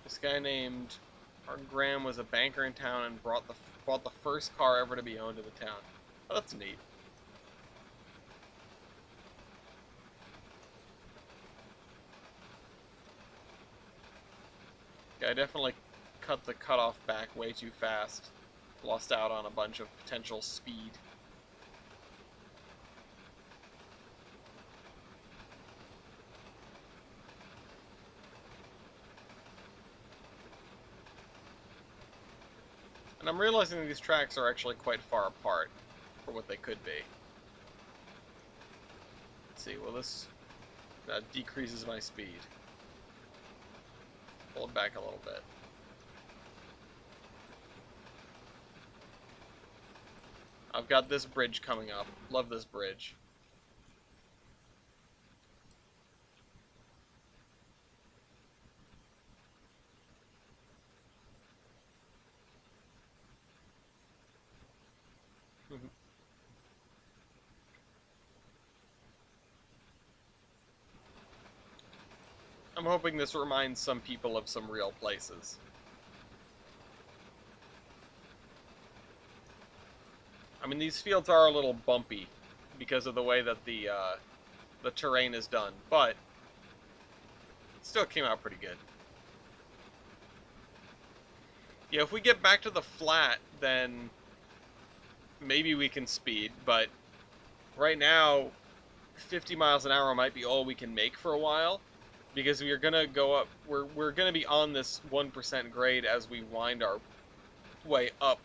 This guy named Graham was a banker in town and bought the first car ever to be owned in the town. Oh, that's neat. Yeah, I definitely cut the cutoff back way too fast. Lost out on a bunch of potential speed. And I'm realizing that these tracks are actually quite far apart for what they could be. Let's see, well this decreases my speed. Pull it back a little bit. I've got this bridge coming up. Love this bridge. I'm hoping this reminds some people of some real places. I mean, these fields are a little bumpy because of the way that the terrain is done, but it still came out pretty good. Yeah, if we get back to the flat, then maybe we can speed, but right now, 50 miles an hour might be all we can make for a while, because we are going to go up, we're going to be on this 1% grade as we wind our way up.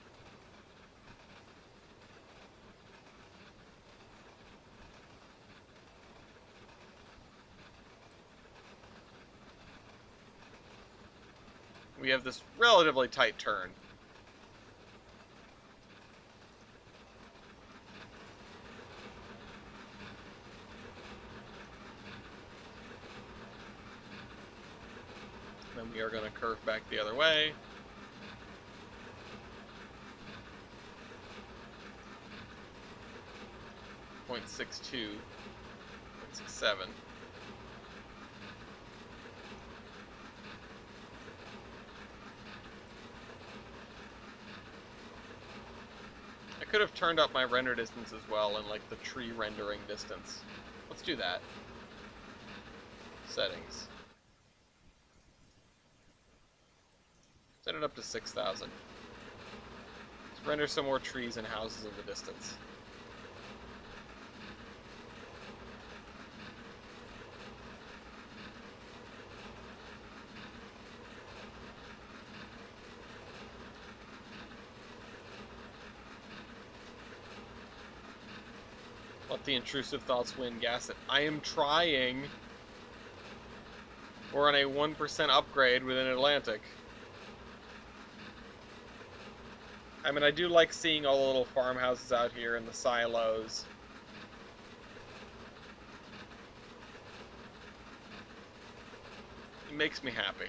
We have this relatively tight turn. Then we are going to curve back the other way. .62, .67. I could have turned up my render distance as well and like the tree rendering distance. Let's do that. Settings. Set it up to 6,000. Let's render some more trees and houses in the distance. Let the intrusive thoughts win, gas it. I am trying. We're on a 1% upgrade within Atlantic. I mean, I do like seeing all the little farmhouses out here and the silos. It makes me happy.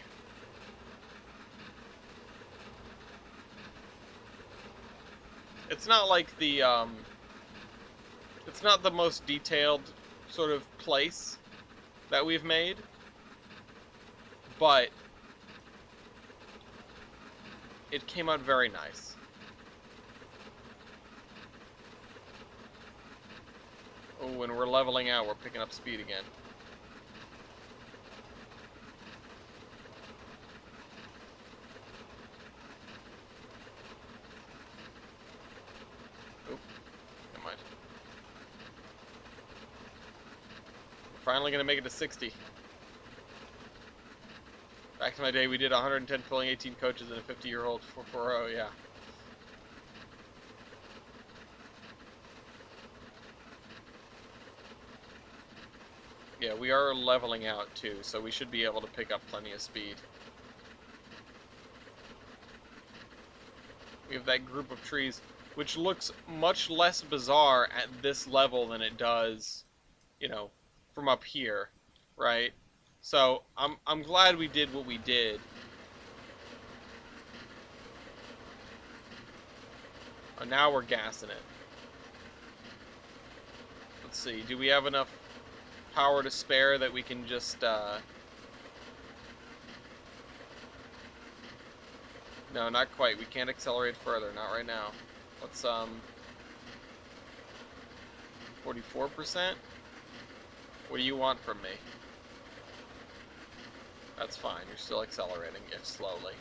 It's not like the, it's not the most detailed sort of place that we've made, but it came out very nice. Oh, when we're leveling out, we're picking up speed again. Oop, never mind. We're finally gonna make it to 60. Back in my day, we did 110 pulling 18 coaches in a 50-year-old 440, yeah. Yeah, we are leveling out too, so we should be able to pick up plenty of speed. We have that group of trees, which looks much less bizarre at this level than it does, you know, from up here, right? So I'm glad we did what we did. Oh, now we're gassing it. Let's see, do we have enough power to spare that we can just no, not quite. We can't accelerate further, not right now. Let's 44%? What do you want from me? That's fine, you're still accelerating, if slowly.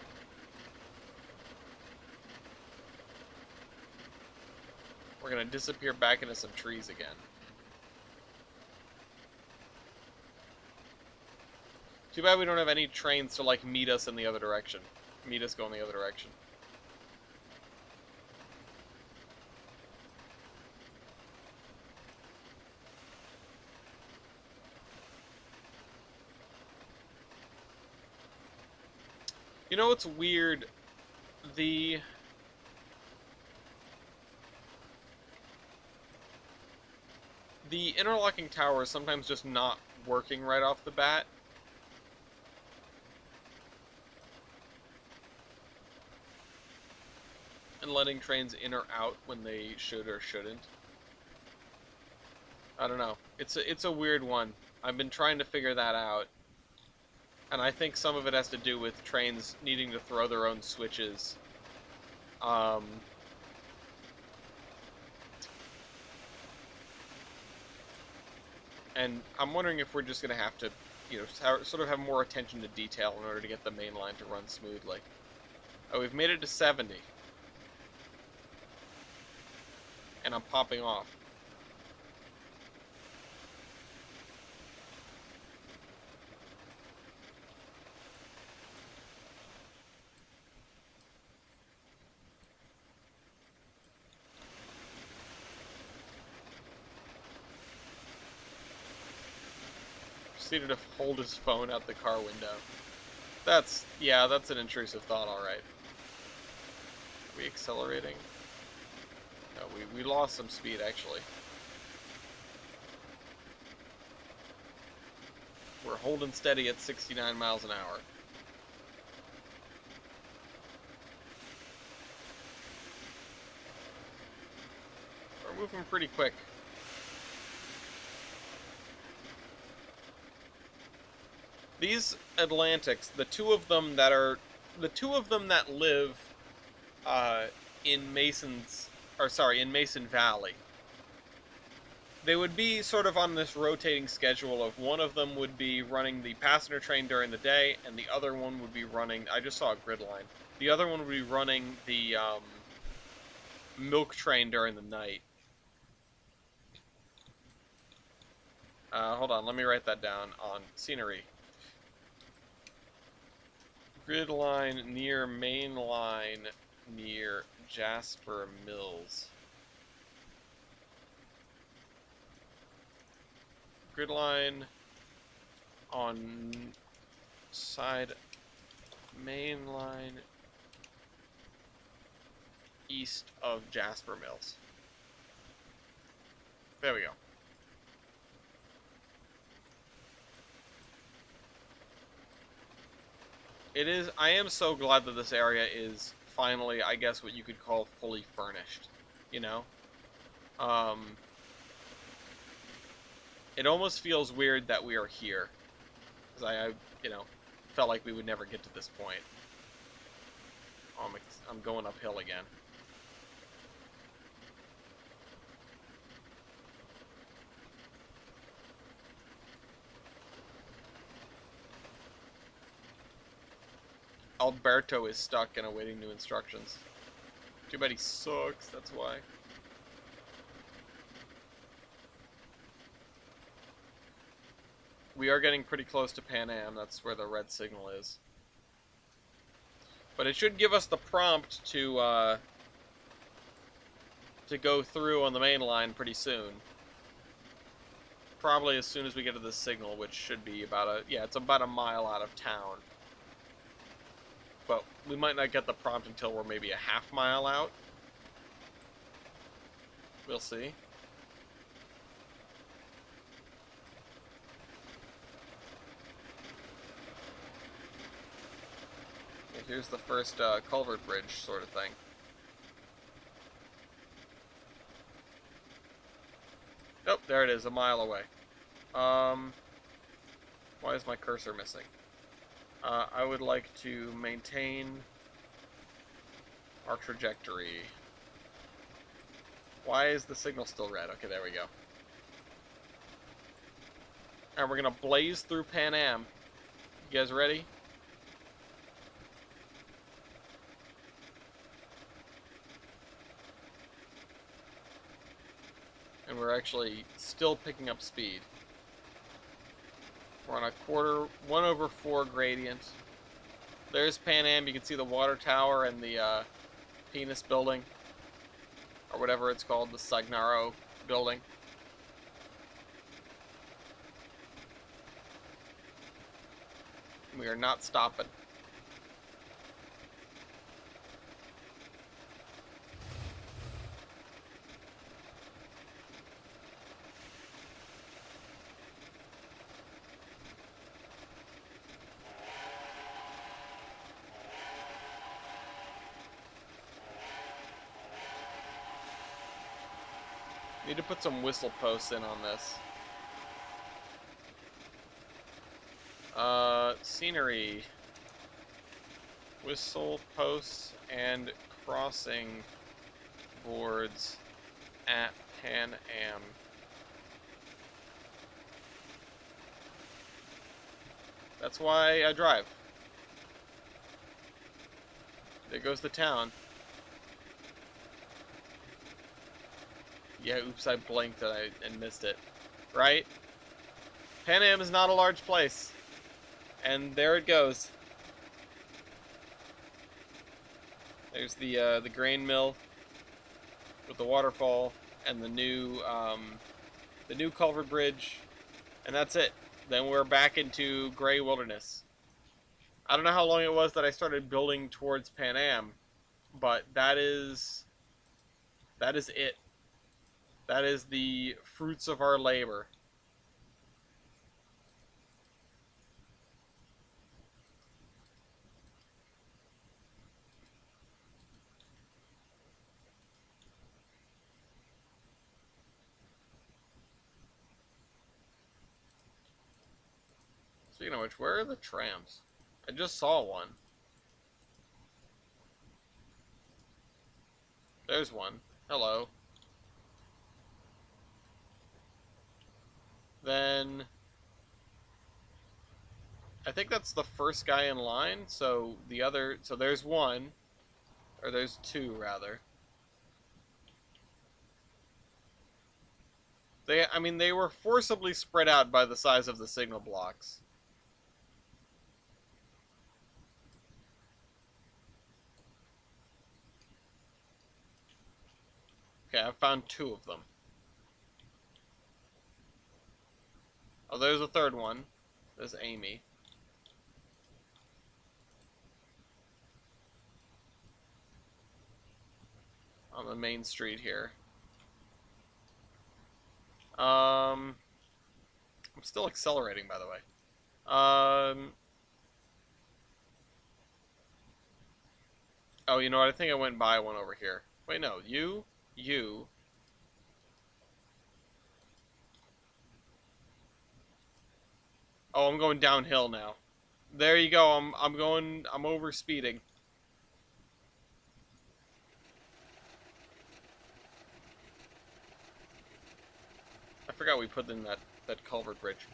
We're gonna disappear back into some trees again. Too bad we don't have any trains to, like, meet us in the other direction. Meet us going the other direction. You know what's weird? the interlocking tower is sometimes just not working right off the bat. And letting trains in or out when they should or shouldn't. I don't know. It's a weird one. I've been trying to figure that out. And I think some of it has to do with trains needing to throw their own switches. And I'm wondering if we're just going to have to, sort of have more attention to detail in order to get the main line to run smoothly. Oh, we've made it to 70. And I'm popping off. Proceeded to hold his phone out the car window. That's an intrusive thought, alright. Are we accelerating? No, we lost some speed, actually. We're holding steady at 69 miles an hour. We're moving pretty quick. These Atlantics, the two of them that live in Mason Valley, they would be sort of on this rotating schedule of one of them would be running the passenger train during the day, and the other one would be running, I just saw a grid line, the other one would be running the milk train during the night. Hold on, let me write that down on scenery. Grid line near main line near Jasper Mills. Grid line on side main line east of Jasper Mills. There we go. I am so glad that this area is finally, I guess, what you could call fully furnished, you know? It almost feels weird that we are here, because I felt like we would never get to this point. Oh, I'm going uphill again. Alberto is stuck and awaiting new instructions. Too bad he sucks, that's why. We are getting pretty close to Pan Am, that's where the red signal is. But it should give us the prompt to go through on the main line pretty soon. Probably as soon as we get to this signal, which should be it's about a mile out of town. But we might not get the prompt until we're maybe a half mile out. We'll see. Okay, here's the first culvert bridge sort of thing. Nope, there it is, a mile away. Why is my cursor missing? I would like to maintain our trajectory. Why is the signal still red? Okay, there we go. And we're gonna blaze through Pan Am. You guys ready? And we're actually still picking up speed. We're on a 1/4 gradient. There's Pan Am. You can see the water tower and the Penis building. Or whatever it's called, the Sagnaro building. We are not stopping. Need to put some whistle posts in on this. Scenery. Whistle posts and crossing boards at Pan Am. That's why I drive. There goes the town. Yeah, oops, I blinked and missed it. Right? Pan Am is not a large place. And there it goes. There's the grain mill with the waterfall and the new culvert bridge, and that's it. Then we're back into gray wilderness. I don't know how long it was that I started building towards Pan Am, but that is it. That is the fruits of our labor. Speaking of which, where are the trams? I just saw one. There's one. Hello. Then I think that's the first guy in line. So there's one, or there's two rather. They were forcibly spread out by the size of the signal blocks. Okay, I found two of them. Oh, there's a third one. There's Amy. On the main street here. I'm still accelerating, by the way. Oh, you know what? I think I went by one over here. Wait, no. You. Oh, I'm going downhill now. There you go. I'm over speeding. I forgot we put in that culvert bridge.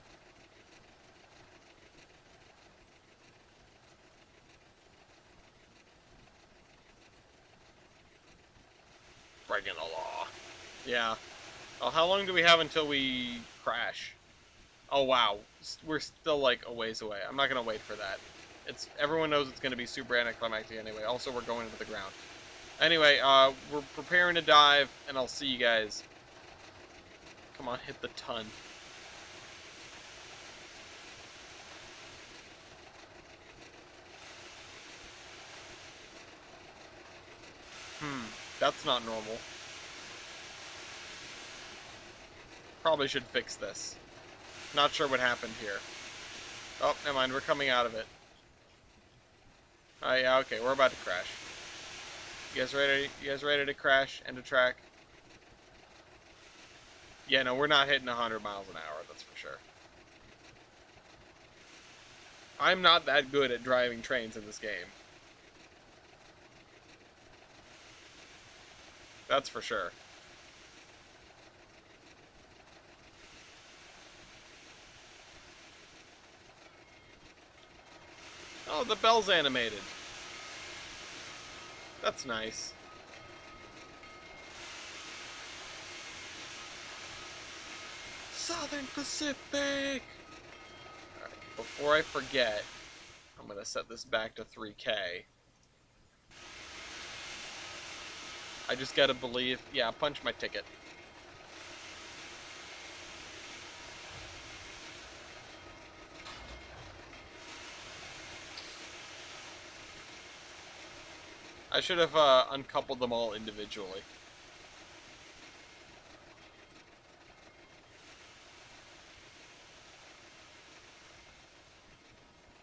Breaking the law. Yeah. Oh, how long do we have until we crash? Oh, wow. We're still, like, a ways away. I'm not gonna wait for that. Everyone knows it's gonna be super anticlimactic anyway. Also, we're going into the ground. Anyway, we're preparing to dive, and I'll see you guys. Come on, hit the ton. That's not normal. Probably should fix this. Not sure what happened here. Oh, never mind, we're coming out of it. Yeah, okay, we're about to crash. You guys ready? You guys ready to crash and to track? Yeah, no, we're not hitting 100 miles an hour, that's for sure. I'm not that good at driving trains in this game. That's for sure. Oh, the bell's animated. That's nice. Southern Pacific! Alright, before I forget, I'm gonna set this back to 3K. I just gotta believe... Yeah, punch my ticket. I should have uncoupled them all individually.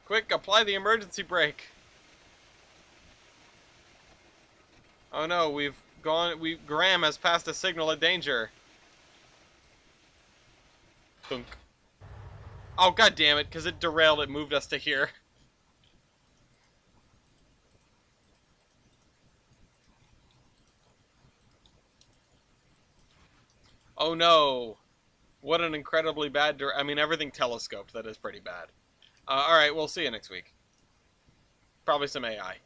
Quick, apply the emergency brake! Oh no, Graham has passed a signal of danger. Thunk. Oh, god damn it, because it derailed, it moved us to here. Oh no. What an incredibly bad... I mean, everything telescoped. That is pretty bad. Alright, we'll see you next week. Probably some AI.